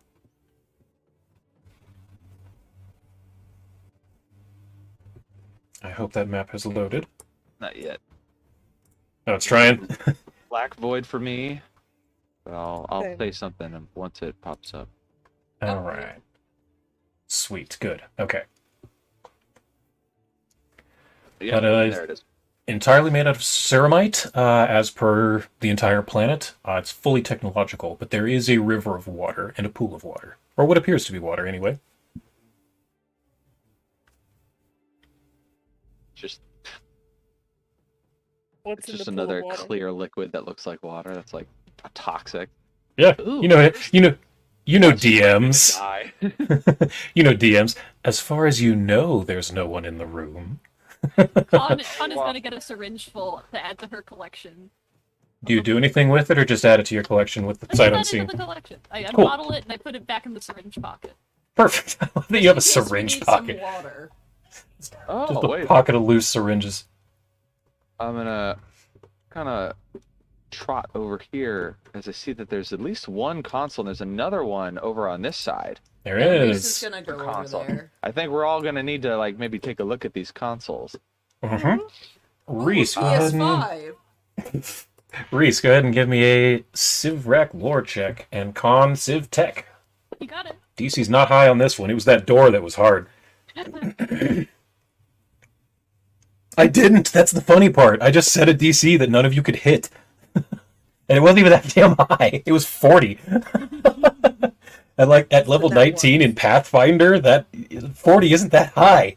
I hope that map has loaded. Not yet. Oh, it's trying. Black void for me. But I'll Okay. play something once it pops up. All right. Sweet. Good. Okay. Yeah, But, there it is. Entirely made out of ceramite, as per the entire planet. It's fully technological, but there is a river of water and a pool of water. Or what appears to be water, anyway. Just What's it's in just the pool of another water? clear liquid that looks like water. That's like toxic. Yeah, Ooh, you know Watch it DMs. die. You know DMs. As far as you know, there's no one in the room. Con is gonna get a syringe full to add to her collection. Do you do anything with it, or just add it to your collection with the I sight put that unseen? into the collection. I Cool. bottle it and I put it back in the syringe pocket. Perfect. I love that you have a Just in case we syringe need some pocket. water. Just Oh, a wait. pocket of loose syringes. I'm gonna kind of trot over here as I see that there's at least one console and there's another one over on this side. There Yeah, it Reese is is. gonna go over Console. there. I think we're all gonna need to like maybe take a look at these consoles. Mm-hmm. Reese, Ooh, go ahead and PS5. Reese, go ahead and give me a Civ-Rack lore check and con Civ Tech. You got it. DC's not high on this one. It was that door that was hard. I didn't. That's the funny part. I just set a DC that none of you could hit. And it wasn't even that damn high. It was 40. And like at level That 19 in Pathfinder, that 40 isn't that high.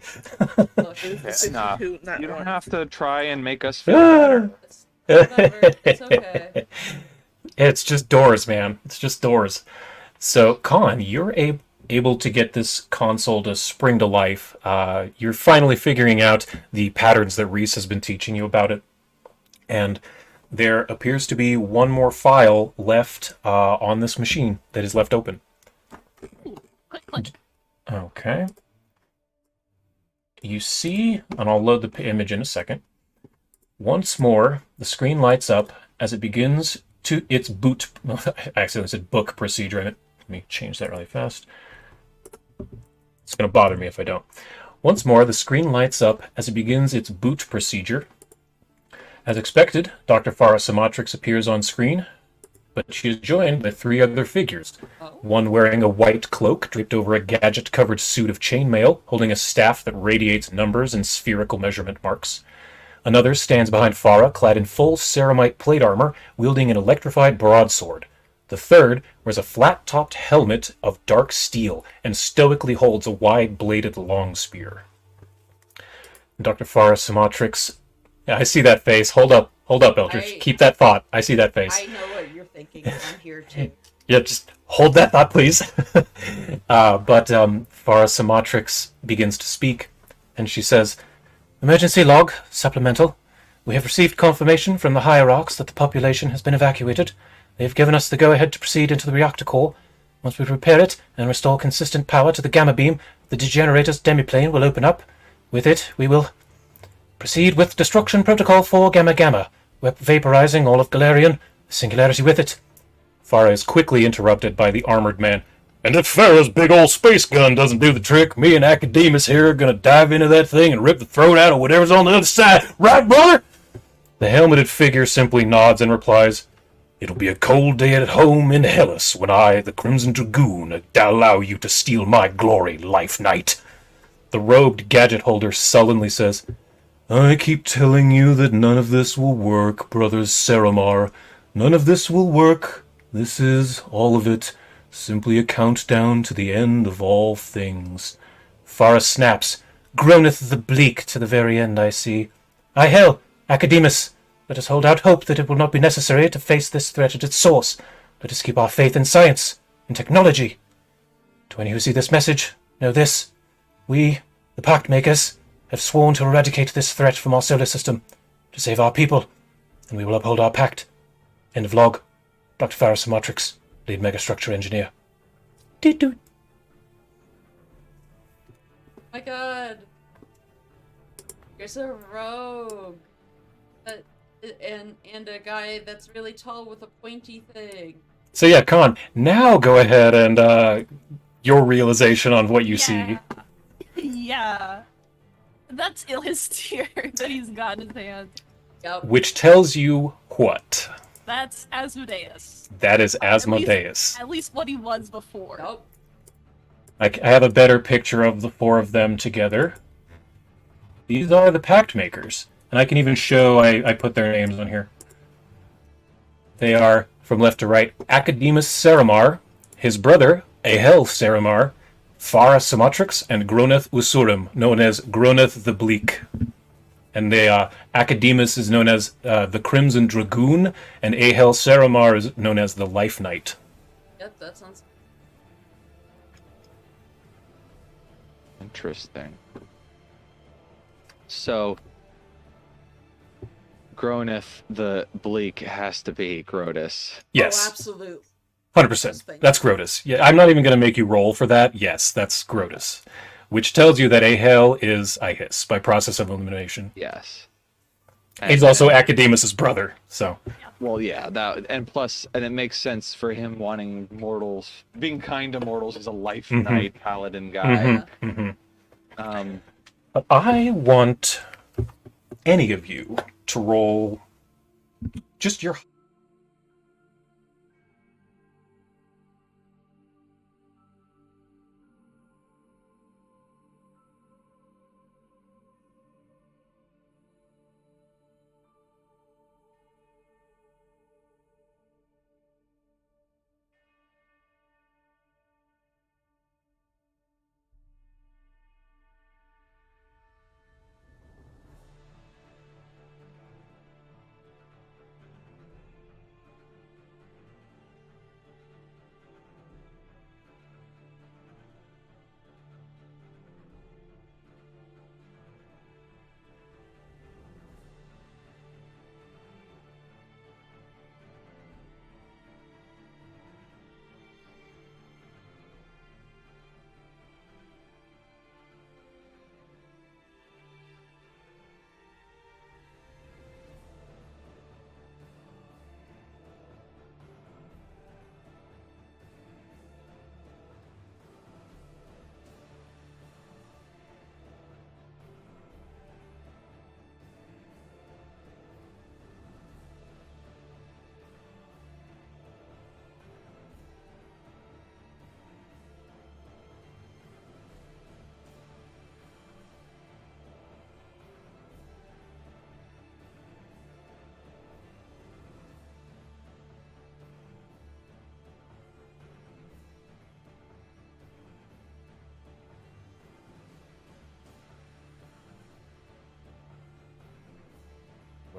Look, It's Nah, 62, not you don't one. have to try and make us feel better. whatever, it's okay. It's just doors, man. It's just doors. So, Con, you're able to get this console to spring to life. You're finally figuring out the patterns that Reese has been teaching you about it. And there appears to be one more file left on this machine that is left open. Click, click. Okay. You see, and I'll load the image in a second. Once more, the screen lights up as it begins to its boot. I accidentally said book procedure in it. Let me change that really fast. It's going to bother me if I don't. Once more, the screen lights up as it begins its boot procedure. As expected, Dr. Farah Samatrix appears on screen, but she is joined by three other figures. One wearing a white cloak draped over a gadget-covered suit of chainmail, holding a staff that radiates numbers and spherical measurement marks. Another stands behind Farah, clad in full ceramite plate armor, wielding an electrified broadsword. The third wears a flat-topped helmet of dark steel and stoically holds a wide-bladed long spear. Dr. Farah Samatrix... Yeah, I see that face. Hold up, Eldritch. Keep that thought. I see that face. I know what you're thinking. I'm here too. Yeah, just hold that thought, please. But Farah Samatrix begins to speak, and she says, "Emergency log, supplemental. We have received confirmation from the hierarchs that the population has been evacuated. They have given us the go-ahead to proceed into the reactor core. Once we repair it and restore consistent power to the gamma beam, the degenerator's demiplane will open up. With it, we will proceed with Destruction Protocol 4 Gamma Gamma, vaporizing all of Galarian, the singularity with it." Farah is quickly interrupted by the armored man. "And if Farah's big old space gun doesn't do the trick, me and Academus here are gonna dive into that thing and rip the throat out of whatever's on the other side. Right, brother?" The helmeted figure simply nods and replies, "It'll be a cold day at home in Hellas when I, the Crimson Dragoon, allow you to steal my glory, Life Knight." The robed gadget holder sullenly says, "I keep telling you that none of this will work, brothers Saramar. None of this will work. This is, all of it, simply a countdown to the end of all things." Farah snaps. "Groaneth the bleak to the very end, I see. I hail, Academus. Let us hold out hope that it will not be necessary to face this threat at its source. Let us keep our faith in science, in technology. To any who see this message, know this. We, the Pact Makers, have sworn to eradicate this threat from our solar system, to save our people, and we will uphold our pact. End of log. Dr. Farah Samatrix, lead megastructure engineer." Doot. My God. There's a rogue. And a guy that's really tall with a pointy thing. So yeah, Khan, now go ahead and your realization on what you see. Yeah. That's Illistyr that he's got in his hand. Yep. Which tells you what? That's Asmodeus. That is Asmodeus. At least what he was before. Yep. I have a better picture of the four of them together. These are the Pact Makers. And I can even show, I put their names on here. They are, from left to right, Academus Ceramar, his brother, Ahel Ceramar, Farah Samatrix, and Groneth Usurim, known as Groneth the Bleak. And Academus is known as the Crimson Dragoon, and Ahel Ceramar is known as the Life Knight. Yep, that sounds. Interesting. So, Groneth the Bleak has to be Grotus. Oh, Yes, absolutely. 100%. That's Grotus. Yeah, I'm not even going to make you roll for that. Yes, that's Grotus. Which tells you that Ahel is Ihis by process of elimination. Yes. He's also Academus' brother, so. Well, yeah, and it makes sense for him wanting mortals, being kind to mortals. He's a life knight paladin guy. But I want any of you to roll just your...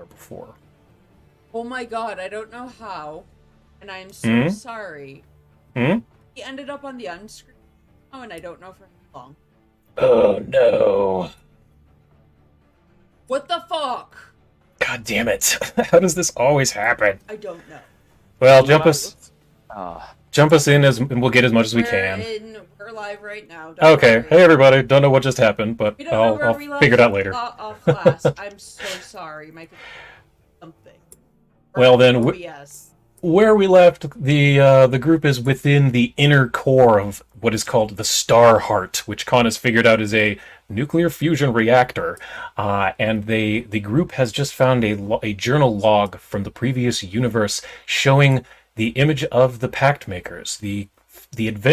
before. Oh my god, I don't know how, and I'm so sorry. Hmm? He ended up on the unscreen. Oh, and I don't know for how long. Oh, no. What the fuck? God damn it. How does this always happen? I don't know. Well, jump us in and we'll get as much as we can. We're live right now. Don't Okay. worry. Hey, everybody. Don't know what just happened, but We don't know where I'll we left figure it out later. Off last. I'm so sorry. My something. Well, then, OBS. where we left, the group is within the inner core of what is called the Starheart, which Khan has figured out is a nuclear fusion reactor. And the group has just found a journal log from the previous universe showing the image of the Pact Makers, the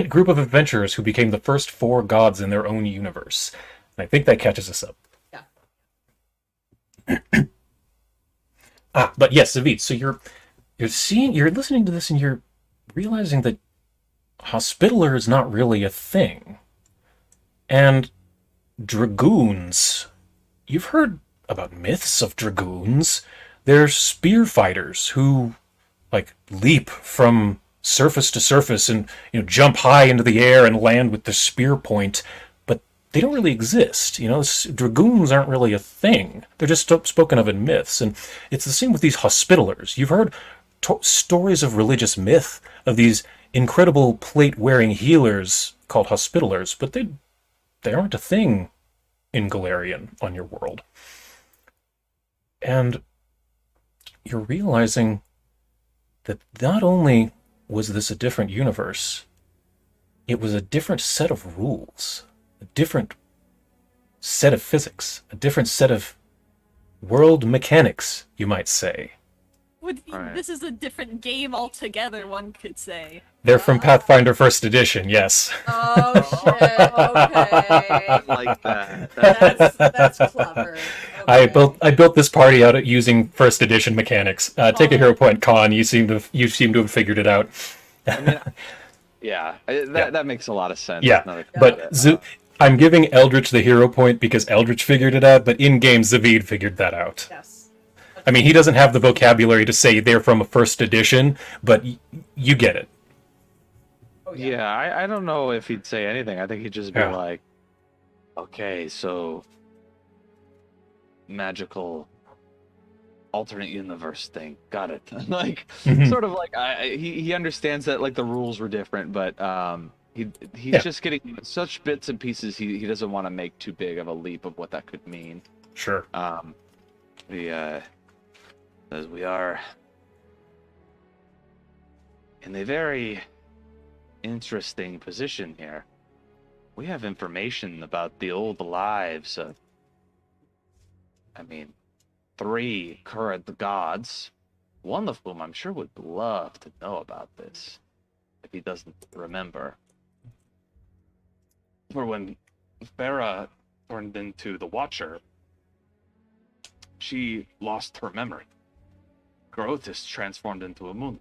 group of adventurers who became the first four gods in their own universe. And I think that catches us up. Yeah. But yes, Zavid, so you're listening to this and you're realizing that Hospitaller is not really a thing. And dragoons, you've heard about myths of dragoons. They're spear fighters who leap from surface to surface and jump high into the air and land with the spear point, but they don't really exist. Dragoons aren't really a thing. They're just spoken of in myths, and it's the same with these Hospitallers. You've heard stories of religious myth of these incredible plate-wearing healers called Hospitallers, but they aren't a thing in Galarian on your world. And you're realizing that not only was this a different universe, it was a different set of rules, a different set of physics, a different set of world mechanics, you might say. Right. This is a different game altogether, one could say. They're from Pathfinder First Edition, yes. Oh shit. Okay. I like that. That's clever. I Okay. built this party out using First Edition mechanics. Take a hero point, Con. You seem to have figured it out. I mean, yeah, that makes a lot of sense. Yeah, now that I think but about it. I'm giving Eldritch the hero point because Eldritch figured it out, but in-game Zavid figured that out. Yes. I mean, he doesn't have the vocabulary to say they're from a First Edition, but you get it. Oh, Yeah, I don't know if he'd say anything. I think he'd just be Yeah. like, okay, so magical alternate universe thing. Got it. Like, Mhm. sort of like he understands that like the rules were different, but he's Yeah. just getting such bits and pieces. He doesn't want to make too big of a leap of what that could mean. Sure. As we are in a very interesting position here. We have information about the old lives of, 3 current gods, one of whom I'm sure would love to know about this, if he doesn't remember. For when Farah turned into the Watcher, she lost her memory. Grotus transformed into a moonlight.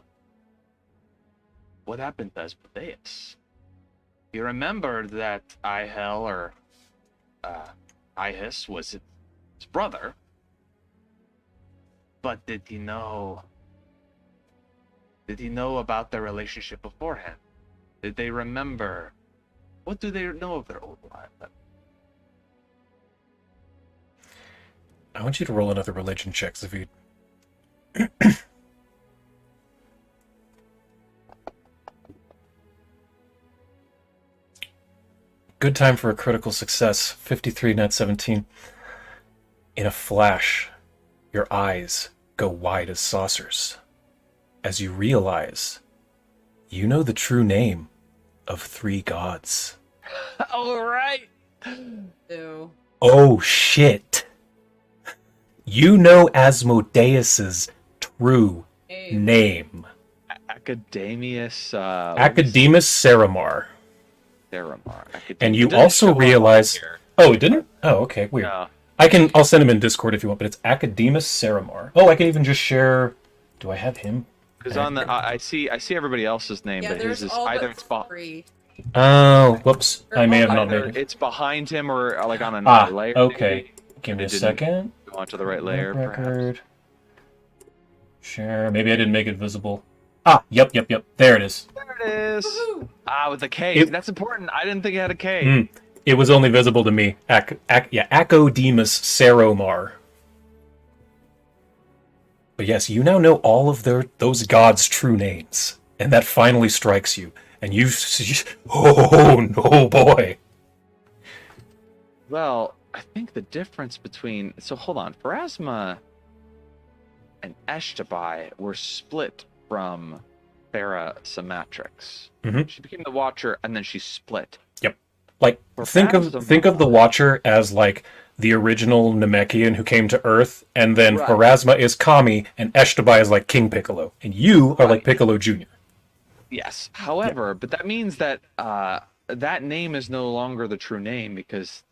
What happened to Asmodeus? He remembered that Ihel, or Ihis, was his brother. But did he know about their relationship beforehand? Did they remember? What do they know of their old life? I want you to roll another religion check, Zavid. Good time for a critical success. 53, not 17. In a flash, your eyes go wide as saucers as you realize you know the true name of 3 gods. All right. Ew. Oh shit! You know Asmodeus's true Ew. name. Academius. Academus Saramar. Theramar. And you It didn't also show up on realize... here. Oh, it didn't? Oh, okay, weird. No. I'll send him in Discord if you want, but it's Academus Saramar. Oh, I can even just share... Do I have him? Because on the I see everybody else's name, Yeah, but his there's is all either but it's behind. 3. Oh, whoops. I may have not Either made it. it's behind him or like on another layer. okay. maybe. Give me It a didn't second. Go onto the right layer, perhaps. Record. Share. Maybe I didn't make it visible. Yep. There it is. There it is. Woohoo! With a K. It- That's important. I didn't think it had a K. Mm. It was only visible to me. Acodemus Saromar. But yes, you now know all of those gods' true names, and that finally strikes you. And oh no, boy! Well, I think the difference between hold on, Pharasma and Eshtabai were split from Farah Samatrix. Mhm. She became the Watcher, and then she split. Like, For think of Pharasma- the Watcher as like the original Namekian who came to Earth, and then Right. Pharasma is Kami, and Eshtabai is like King Piccolo, and you are like Right. Piccolo Jr. Yes. However, but that means that that name is no longer the true name because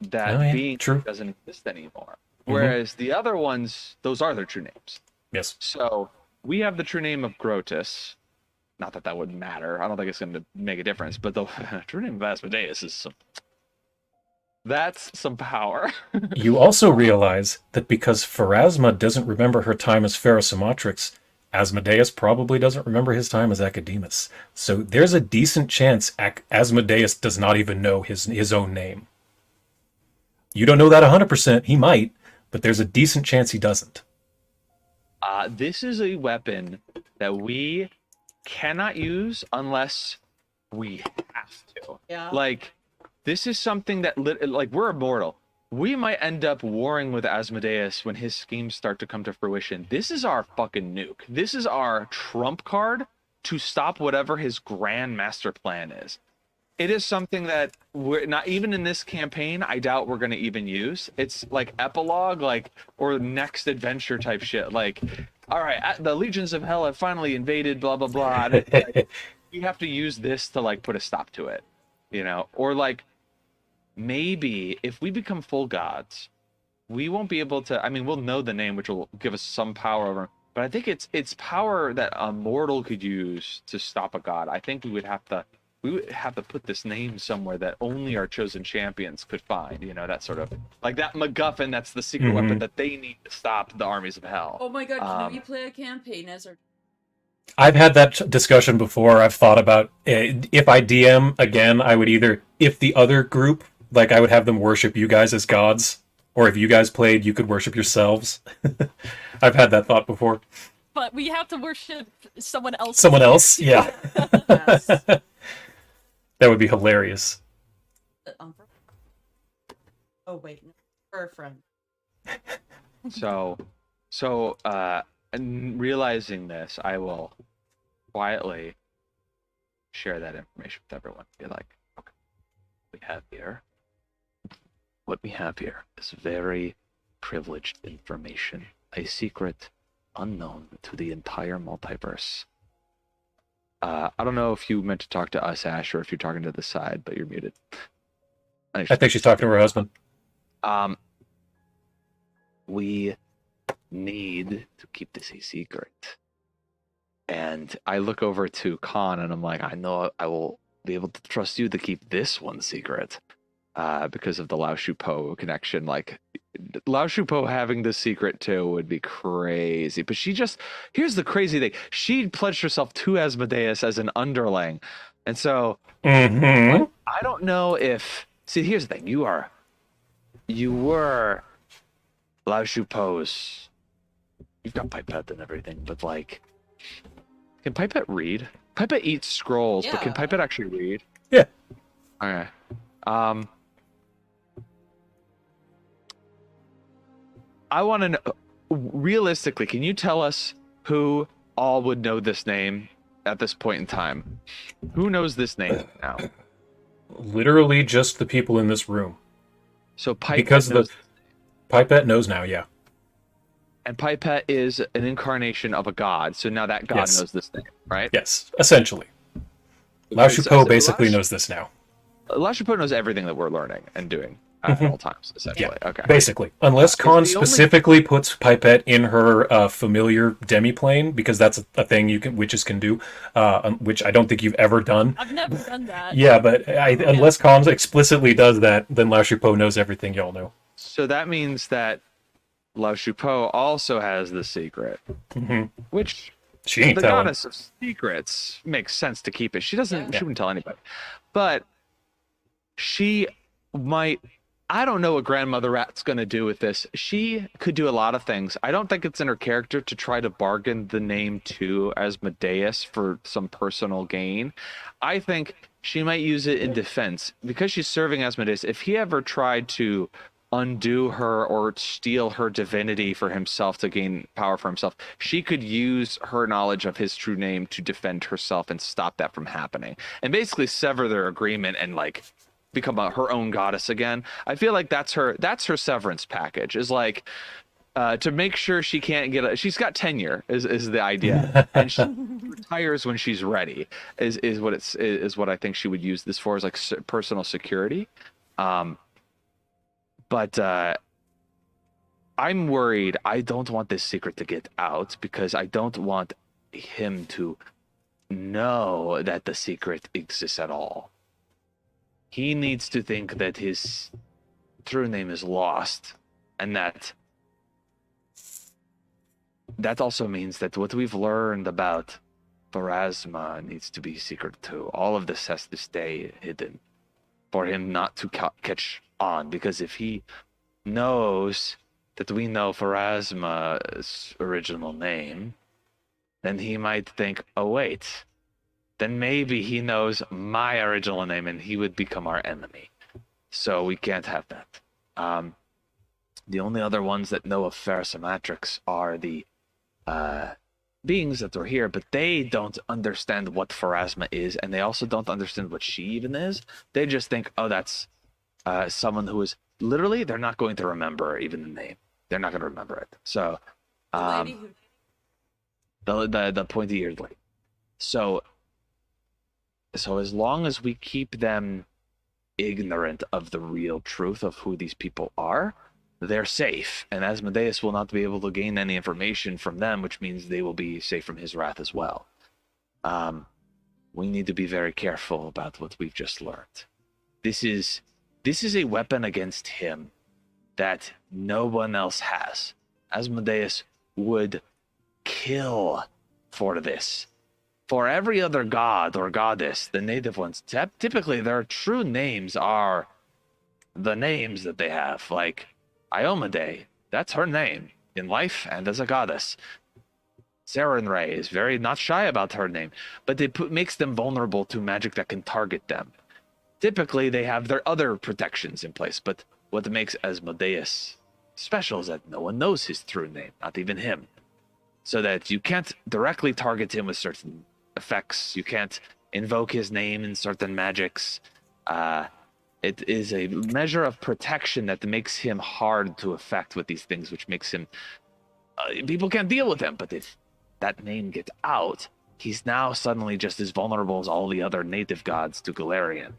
that Oh, yeah, being true. doesn't exist anymore. Whereas the other ones, those are their true names. Yes. So we have the true name of Grotus. Not that that would matter. I don't think it's going to make a difference. But the true name of Asmodeus is that's some power. You also realize that because Pharasma doesn't remember her time as Pharasmatrix, Asmodeus probably doesn't remember his time as Academus. So there's a decent chance Asmodeus does not even know his own name. You don't know that 100%. He might, but there's a decent chance he doesn't. This is a weapon that we cannot use unless we have to. Yeah. Like, this is something that, like, we're immortal. We might end up warring with Asmodeus when his schemes start to come to fruition. This is our fucking nuke. This is our trump card to stop whatever his grand master plan is. it is something that we're not even in this campaign. I doubt we're going to even use. It's like epilogue, like or next adventure type shit. Like, all right, the legions of hell have finally invaded. Blah blah blah. And like, we have to use this to like put a stop to it, or like maybe if we become full gods, we won't be able to. I mean, we'll know the name, which will give us some power over. But I think it's power that a mortal could use to stop a god. I think we would have to put this name somewhere that only our chosen champions could find. That sort of like that MacGuffin. That's the secret weapon that they need to stop the armies of hell. Oh my god! Can we play a campaign as our? I've had that discussion before. I've thought about if I DM again, I would either, if the other group, like I would have them worship you guys as gods, or if you guys played, you could worship yourselves. I've had that thought before. But we have to worship someone else. Someone else? Yeah. Yes. That would be hilarious. Oh wait, no. For a friend. So, and realizing this, I will quietly share that information with everyone. Be like, okay, what we have here is very privileged information, a secret unknown to the entire multiverse. I don't know if you meant to talk to us, Ash, or if you're talking to the side, but you're muted. I think she's talking to her husband. We need to keep this a secret. And I look over to Khan and I'm like, I know I will be able to trust you to keep this one secret. Because of the Lao Shu Po connection. Like, Lao Shu Po having this secret too would be crazy. But here's the crazy thing. She pledged herself to Asmodeus as an underling. And so, I don't know if... See, here's the thing. You were Lao Shu Po's... You've got Pipette and everything, but like... Can Pipette read? Pipette eats scrolls, but can Pipette actually read? Yeah. Okay. I want to know, realistically, can you tell us who all would know this name at this point in time? Who knows this name now? Literally just the people in this room. So Pipette Because knows, Pipette knows now, yeah. and Pipette is an incarnation of a god, so now that god Yes. knows this name, right? Yes, essentially. Lao Shu Po basically knows this now. Lao Shu Po knows everything that we're learning and doing at all times, essentially. Okay. Basically. Unless Khan the only- specifically puts Pipette in her familiar demiplane, because that's a thing witches can do, which I don't think you've ever done. I've never done that. Yeah, but unless Khan explicitly does that, then Lao Shu Po knows everything y'all know. So that means that Lao Shu Po also has the secret, which She ain't the telling. goddess of secrets makes sense to keep it. She wouldn't tell anybody, but she might. I don't know what Grandmother Rat's going to do with this. She could do a lot of things. I don't think it's in her character to try to bargain the name to Asmodeus for some personal gain. I think she might use it in defense because she's serving Asmodeus. If he ever tried to undo her or steal her divinity for himself to gain power for himself, she could use her knowledge of his true name to defend herself and stop that from happening and basically sever their agreement and like become her own goddess again. I feel like that's her severance package, is like to make sure she can't get she's got tenure is the idea, and she retires when she's ready is what I think she would use this for, is like personal security. But I'm worried. I don't want this secret to get out because I don't want him to know that the secret exists at all. He needs to think that his true name is lost, and that also means that what we've learned about Pharasma needs to be secret too. All of this has to stay hidden for him not to catch on, because if he knows that we know Pharasma's original name, then he might think, oh wait, then maybe he knows my original name and he would become our enemy. So we can't have that. The only other ones that know of Pharasmatrix are the beings that are here, but they don't understand what Pharasma is, and they also don't understand what she even is. They just think, oh, that's someone who is literally, they're not going to remember even the name. They're not going to remember it. So, The lady who the pointy-eared lady. So as long as we keep them ignorant of the real truth of who these people are, they're safe, and Asmodeus will not be able to gain any information from them, which means they will be safe from his wrath as well. We need to be very careful about what we've just learned. This is a weapon against him that no one else has. Asmodeus would kill for this. For every other god or goddess, the native ones, typically their true names are the names that they have. Like Iomade, that's her name in life and as a goddess. Sarenrae is very not shy about her name, but it makes them vulnerable to magic that can target them. Typically, they have their other protections in place, but what makes Asmodeus special is that no one knows his true name, not even him. So that you can't directly target him with certain effects. You can't invoke his name in certain magics. It is a measure of protection that makes him hard to affect with these things, which makes him... people can't deal with him, but if that name gets out, he's now suddenly just as vulnerable as all the other native gods to Galarian.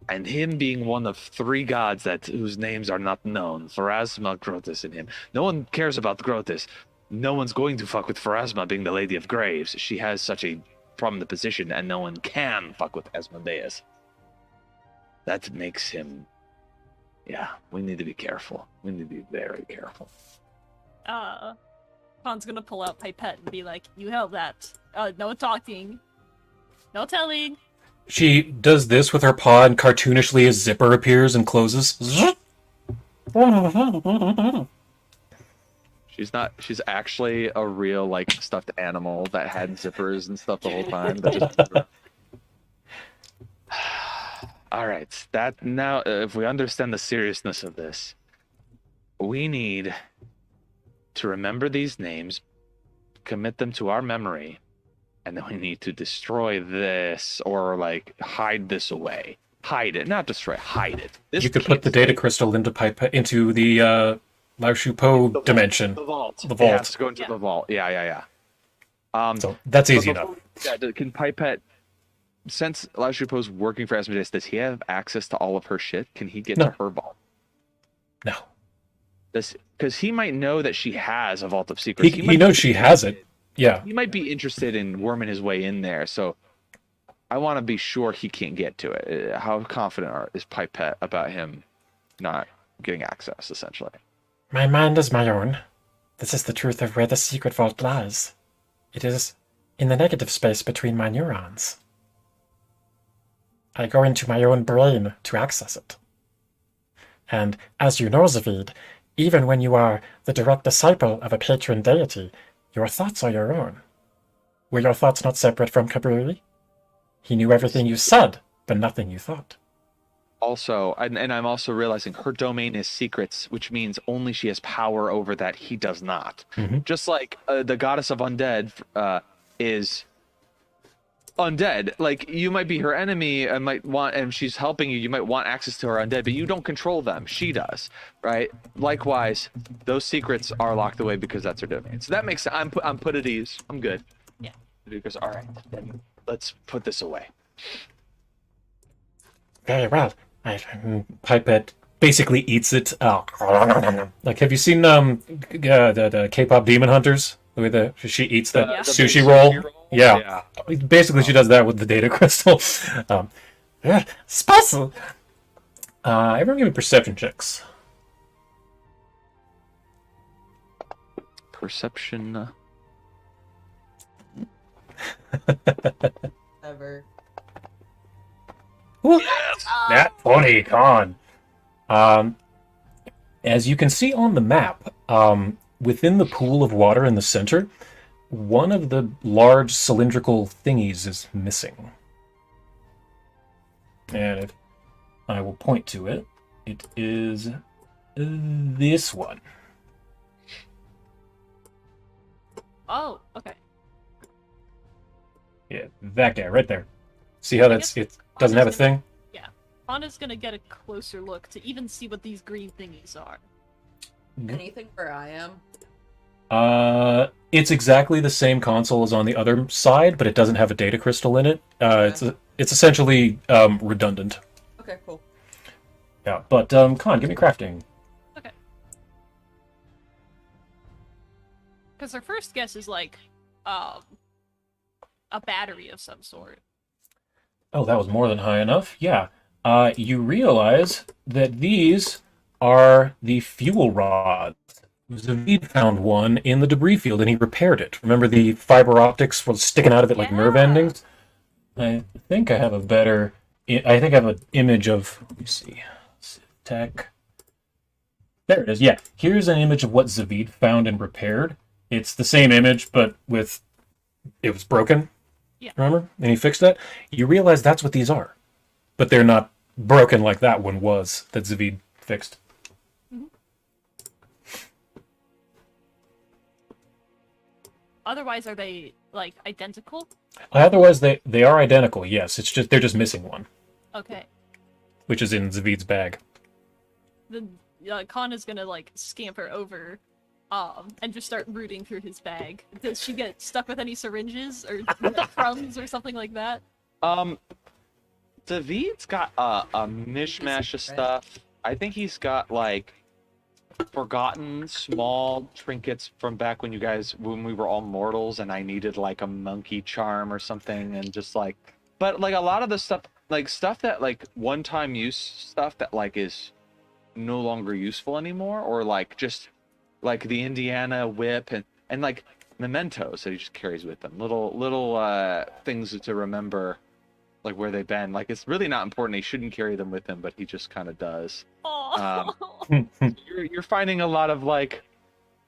And him being one of 3 gods whose names are not known, Pharasma, Grotus, and him. No one cares about Grotus. No one's going to fuck with Pharasma being the Lady of Graves. She has such a prominent position, and no one can fuck with Asmodeus. That makes him... Yeah, we need to be careful. We need to be very careful. Khan's gonna pull out Pipette and be like, you held that. No talking. No telling. She does this with her paw, and cartoonishly a zipper appears and closes. She's actually a real, like, stuffed animal that had zippers and stuff the whole time. All right, that now, if we understand the seriousness of this, we need to remember these names, commit them to our memory, and then we need to destroy this, or like hide this away. Hide it, not destroy. Hide it. You could put the data crystal into the Lao Shu Po dimension. The vault. The vault. It has to go into the vault. Yeah. So that's easy enough. Can Pipette, since Lao Shu Po's working for Asmodeus, does he have access to all of her shit? Can he get to her vault? No. Because he might know that she has a vault of secrets. He knows she has it. Yeah. He might be interested in worming his way in there, so I want to be sure he can't get to it. How confident is Pipette about him not getting access, essentially? My mind is my own. This is the truth of where the secret vault lies. It is in the negative space between my neurons. I go into my own brain to access it. And as you know, Zavid, even when you are the direct disciple of a patron deity, your thoughts are your own. Were your thoughts not separate from Kaburi? He knew everything you said, but nothing you thought. Also, and I'm also realizing her domain is secrets, which means only she has power over that he does not. Mm-hmm. Just like the goddess of undead is undead. Like, you might be her enemy and and she's helping you, you might want access to her undead, but you don't control them. She does, right? Likewise, those secrets are locked away because that's her domain. So that makes sense. I'm put at ease. I'm good. Yeah. Because, all right, then let's put this away. Very well. Pipette basically eats it. Like, have you seen the K-pop Demon Hunters? The way that she eats that Yeah. sushi roll? Yeah. Basically, she does that with the data crystal. Spicy! Everyone give me perception checks. Perception. ever. Nat 20, Con. As you can see on the map, within the pool of water in the center, one of the large cylindrical thingies is missing. And if I will point to it, it is this one. Oh, okay. Yeah, that guy right there. See how guess it doesn't have a thing? Anna's gonna get a closer look to even see what these green thingies are. Anything where I am? It's exactly the same console as on the other side, but it doesn't have a data crystal in it. It's essentially redundant. Okay, cool. Yeah, but Con, give me crafting. Okay. Because her first guess is like, a battery of some sort. Oh, that was more than high enough. Yeah. You realize that these are the fuel rods. Zavid found one in the debris field and he repaired it. Remember the fiber optics was sticking out of it like nerve Yeah. endings? I think I have a better. I think I have an image of. Let me see. Tech. There it is. Yeah. Here's an image of what Zavid found and repaired. It's the same image, but with. It was broken. Yeah. Remember? And he fixed that. You realize that's what these are. But they're not broken like that one was that Zavid fixed. Otherwise, are they, like, identical? Otherwise, they are identical. Yes, it's just they're just missing one, Okay. which is in Zavid's bag. Then Khan is gonna, like, scamper over, and just start rooting through his bag. Does she get stuck with any syringes or crumbs or something like that? David's got a mishmash of stuff. I think he's got like forgotten small trinkets from back when we were all mortals and I needed like a monkey charm or something, and just like, but like a lot of the stuff that like one-time use stuff that like is no longer useful anymore, or like just like the Indiana whip and like mementos that he just carries with him, little things to remember like where they've been. Like it's really not important, he shouldn't carry them with him, but he just kind of does. Oh. You're finding a lot of like,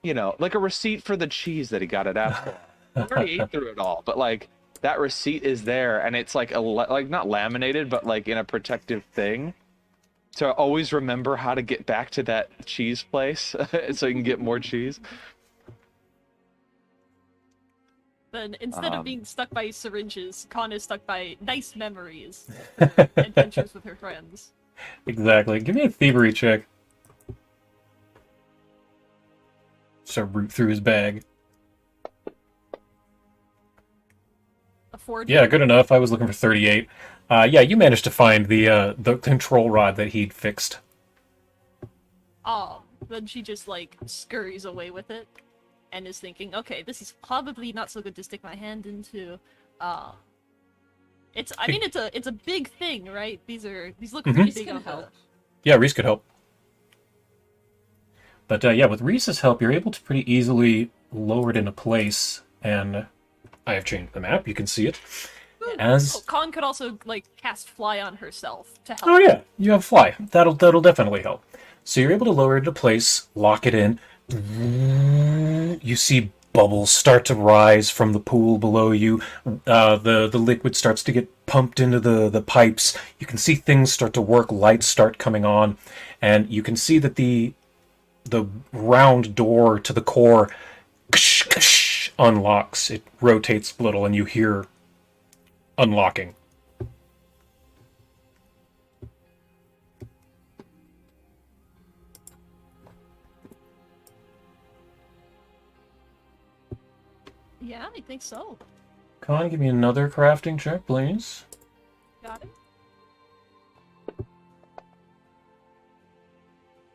you know, like a receipt for the cheese that he got at Apple. I already ate through it all, but like that receipt is there, and it's like like not laminated, but like in a protective thing. So always remember how to get back to that cheese place, so you can get more cheese. Then instead of being stuck by syringes, Khan is stuck by nice memories, adventures with her friends. Exactly. Give me a thievery check. So root through his bag. Afford. Yeah, good enough. I was looking for 38. Yeah, you managed to find the control rod that he'd fixed. Then she just like scurries away with it, and is thinking, okay, this is probably not so good to stick my hand into. It's a big thing, right? These look pretty big on help. Yeah, Reese could help. But yeah, with Reese's help, you're able to pretty easily lower it into place, and I have changed the map. You can see it. Khan could also like cast fly on herself to help. Oh yeah, you have fly. That'll definitely help. So you're able to lower it into place, lock it in. You see bubbles start to rise from the pool below you. The liquid starts to get pumped into the pipes. You can see things start to work. Lights start coming on, and you can see that the round door to the core unlocks. It rotates a little, and you hear unlocking. Yeah, I think so. Con, give me another crafting check, please. Got it.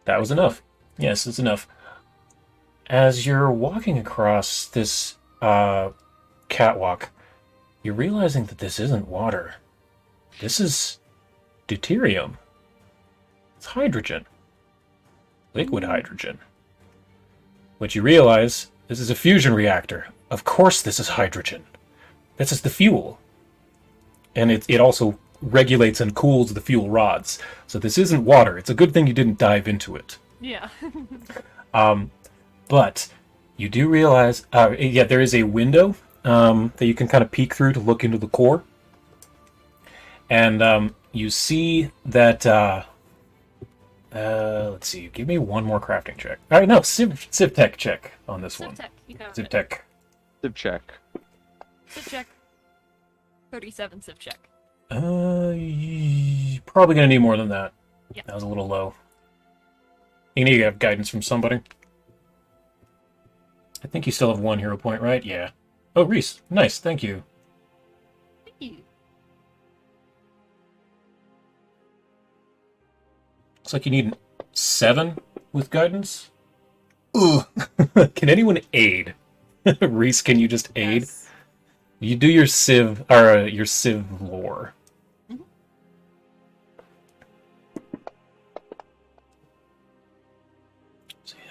That was enough. Yes, it's enough. As you're walking across this catwalk, you're realizing that this isn't water. This is deuterium. It's hydrogen. Liquid hydrogen. What you realize, this is a fusion reactor. Of course this is hydrogen. This is the fuel. And it also regulates and cools the fuel rods. So this isn't water. It's a good thing you didn't dive into it. Yeah. But you do realize, yeah, there is a window that you can kind of peek through to look into the core. And you see that, let's see, give me one more crafting check. All right, no, Civ Tech check on this one. Tech, you got Civ it. Tech. Civ check. Civ check. 37 civ check. Probably gonna need more than that. Yeah. That was a little low. You need to have guidance from somebody. I think you still have 1 hero point, right? Yeah. Oh, Reese. Nice, thank you. Thank you. Looks like you need 7 with guidance. Ugh. Can anyone aid? Reese, can you just aid? Yes. You do your civ, or your civ lore.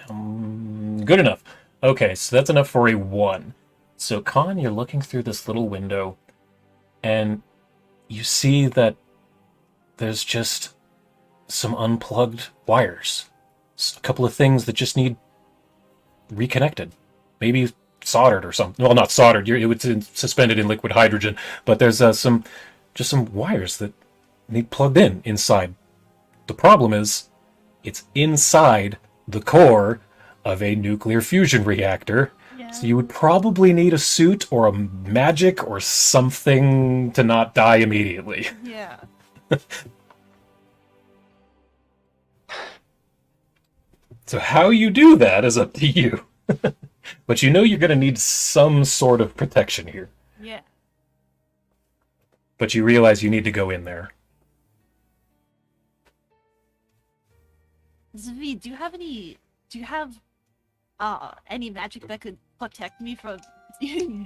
Good enough. Okay, so that's enough for a 1. So, Khan, you're looking through this little window, and you see that there's just some unplugged wires. A couple of things that just need reconnected. Maybe soldered or something. Well, not soldered. It was suspended in liquid hydrogen, but there's some wires that need plugged in inside. The problem is, it's inside the core of a nuclear fusion reactor. Yeah. So you would probably need a suit or a magic or something to not die immediately. Yeah. So how you do that is up to you. But you know you're going to need some sort of protection here. Yeah. But you realize you need to go in there. Zvi, do you have any magic that could protect me from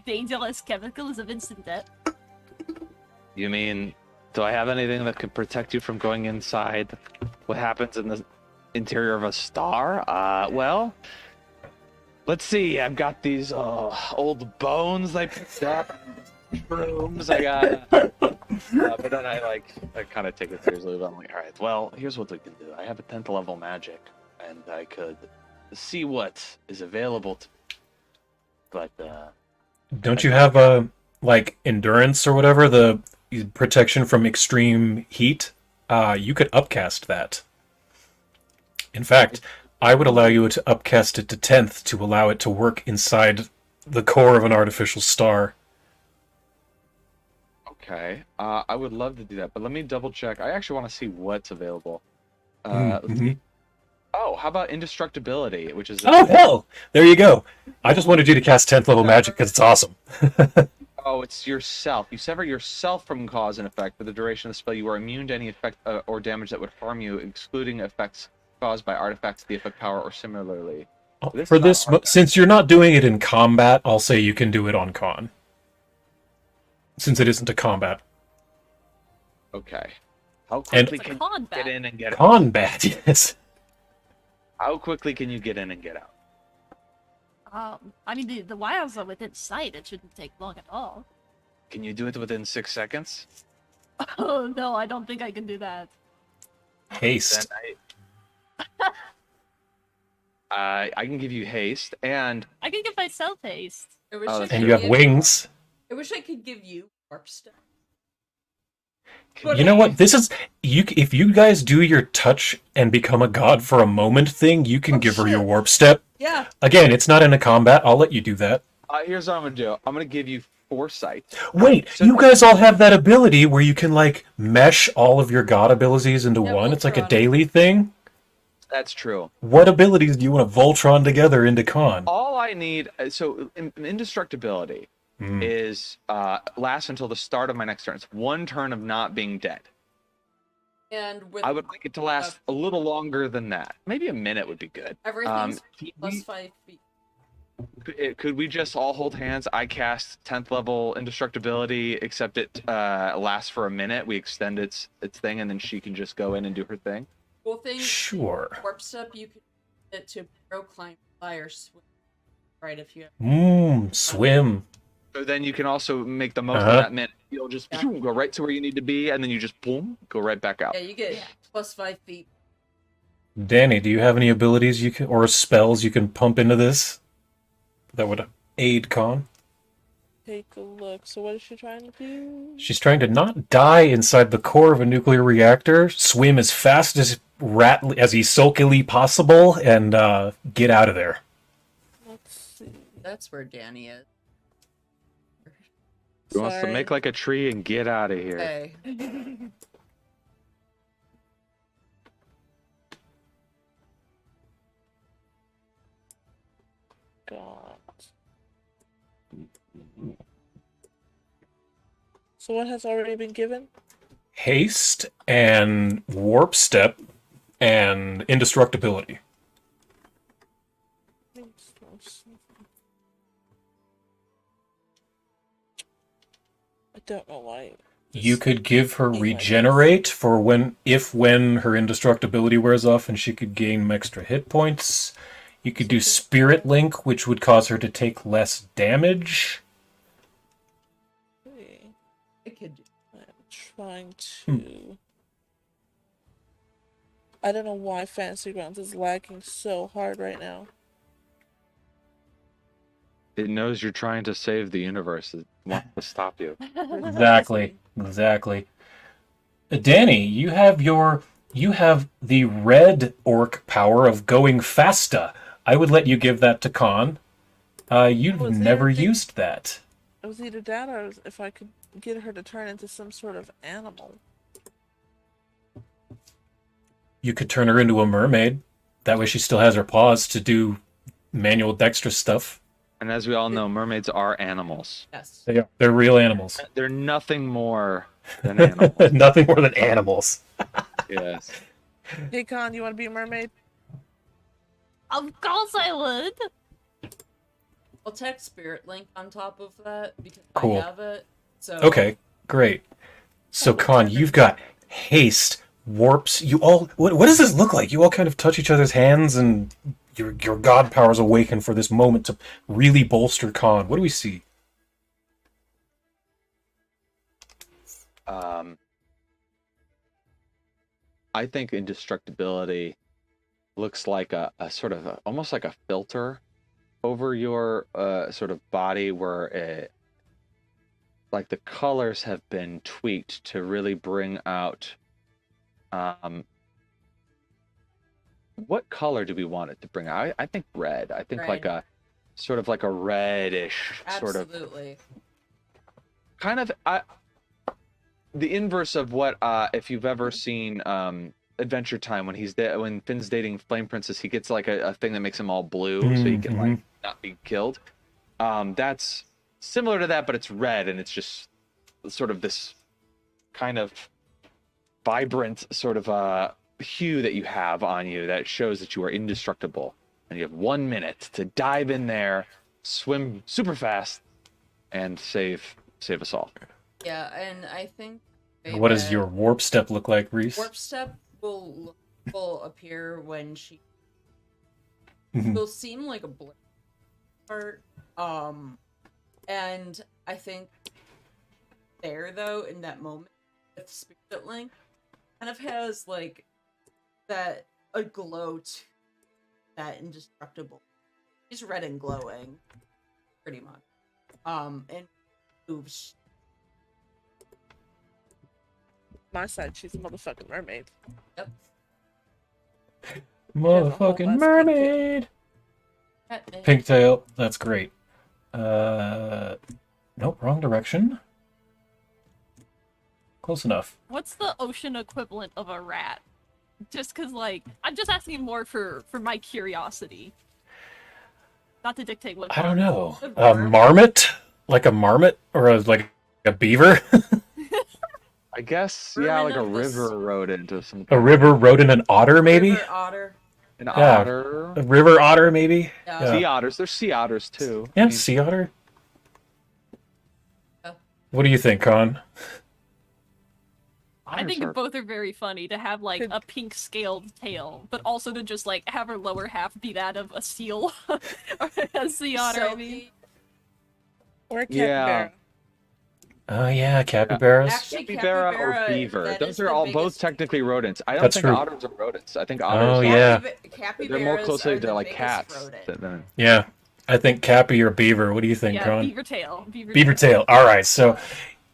dangerous chemicals of instant death? You mean, do I have anything that could protect you from going inside what happens in the interior of a star? Well, let's see. I've got these old bones I picked up, brooms. I got, but then I kind of take it seriously. But I'm like, all right, well, here's what we can do. I have a 10th level magic, and I could see what is available to me. But Don't you have like endurance or whatever, the protection from extreme heat? You could upcast that. In fact, I would allow you to upcast it to 10th to allow it to work inside the core of an artificial star. okay, I would love to do that, but let me double check. I actually want to see what's available. Let's see. Oh, how about indestructibility, which is Oh, hell! There you go. I just wanted you to cast 10th level magic because it's awesome. Oh, it's yourself. You sever yourself from cause and effect for the duration of the spell. You are immune to any effect or damage that would harm you, excluding effects caused by artifacts, the effect power, or similarly. For this, since you're not doing it in combat, I'll say you can do it on con. Since it isn't a combat. Okay. How And- quickly It's a can you combat. get in and get out? Combat, yes. How quickly can you get in and get out? I mean, the wires are within sight. It shouldn't take long at all. Can you do it within 6 seconds? Oh, no, I don't think I can do that. Haste. Then I can give you haste, and I can give myself haste. I wish Oh, I that's could And you have give- wings. I wish I could give you warp stuff. You know what? This is you. If you guys do your touch and become a god for a moment thing, you can Oh, give her your shit. warp step. Yeah. Again, it's not in a combat. I'll let you do that. here's what I'm gonna do. I'm gonna give you foresight. Wait, So- you guys all have that ability where you can like mesh all of your god abilities into Yeah, one. It's like a Voltron. daily thing. That's true. What abilities do you want to Voltron together into con? All I need, so indestructibility Hmm. is lasts until the start of my next turn. It's 1 turn of not being dead. And with I would like it to last a little longer than that. Maybe a minute would be good. everything's Could plus we- 5 feet. Could we just all hold hands? I cast 10th level indestructibility, except it lasts for a minute. We extend its thing, and then she can just go in and do her thing. Cool thing, Sure. warp stuff, you can use it to pro climb, fly, or swim. Right, if you have. Swim. So then you can also make the most Uh-huh. of that minute. You'll just Yeah. go right to where you need to be, and then you just boom, go right back out. Yeah, you get plus 5 feet. Danny, do you have any abilities you can or spells you can pump into this that would aid con? Take a look. So what is she trying to do? She's trying to not die inside the core of a nuclear reactor, swim as fast as silkily possible, and get out of there. Let's see. That's where Danny is. Who wants to make like a tree and get out of here? Hey. God. So what has already been given? Haste and warp step and indestructibility. I don't know why. You could give her Like regenerate for when her indestructibility wears off, and she could gain extra hit points. You could do Spirit Link, which would cause her to take less damage. I could do. I'm trying to. I don't know why Fantasy Grounds is lagging so hard right now. It knows you're trying to save the universe. It wants to stop you. Exactly. Danny, you have the red orc power of going faster. I would let you give that to Khan. You've Was never there a used that. It was either that or if I could get her to turn into some sort of animal. You could turn her into a mermaid. That way she still has her paws to do manual dexterous stuff. And as we all know, mermaids are animals. Yes. They are. They're real animals. They're nothing more than animals. Nothing more than animals. Yes. Hey Khan, you want to be a mermaid? Of course I would. I'll text Spirit Link on top of that because Cool. I have it. So Okay, great. So Khan, you've got haste, warps. You all. What does this look like? You all kind of touch each other's hands, and your god powers awaken for this moment to really bolster Khan. What do we see? I think indestructibility looks like a sort of almost like a filter over your sort of body, where it, like the colors have been tweaked to really bring out. What color do we want it to bring out? I think red. I think like Red. a sort of like a reddish sort of absolutely. kind of the inverse of what if you've ever seen Adventure Time, when when Finn's dating Flame Princess, he gets like a thing that makes him all blue so he can like not be killed. That's similar to that, but it's red, and it's just sort of this kind of vibrant sort of hue that you have on you that shows that you are indestructible, and you have 1 minute to dive in there, swim super fast, and save us all. Yeah, and I think. What does your warp step look like, Reese? warp step will appear when she Mhm. will seem like a blur part. And I think there though in that moment with Spirit Link kind of has like that a glow to that indestructible. She's red and glowing, pretty much. And moves. My side, she's a motherfucking mermaid. Yep. Motherfucking mermaid. Pigtail. That's great. Nope, wrong direction. Close enough. What's the ocean equivalent of a rat? Just cause like I'm just asking more for my curiosity. Not to dictate what. I don't know. A marmot? Like a marmot? Or like a beaver? I guess, yeah, like a river rodent or something. A river rodent, an otter, maybe? River otter. An Yeah. otter. A river otter, maybe? Yeah. Sea otters. There's sea otters too. Yeah, I mean, sea otter. Yeah. What do you think, Con? I think otters are- both are very funny to have like a pink scaled tail, but also to just like have her lower half be that of a seal or a sea otter. I mean, Silky. Or a Yeah. capybara. Oh yeah, capybaras. Actually, capybara or capybara, beaver. that Those is are the all biggest- both technically rodents. I don't That's think true. otters are rodents. I think otters. Oh, are, yeah. They're more Capybaras closely are to the like biggest cats. rodent. Than, Yeah, I think cappy or beaver. What do you think, yeah, Con? beaver tail. Beaver tail. All right, so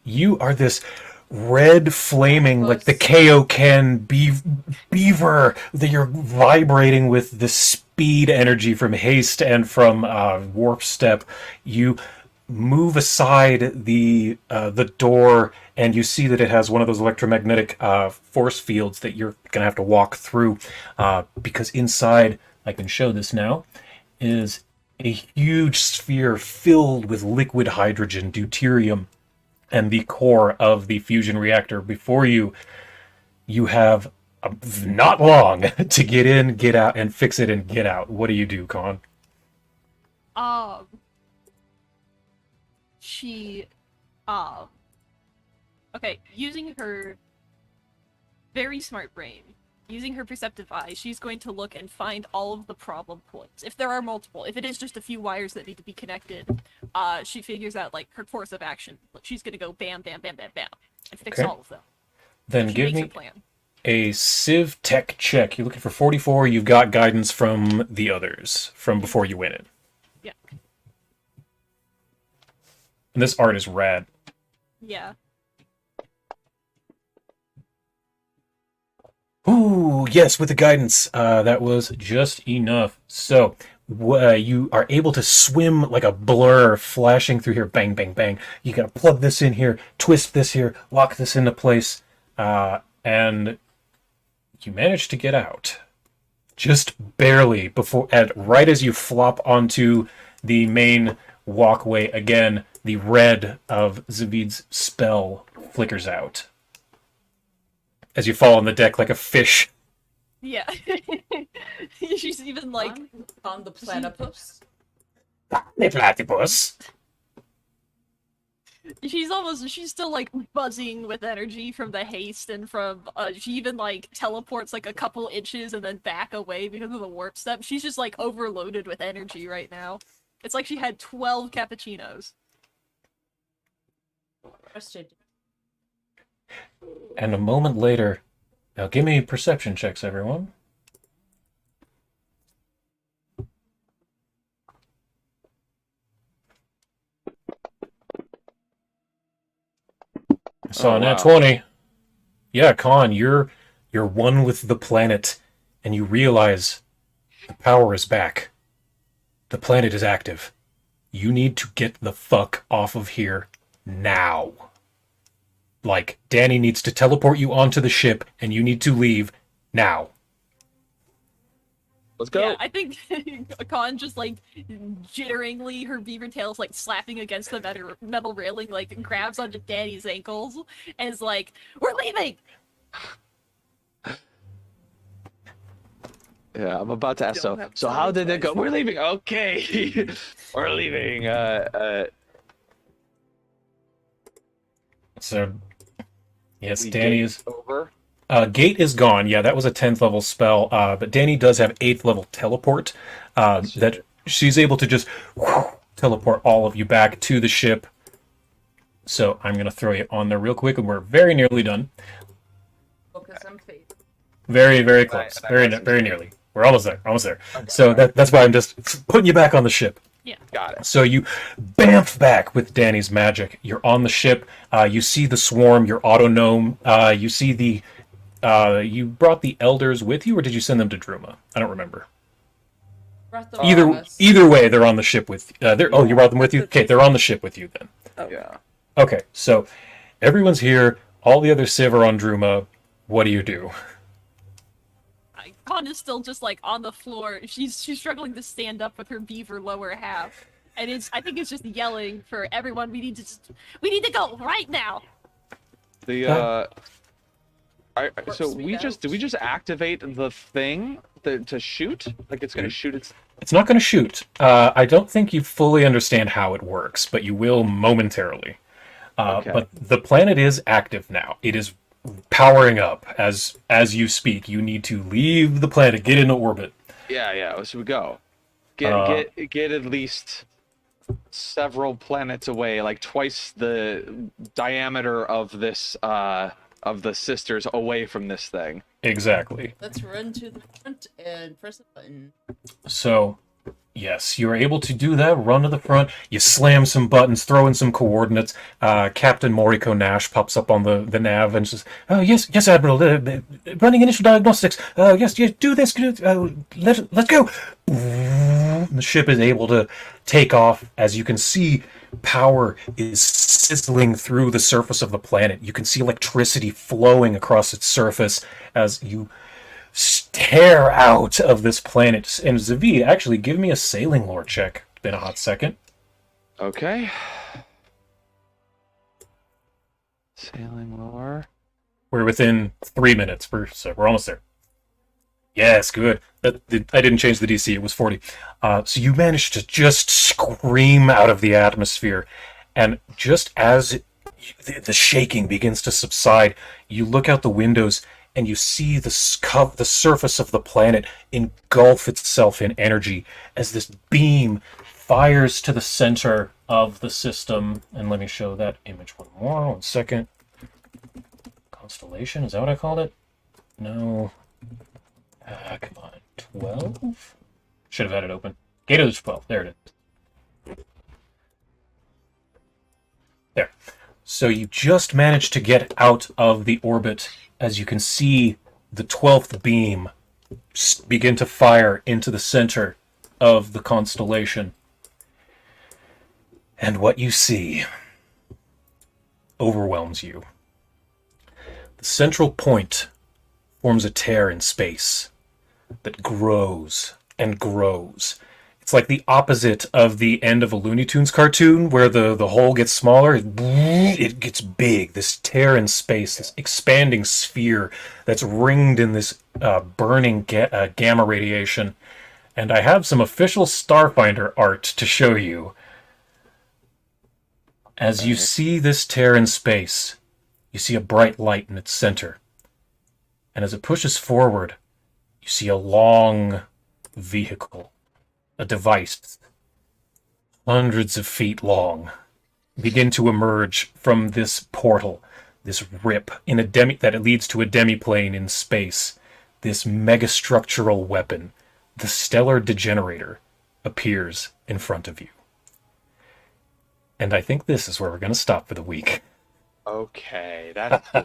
you are this red flaming, like the Kaioken beaver that you're vibrating with the speed energy from haste and from warp step. You move aside the door, and you see that it has one of those electromagnetic force fields that you're gonna have to walk through, because inside, I can show this now, is a huge sphere filled with liquid hydrogen, deuterium, and the core of the fusion reactor. Before you, you have not long to get in, get out, and fix it and get out. What do you do, Con? She, okay, using her very smart brain, using her perceptive eye, she's going to look and find all of the problem points. If there are multiple, if it is just a few wires that need to be connected, she figures out, like, her course of action. She's gonna go bam, bam, bam, bam, bam, and fix Okay. all of them. Then She give makes me a plan. a Civ Tech check. You're looking for 44. You've got guidance from the others from before you win it. Yeah. And this art is rad. Yeah. Ooh, yes, with the guidance. That was just enough. So, you are able to swim like a blur, flashing through here. Bang, bang, bang. You gotta plug this in here, twist this here, lock this into place, and you manage to get out. Just barely before, right as you flop onto the main walkway again, the red of Zavid's spell flickers out as you fall on the deck like a fish. Yeah. She's even like on the platypus. The platypus. She's still like buzzing with energy from the haste and from she even like teleports like a couple inches and then back away because of the warp step. She's just like overloaded with energy right now. It's like she had 12 cappuccinos. And a moment later, now give me perception checks, everyone. I saw Oh, a nat wow. 20. Yeah, Con, you're one with the planet, and you realize the power is back. The planet is active. You need to get the fuck off of here now. Like, Danny needs to teleport you onto the ship, and you need to leave now. Let's go. Yeah, I think Khan just like jitteringly, her beaver tail's like slapping against the metal railing, like grabs onto Danny's ankles and is like, "We're leaving." Yeah, I'm about to ask. Don't So, have to so tell how me did it go? twice. We're leaving. Okay, we're leaving. So, yes, We Danny gate is... over. Gate is gone. Yeah, that was a 10th level spell. But Danny does have 8th level teleport. That she's able to just teleport all of you back to the ship. So I'm going to throw you on there real quick, and we're very nearly done. Focus on fate. Very, very close. Very nearly. We're almost there. Almost there. So that's why I'm just putting you back on the ship. Got it. So you bamf back with Danny's magic. You're on the ship. You see the swarm, your auto-gnome. You see the... you brought the elders with you, or did you send them to Druma? I don't remember. Brought them with us. Either way, they're on the ship with... Oh, you brought them with you? Okay, they're on the ship with you then. Yeah. Okay, so everyone's here. All the other Civ are on Druma. What do you do? Khan is still just like on the floor. She's struggling to stand up with her beaver lower half, and I think it's just yelling for everyone. We need to go right now. The so Sweet we out. just did we just activate the thing to shoot? Like it's gonna shoot its. It's not going to shoot. I don't think you fully understand how it works, but you will momentarily. Okay. But the planet is active now. It is powering up as you speak. You need to leave the planet, get into orbit. Yeah. So we go. Get at least several planets away, like twice the diameter of this of the sisters away from this thing. Exactly. Let's run to the front and press the button. So, yes, you are able to do that. Run to the front. You slam some buttons, throw in some coordinates. Captain Moriko Nash pops up on the nav and says, "Oh yes, Admiral. Running initial diagnostics. Yes, do this. Let's go." The ship is able to take off. As you can see, power is sizzling through the surface of the planet. You can see electricity flowing across its surface as you stare out of this planet. And Zavi, actually, give me a sailing lore check. It's been a hot second. Okay. Sailing lore. We're within 3 minutes. We're almost there. Yes, good. I didn't change the DC. It was 40. So you managed to just scream out of the atmosphere. And just as the shaking begins to subside, you look out the windows and you see the surface of the planet engulf itself in energy as this beam fires to the center of the system. And let me show that image one more. 1 second. Constellation, is that what I called it? No. Come on. 12? Should have had it open. Gate of the 12. There it is. There. So you just managed to get out of the orbit as you can see the 12th beam begin to fire into the center of the constellation. And what you see overwhelms you. The central point forms a tear in space that grows and grows. It's like the opposite of the end of a Looney Tunes cartoon where the hole gets smaller. It gets big. This tear in space, this expanding sphere that's ringed in this burning gamma radiation. And I have some official Starfinder art to show you. As you see this tear in space, you see a bright light in its center. And as it pushes forward, you see a long vehicle, a device, hundreds of feet long, begin to emerge from this portal, this rip in that leads to a demiplane in space. This megastructural weapon, the Stellar Degenerator, appears in front of you. And I think this is where we're going to stop for the week. Okay, that's cool.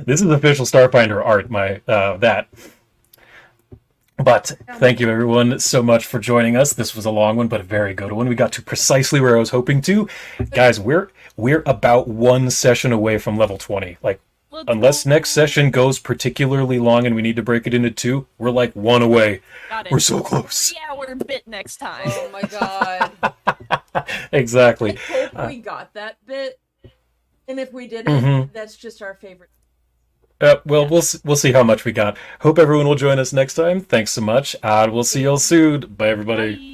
This is official Starfinder art, that. But thank you everyone so much for joining us. This was a long one, but a very good one. We got to precisely where I was hoping to. Guys, we're about one session away from level 20. Like, unless next session goes particularly long and we need to break it into 2, we're like 1 away. Got it. We're so close. 3 hour bit next time. Oh my god. Exactly. I hope we got that bit. And if we didn't, that's just our favorite. Well, we'll see how much we got. Hope everyone will join us next time. Thanks so much. We'll see you all soon. Bye, everybody. Bye.